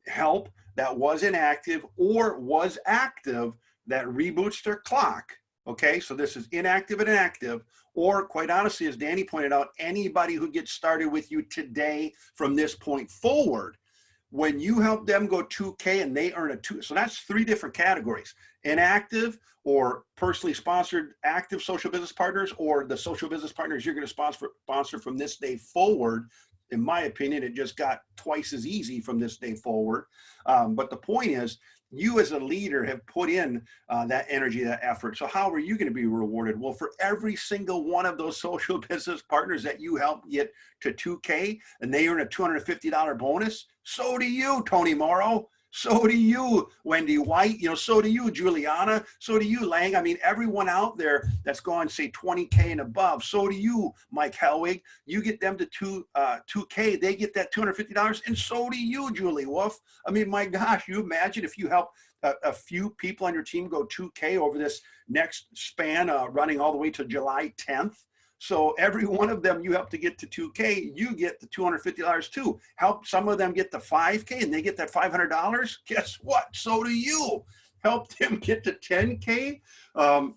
Speaker 8: help that was inactive or was active that reboots their clock, okay, so this is inactive and inactive, or quite honestly, as Danny pointed out, anybody who gets started with you today from this point forward, when you help them go 2K and they earn a 2, so that's 3 different categories: inactive or personally sponsored active social business partners, or the social business partners you're going to sponsor from this day forward. In my opinion, it just got twice as easy from this day forward. But the point is, you as a leader have put in that energy, that effort. So how are you going to be rewarded? Well, for every single one of those social business partners that you help get to 2K and they earn a $250 bonus, so do you, Tony Morrow. So do you, Wendy White, so do you, Juliana, so do you, Lang. I mean, everyone out there that's gone, say, 20K and above, so do you, Mike Helwig. You get them to 2K, they get that $250, and so do you, Julie Wolf. I mean, my gosh, you imagine if you help a few people on your team go 2K over this next span, running all the way to July 10th. So every one of them you help to get to 2K, you get the $250 too. Help some of them get the 5K and they get that $500. Guess what? So do you. Help them get to 10K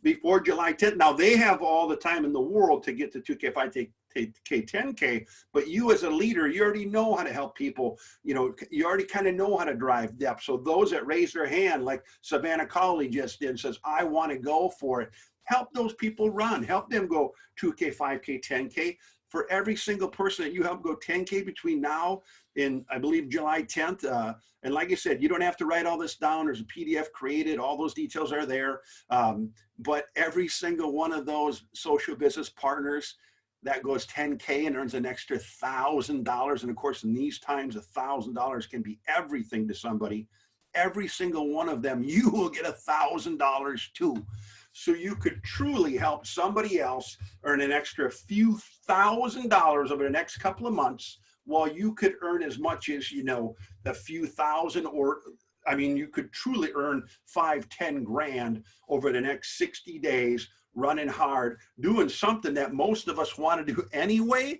Speaker 8: before July 10th. Now they have all the time in the world to get to 2K, 5K, 10K, but you as a leader, you already know how to help people. You already kind of know how to drive depth. So those that raise their hand, like Savannah Colley just did, says, I want to go for it. Help those people run. Help them go 2K, 5K, 10K. For every single person that you help go 10K between now and, I believe, July 10th. And like I said, you don't have to write all this down. There's a PDF created. All those details are there. But every single one of those social business partners that goes 10K and earns an extra $1,000. And of course, in these times, $1,000 can be everything to somebody. Every single one of them, you will get $1,000 too. So you could truly help somebody else earn an extra few $1,000s over the next couple of months, while you could earn as much as, a few thousand, or, I mean, you could truly earn 5, 10 grand over the next 60 days, running hard, doing something that most of us want to do anyway.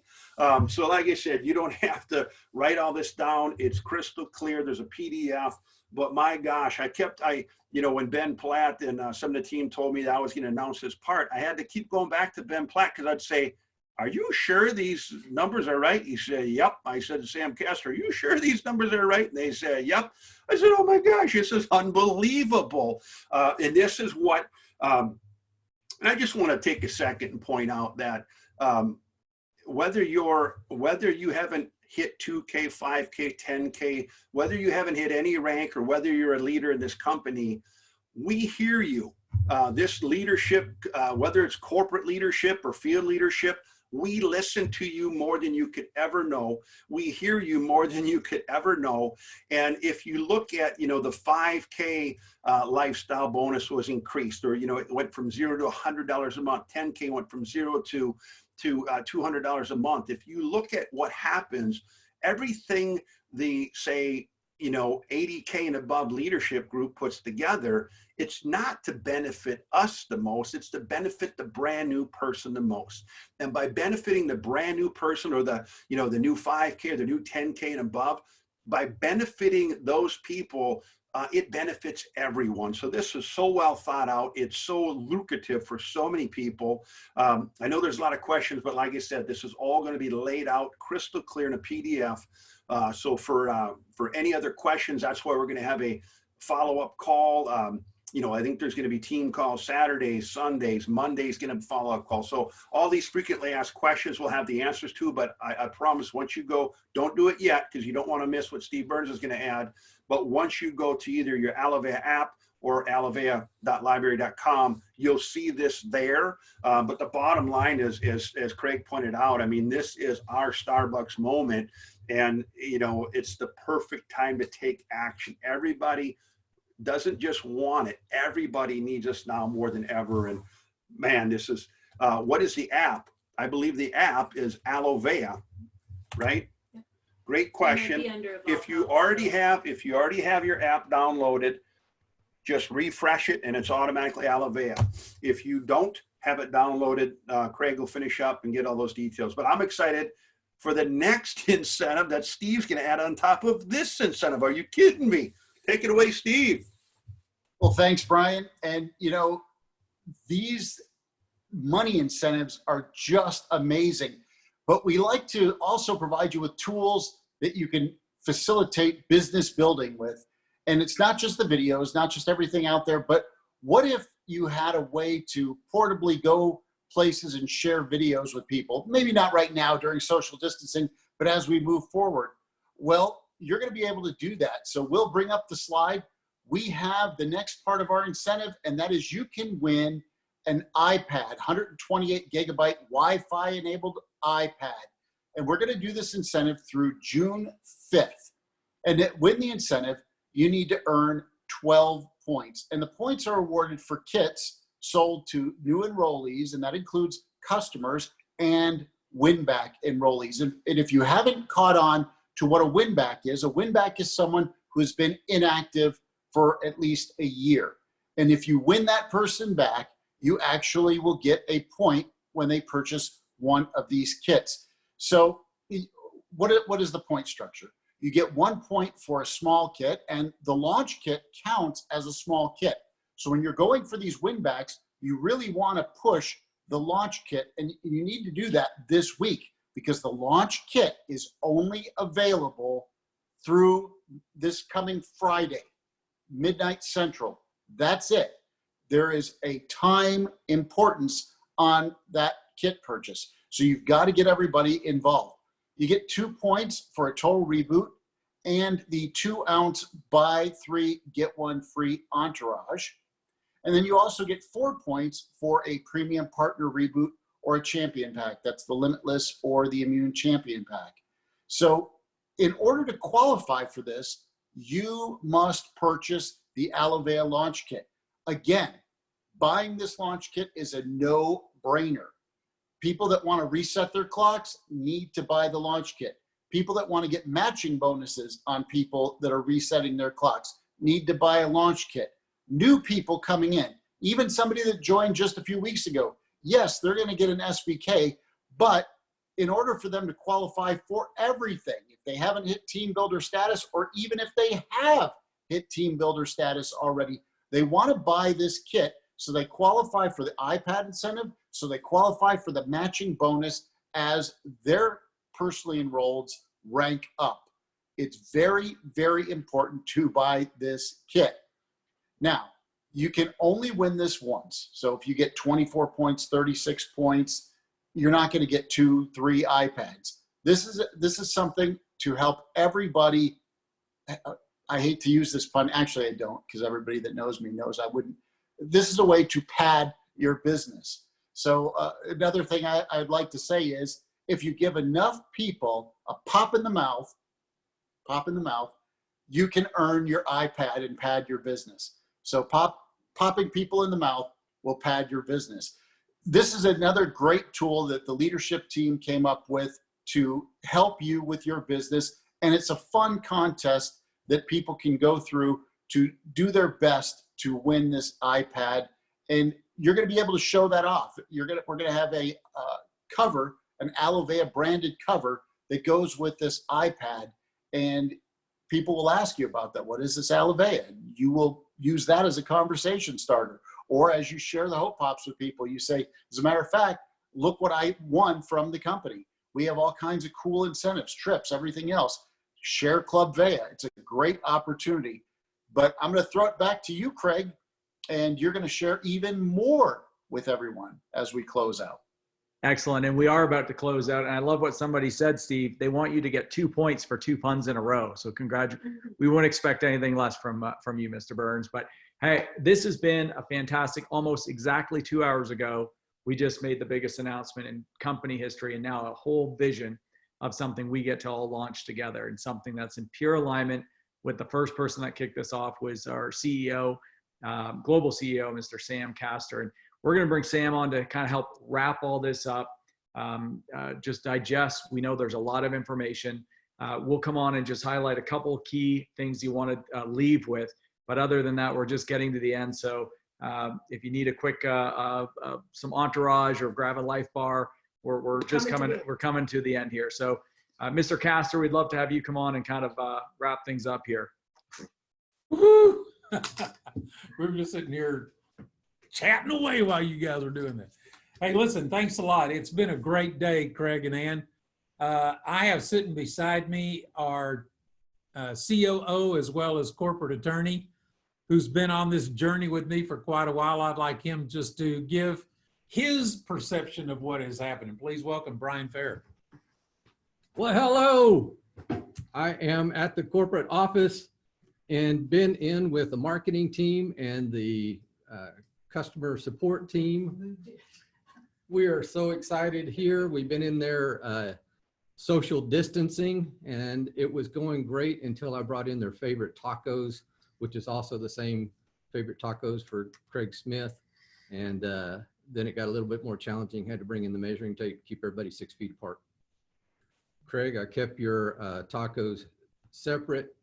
Speaker 8: So like I said, you don't have to write all this down. It's crystal clear. There's a PDF. But my gosh, when Ben Platt and some of the team told me that I was going to announce this part, I had to keep going back to Ben Platt, because I'd say, are you sure these numbers are right? He said, yep. I said to Sam Castor, are you sure these numbers are right? And they said, yep. I said, oh my gosh, this is unbelievable. And this is what, and I just want to take a second and point out that whether you haven't hit 2K, 5K, 10K, whether you haven't hit any rank or whether you're a leader in this company, we hear you. This leadership, whether it's corporate leadership or field leadership, we listen to you more than you could ever know. We hear you more than you could ever know. And if you look at, the 5K lifestyle bonus was increased, or, it went from $0 to $100 a month. 10K went from $0 to $200 a month. If you look at what happens everything the, say, 80K and above leadership group puts together, it's not to benefit us the most, it's to benefit the brand new person the most. And by benefiting the brand new person, or the, the new 5K or the new 10K and above, by benefiting those people, it benefits everyone. So this is so well thought out. It's so lucrative for so many people. I know there's a lot of questions, but like I said, this is all going to be laid out crystal clear in a PDF. So for any other questions, that's why we're going to have a follow-up call. I think there's going to be team calls Saturdays, Sundays, Mondays, going to be follow-up calls. So all these frequently asked questions we'll have the answers to, but I promise once you go, don't do it yet because you don't want to miss what Steve Burns is going to add. But once you go to either your Alovea app or alovea.library.com, you'll see this there. But the bottom line is, as Craig pointed out, I mean, this is our Starbucks moment. And, it's the perfect time to take action. Everybody doesn't just want it. Everybody needs us now more than ever. And man, this is, what is the app? I believe the app is Alovea, right? Yeah. Great question. If you already have your app downloaded, just refresh it and it's automatically Alovea. If you don't have it downloaded, Craig will finish up and get all those details. But I'm excited for the next incentive that Steve's going to add on top of this incentive. Are you kidding me? Take it away, Steve.
Speaker 9: Well, thanks, Brian. And, these money incentives are just amazing. But we like to also provide you with tools that you can facilitate business building with. And it's not just the videos, not just everything out there, but what if you had a way to portably go places and share videos with people? Maybe not right now during social distancing, but as we move forward. Well, you're going to be able to do that. So we'll bring up the slide. We have the next part of our incentive, and that is you can win an iPad, 128 gigabyte Wi-Fi enabled iPad. And we're going to do this incentive through June 5th. And to win the incentive, you need to earn 12 points. And the points are awarded for kits sold to new enrollees, and that includes customers and win-back enrollees. And if you haven't caught on to what a win-back is someone who has been inactive for at least a year. And if you win that person back, you actually will get a point when they purchase one of these kits. So what is the point structure? You get 1 point for a small kit, and the launch kit counts as a small kit. So when you're going for these win backs, you really want to push the launch kit, and you need to do that this week because the launch kit is only available through this coming Friday, midnight Central. That's it. There is a time importance on that kit purchase. So you've got to get everybody involved. You get 2 points for a total reboot and the 2-ounce buy 3, get 1 free entourage. And then you also get 4 points for a premium partner reboot or a champion pack. That's the Limitless or the Immune Champion pack. So in order to qualify for this, you must purchase the Alovea launch kit. Again, buying this launch kit is a no-brainer. People that want to reset their clocks need to buy the launch kit. People that want to get matching bonuses on people that are resetting their clocks need to buy a launch kit. New people coming in, even somebody that joined just a few weeks ago, yes, they're going to get an SBK, but in order for them to qualify for everything, if they haven't hit team builder status, or even if they have hit team builder status already, they want to buy this kit so they qualify for the iPad incentive, so they qualify for the matching bonus as their personally enrolled's rank up. It's very, very important to buy this kit. Now, you can only win this once. So if you get 24 points, 36 points, you're not going to get 2, 3 iPads. This is something to help everybody. I hate to use this pun. Actually, I don't, because everybody that knows me knows I wouldn't. This is a way to pad your business. So another thing I'd like to say is, if you give enough people a pop in the mouth, you can earn your iPad and pad your business. So popping people in the mouth will pad your business. This is another great tool that the leadership team came up with to help you with your business. And it's a fun contest that people can go through to do their best to win this iPad. And you're going to be able to show that off. We're going to have a cover, an Alovea branded cover that goes with this iPad. And people will ask you about that. What is this Alovea? And you will use that as a conversation starter. Or as you share the Hope Pops with people, you say, as a matter of fact, look what I won from the company. We have all kinds of cool incentives, trips, everything else. Share Club Vea. It's a great opportunity. But I'm going to throw it back to you, Craig, and you're going to share even more with everyone as we close out.
Speaker 1: Excellent. And we are about to close out. And I love what somebody said, Steve. They want you to get 2 points for 2 puns in a row. So congratulations. We wouldn't expect anything less from you, Mr. Burns. But hey, this has been a fantastic, almost exactly 2 hours ago, we just made the biggest announcement in company history, and now a whole vision of something we get to all launch together, and something that's in pure alignment with the first person that kicked this off was our CEO, global CEO, Mr. Sam Castor. And we're going to bring Sam on to kind of help wrap all this up, just digest. We know there's a lot of information. We'll come on and just highlight a couple key things you want to leave with. But other than that, we're just getting to the end. So if you need a quick, some entourage or grab a Life Bar, we're just we're coming to the end here. So Mr. Castor, we'd love to have you come on and kind of wrap things up here.
Speaker 6: Woo! We're just sitting here chatting away while you guys are doing this. Hey, listen, thanks a lot. It's been a great day, Craig and Ann. I have sitting beside me our COO as well as corporate attorney, who's been on this journey with me for quite a while. I'd like him just to give his perception of what is happening. Please welcome Brian Fair.
Speaker 19: Well, hello. I am at the corporate office and been in with the marketing team and the customer support team. We are so excited here. We've been in there social distancing, and it was going great until I brought in their favorite tacos, which is also the same favorite tacos for Craig Smith. And then it got a little bit more challenging. Had to bring in the measuring tape to keep everybody 6 feet apart. Craig, I kept your tacos separate,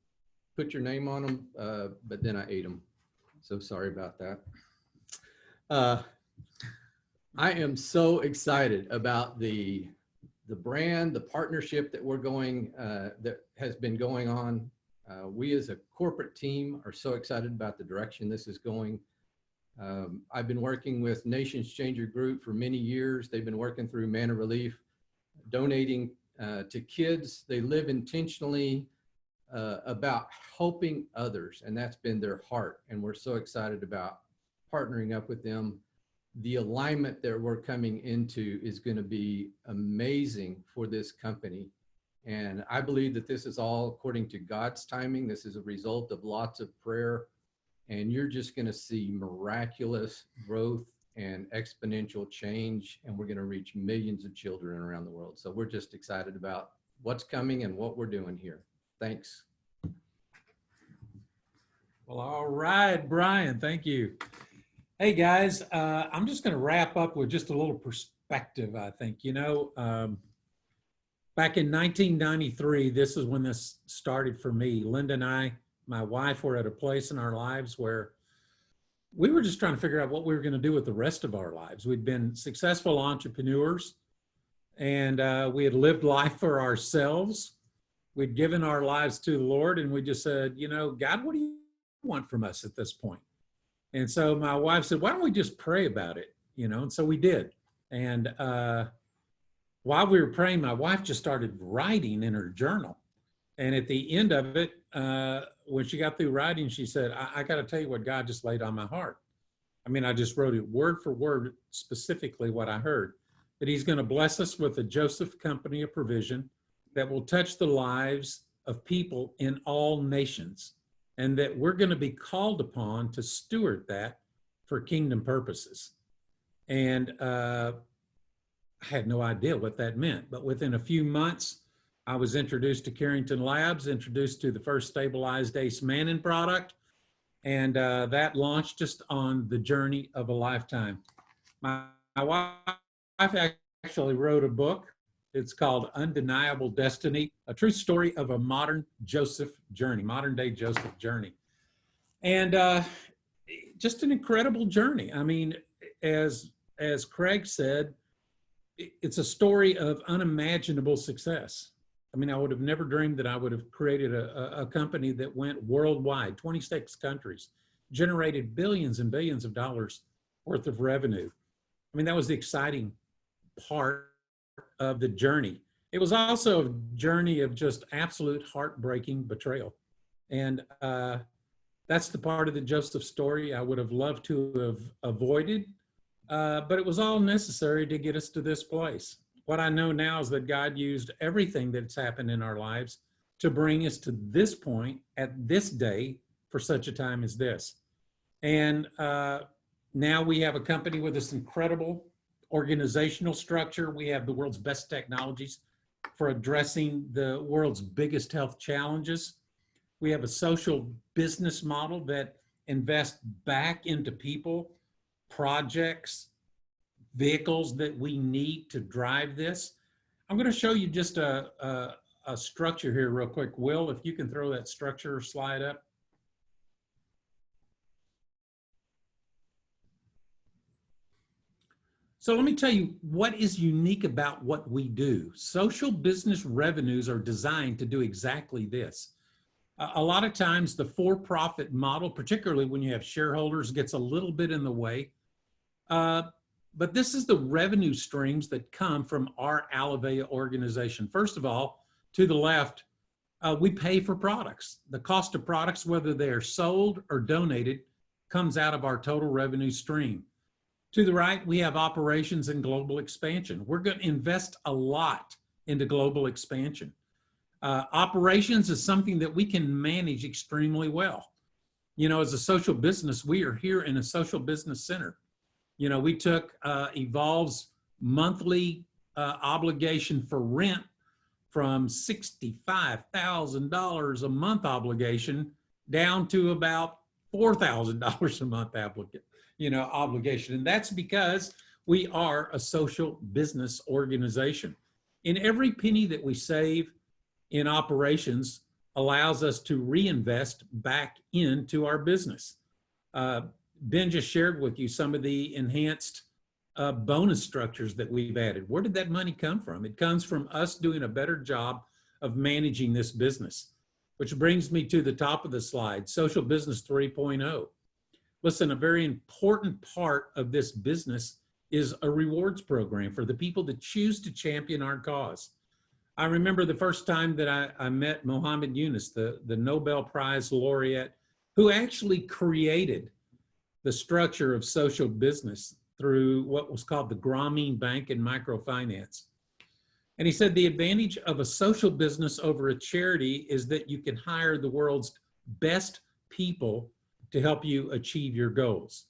Speaker 19: put your name on them, but then I ate them. So sorry about that. I am so excited about the brand, the partnership that we're going, that has been going on. We as a corporate team are so excited about the direction this is going. I've been working with Nations Changer Group for many years. They've been working through Manna Relief, donating to kids. They live intentionally about helping others, and that's been their heart. And we're so excited about partnering up with them. The alignment that we're coming into is going to be amazing for this company. And I believe that this is all according to God's timing. This is a result of lots of prayer, and you're just going to see miraculous growth and exponential change, and we're going to reach millions of children around the world. So we're just excited about what's coming and what we're doing here. Thanks.
Speaker 6: Well, all right, Brian, thank you. Hey guys, I'm just going to wrap up with just a little perspective, I think. You know, back in 1993, this is when this started for me. Linda and I, my wife, were at a place in our lives where we were just trying to figure out what we were going to do with the rest of our lives. We'd been successful entrepreneurs, and we had lived life for ourselves. We'd given our lives to the Lord, and we just said, you know, God, what do you want from us at this point? And so my wife said, why don't we just pray about it? You know, and so we did. And while we were praying, my wife just started writing in her journal. And at the end of it, when she got through writing, she said, I got to tell you what God just laid on my heart. I mean, I just wrote it word for word, specifically what I heard, that he's going to bless us with a Joseph Company of provision that will touch the lives of people in all nations, and that we're going to be called upon to steward that for kingdom purposes. And I had no idea what that meant, but within a few months, I was introduced to Carrington Labs, introduced to the first stabilized Ace Manning product, and that launched us on the journey of a lifetime. My wife actually wrote a book It's called Undeniable Destiny, a true story of a modern day Joseph journey. And just an incredible journey. I mean, as Craig said, it's a story of unimaginable success. I mean, I would have never dreamed that I would have created a company that went worldwide, 26 countries, generated billions and billions of dollars worth of revenue. I mean, that was the exciting part of the journey. It was also a journey of just absolute heartbreaking betrayal. And that's the part of the Joseph story I would have loved to have avoided, but it was all necessary to get us to this place. What I know now is that God used everything that's happened in our lives to bring us to this point at this day for such a time as this. And now we have a company with this incredible organizational structure. We have the world's best technologies for addressing the world's biggest health challenges. We have a social business model that invests back into people, projects, vehicles that we need to drive this. I'm going to show you just a structure here real quick. Will, if you can throw that structure slide up. So let me tell you what is unique about what we do. Social business revenues are designed to do exactly this. A lot of times the for-profit model, particularly when you have shareholders, gets a little bit in the way. But this is the revenue streams that come from our Alovea organization. First of all, to the left, we pay for products. The cost of products, whether they are sold or donated, comes out of our total revenue stream. To the right, we have operations and global expansion. We're going to invest a lot into global expansion. Operations is something that we can manage extremely well. You know, as a social business, we are here in a social business center. You know, we took Evolve's monthly obligation for rent from $65,000 a month obligation down to about $4,000 a month obligation. And that's because we are a social business organization. In every penny that we save in operations allows us to reinvest back into our business. Ben just shared with you some of the enhanced bonus structures that we've added. Where did that money come from? It comes from us doing a better job of managing this business, which brings me to the top of the slide, Social Business 3.0. Listen, a very important part of this business is a rewards program for the people that choose to champion our cause. I remember the first time that I met Muhammad Yunus, the Nobel Prize laureate, who actually created the structure of social business through what was called the Grameen Bank and Microfinance. And he said the advantage of a social business over a charity is that you can hire the world's best people to help you achieve your goals.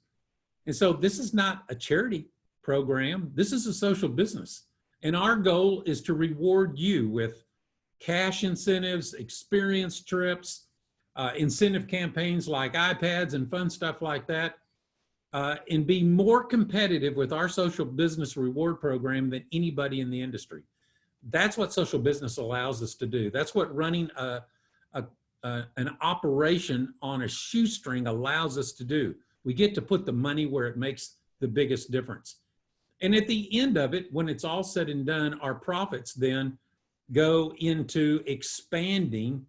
Speaker 6: And so this is not a charity program. This is a social business. And our goal is to reward you with cash incentives, experience trips, incentive campaigns like iPads and fun stuff like that, and be more competitive with our social business reward program than anybody in the industry. That's what social business allows us to do. That's what running an operation on a shoestring allows us to do. We get to put the money where it makes the biggest difference. And at the end of it, when it's all said and done, our profits then go into expanding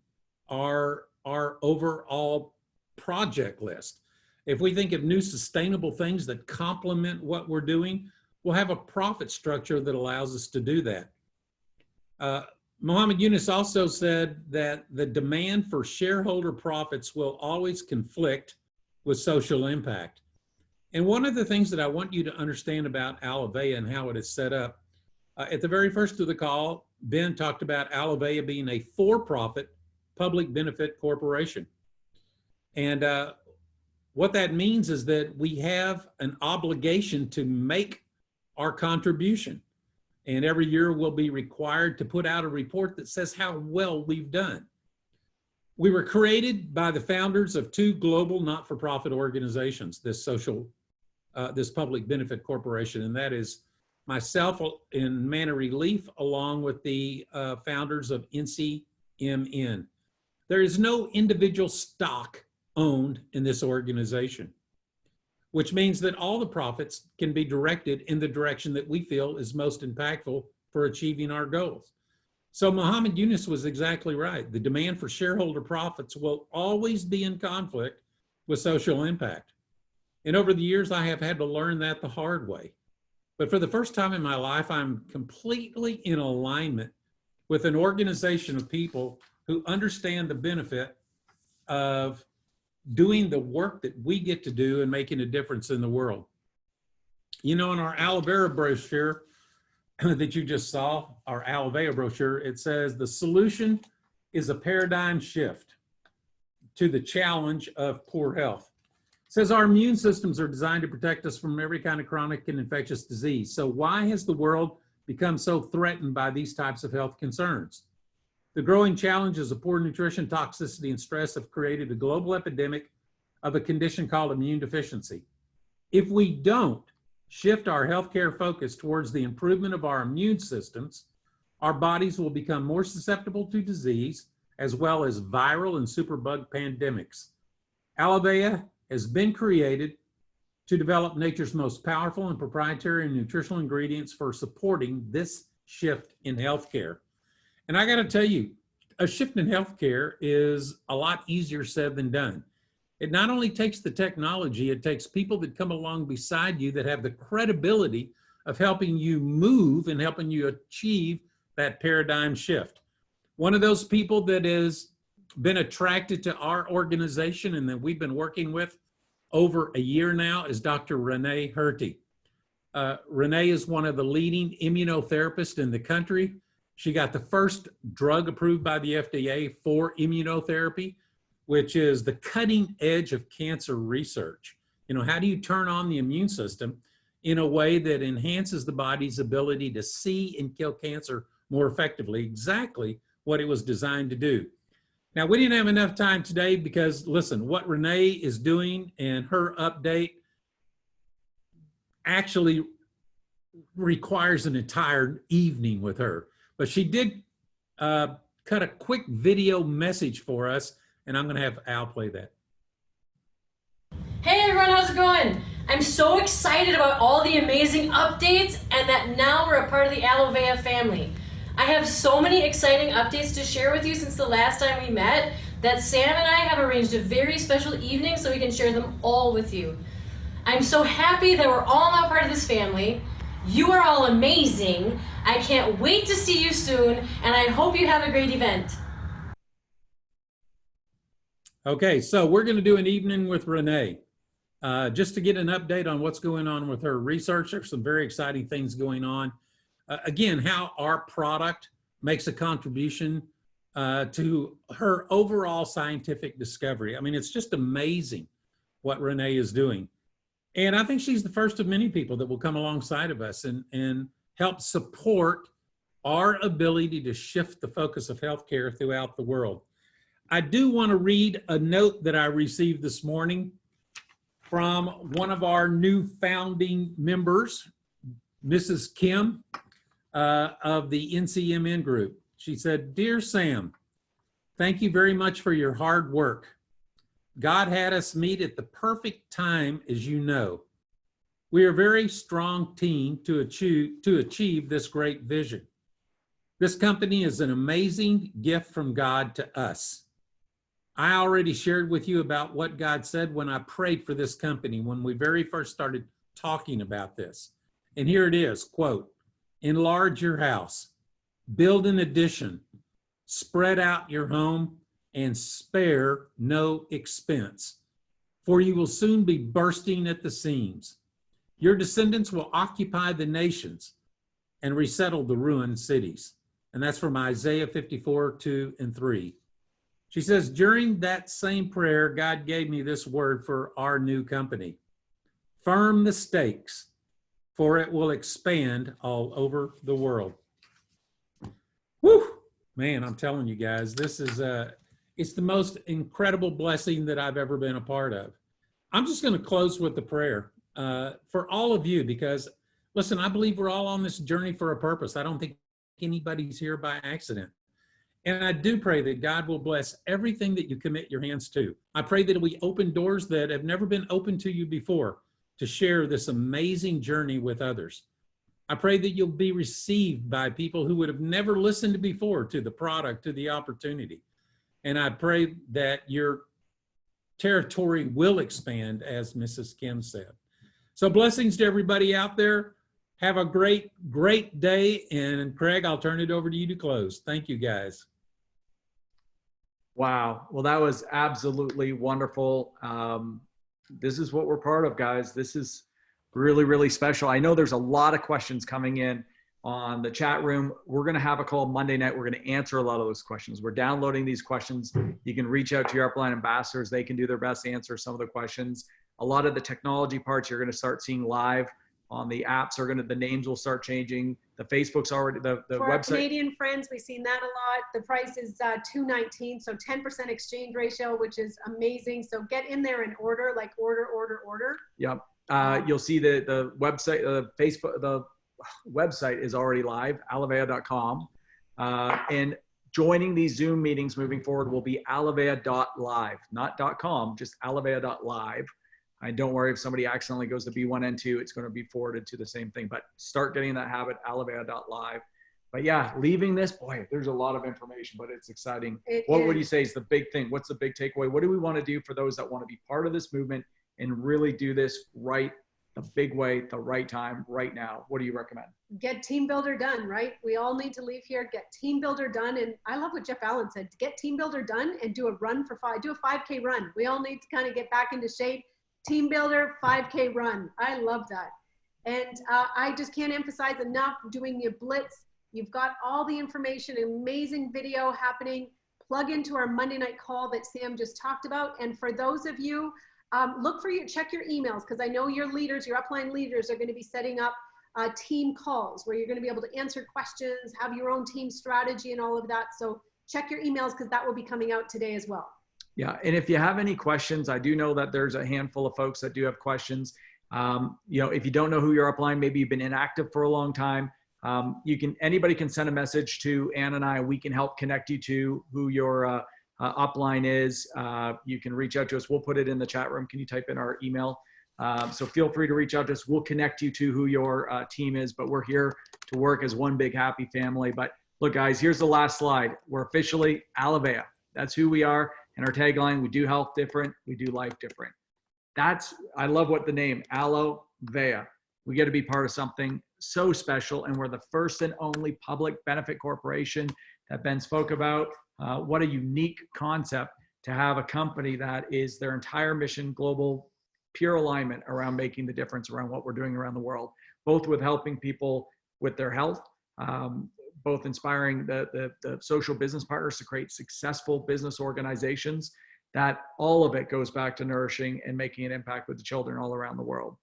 Speaker 6: our overall project list. If we think of new sustainable things that complement what we're doing, we'll have a profit structure that allows us to do that. Muhammad Yunus also said that the demand for shareholder profits will always conflict with social impact. And one of the things that I want you to understand about Alovea and how it is set up, at the very first of the call, Ben talked about Alovea being a for-profit public benefit corporation. And what that means is that we have an obligation to make our contribution. And every year we'll be required to put out a report that says how well we've done. We were created by the founders of two global not-for-profit organizations, this public benefit corporation, and that is myself and Manna Relief, along with the founders of NCMN. There is no individual stock owned in this organization, which means that all the profits can be directed in the direction that we feel is most impactful for achieving our goals. So Muhammad Yunus was exactly right. The demand for shareholder profits will always be in conflict with social impact. And over the years, I have had to learn that the hard way. But for the first time in my life, I'm completely in alignment with an organization of people who understand the benefit of doing the work that we get to do and making a difference in the world. You know, in our Alovea brochure that you just saw, our Alovea brochure, it says the solution is a paradigm shift to the challenge of poor health. It says our immune systems are designed to protect us from every kind of chronic and infectious disease. So why has the world become so threatened by these types of health concerns? The growing challenges of poor nutrition, toxicity, and stress have created a global epidemic of a condition called immune deficiency. If we don't shift our healthcare focus towards the improvement of our immune systems, our bodies will become more susceptible to disease, as well as viral and superbug pandemics. Alovea has been created to develop nature's most powerful and proprietary nutritional ingredients for supporting this shift in healthcare. And I got to tell you, a shift in healthcare is a lot easier said than done. It not only takes the technology, it takes people that come along beside you that have the credibility of helping you move and helping you achieve that paradigm shift. One of those people that has been attracted to our organization and that we've been working with over a year now is Dr. Renee Herty. Renee is one of the leading immunotherapists in the country. She got the first drug approved by the FDA for immunotherapy, which is the cutting edge of cancer research. You know, how do you turn on the immune system in a way that enhances the body's ability to see and kill cancer more effectively? Exactly what it was designed to do. Now, we didn't have enough time today because, listen, what Renee is doing and her update actually requires an entire evening with her. But she did cut a quick video message for us, and I'm going to have Al play that.
Speaker 20: Hey everyone, how's it going? I'm so excited about all the amazing updates and that now we're a part of the Alovea family. I have so many exciting updates to share with you since the last time we met that Sam and I have arranged a very special evening so we can share them all with you. I'm so happy that we're all now part of this family. You are all amazing. I can't wait to see you soon, and I hope you have a great event.
Speaker 6: Okay, so we're going to do an evening with Renee. Just to get an update on what's going on with her research. There's some very exciting things going on. Again, how our product makes a contribution to her overall scientific discovery. I mean, it's just amazing what Renee is doing. And I think she's the first of many people that will come alongside of us and help support our ability to shift the focus of healthcare throughout the world. I do want to read a note that I received this morning from one of our new founding members, Mrs. Kim of the NCMN group. She said, "Dear Sam, thank you very much for your hard work. God had us meet at the perfect time, as you know. We are a very strong team to achieve this great vision. This company is an amazing gift from God to us. I already shared with you about what God said when I prayed for this company when we very first started talking about this. And here it is, quote, enlarge your house, build an addition, spread out your home, and spare no expense, for you will soon be bursting at the seams. Your descendants will occupy the nations and resettle the ruined cities." And that's from Isaiah 54, 2 and 3. She says, during that same prayer, God gave me this word for our new company. Firm the stakes, for it will expand all over the world. Whew, man, I'm telling you guys, this is it's the most incredible blessing that I've ever been a part of. I'm just going to close with the prayer for all of you, because Listen, I believe we're all on this journey for a purpose. I don't think anybody's here by accident. And I do pray that God will bless everything that you commit your hands to. I pray that we open doors that have never been opened to you before to share this amazing journey with others. I pray that you'll be received by people who would have never listened before to the product, to the opportunity. And I pray that your territory will expand, as Mrs. Kim said. So blessings to everybody out there. Have a great, great day. And Craig, I'll turn it over to you to close. Thank you, guys.
Speaker 1: Wow. Well, that was absolutely wonderful. This is what we're part of, guys. This is really, really special. I know there's a lot of questions coming in on the chat room. We're going to have a call Monday night. We're going to answer a lot of those questions. We're downloading these questions. You can reach out to your upline ambassadors. They can do their best to answer some of the questions. A lot of the technology parts you're going to start seeing live on the apps. The names will start changing. The Facebook's already, the
Speaker 4: For
Speaker 1: website.
Speaker 4: our Canadian friends, we've seen that a lot. The price is $219, so 10% exchange ratio, which is amazing. So get in there and order, like order.
Speaker 1: Yep. You'll see the website, the website is already live, alovea.com. And joining these Zoom meetings moving forward will be alovea.live, not .com, just alovea.live. And don't worry if somebody accidentally goes to B1N2, it's going to be forwarded to the same thing. But start getting that habit, alovea.live. But yeah, leaving this, boy, there's a lot of information, but it's exciting. What would you say is the big thing? What's the big takeaway? What do we want to do for those that want to be part of this movement and really do this right, the big way, the right time, right now? What do you recommend?
Speaker 4: Get Team Builder done, right? We all need to leave here, get Team Builder done. And I love what Jeff Allen said, get Team Builder done and do a run for do a 5K run. We all need to kind of get back into shape. Team Builder, 5K run. I love that. And I just can't emphasize enough doing the blitz. You've got all the information, amazing video happening. Plug into our Monday night call that Sam just talked about. And for those of you, check your emails, because I know your leaders, your upline leaders are going to be setting up team calls where you're going to be able to answer questions, have your own team strategy and all of that. So check your emails, because that will be coming out today as well.
Speaker 1: Yeah, and if you have any questions, I do know that there's a handful of folks that do have questions. If you don't know who your upline, maybe you've been inactive for a long time, anybody can send a message to Ann and I. We can help connect you to who your upline is. You can reach out to us. We'll put it in the chat room. Can you type in our email? So feel free to reach out to us. We'll connect you to who your team is, but we're here to work as one big happy family. But look, guys, here's the last slide. We're officially Alovea. That's who we are. And our tagline, we do health different, we do life different. I love what the name, Alovea. We get to be part of something so special, and we're the first and only public benefit corporation that Ben spoke about. What a unique concept to have a company that is their entire mission, global, pure alignment around making the difference around what we're doing around the world, both with helping people with their health, both inspiring the social business partners to create successful business organizations, that all of it goes back to nourishing and making an impact with the children all around the world.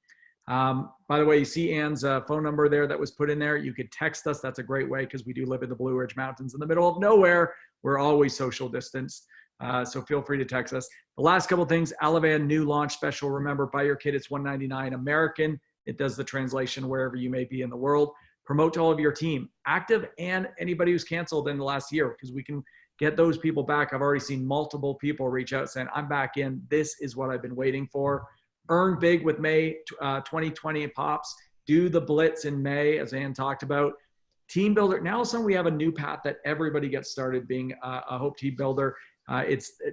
Speaker 1: By the way, you see Ann's phone number there that was put in there. You could text us. That's a great way, because we do live in the Blue Ridge Mountains in the middle of nowhere. We're always social distanced. So feel free to text us. The last couple of things, Alovea new launch special. Remember, buy your kid, it's $199 American. It does the translation wherever you may be in the world. Promote to all of your team, active and anybody who's canceled in the last year, because we can get those people back. I've already seen multiple people reach out saying, I'm back in. This is what I've been waiting for. Earn big with May 2020 Pops. Do the Blitz in May, as Ann talked about. Team Builder. Now, suddenly we have a new path that everybody gets started being a Hope Team Builder.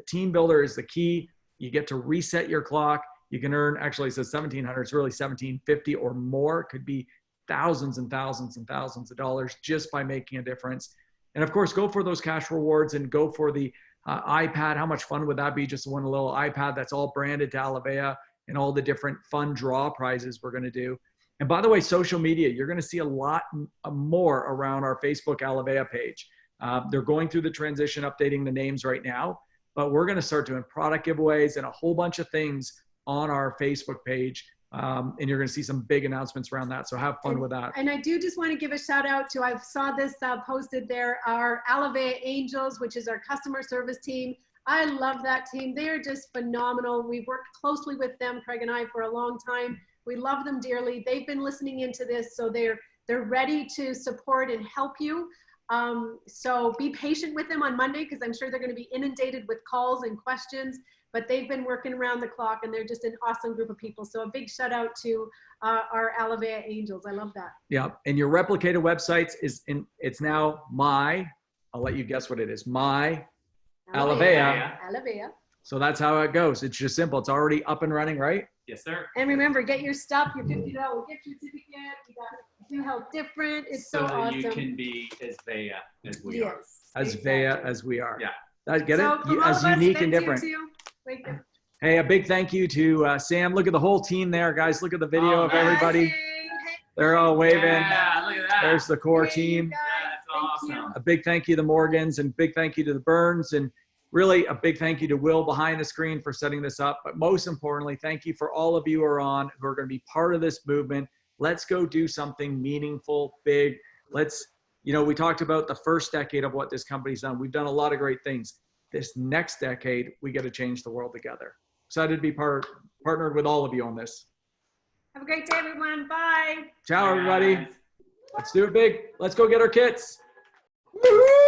Speaker 1: Team Builder is the key. You get to reset your clock. You can earn, actually it says $1,700. It's really $1,750 or more. It could be thousands and thousands and thousands of dollars just by making a difference. And of course, go for those cash rewards and go for the iPad. How much fun would that be? Just one little iPad that's all branded to Alovea and all the different fun draw prizes we're going to do. And by the way, social media, you're going to see a lot more around our Facebook Alovea page. They're going through the transition, updating the names right now, but we're going to start doing product giveaways and a whole bunch of things on our Facebook page. And you're going to see some big announcements around that. So have fun with that.
Speaker 4: And I do just want to give a shout out to, I saw this posted there, our Alovea Angels, which is our customer service team. I love that team. They're just phenomenal. We've worked closely with them, Craig and I, for a long time. We love them dearly. They've been listening into this, so they're ready to support and help you. So be patient with them on Monday, because I'm sure they're going to be inundated with calls and questions, but they've been working around the clock, and they're just an awesome group of people. So a big shout out to our Alovea Angels. I love that.
Speaker 1: Yeah. And your replicated websites it's now I'll let you guess what it is. My Alovea.
Speaker 4: Alovea.
Speaker 1: So that's how it goes. It's just simple. It's already up and running, right?
Speaker 2: Yes, sir.
Speaker 4: And remember, get your stuff, your $50 gift certificate. You got Do Health Different. It's so
Speaker 2: that
Speaker 4: awesome.
Speaker 2: you can be as Vea as we are.
Speaker 4: Yes.
Speaker 1: As Vea as we are.
Speaker 2: Yeah.
Speaker 1: Get
Speaker 4: So
Speaker 1: it?
Speaker 4: from all
Speaker 1: As
Speaker 4: of us,
Speaker 1: unique and
Speaker 4: thank
Speaker 1: different.
Speaker 4: you too.
Speaker 1: Hey, a big thank you to Sam. Look at the whole team there, guys. Look at the video of everybody. They're all waving.
Speaker 2: Yeah, look at that.
Speaker 1: There's the core team.
Speaker 2: That's awesome.
Speaker 1: A big thank you to the Morgans, and big thank you to the Burns, and really a big thank you to Will behind the screen for setting this up. But most importantly, thank you for all of you who are going to be part of this movement. Let's go do something meaningful, big. We talked about the first decade of what this company's done. We've done a lot of great things. This next decade, we got to change the world together. Excited to be partnered with all of you on this.
Speaker 4: Have a great day, everyone. Bye.
Speaker 1: Ciao, everybody. Let's do it big. Let's go get our kits. Woo-hoo!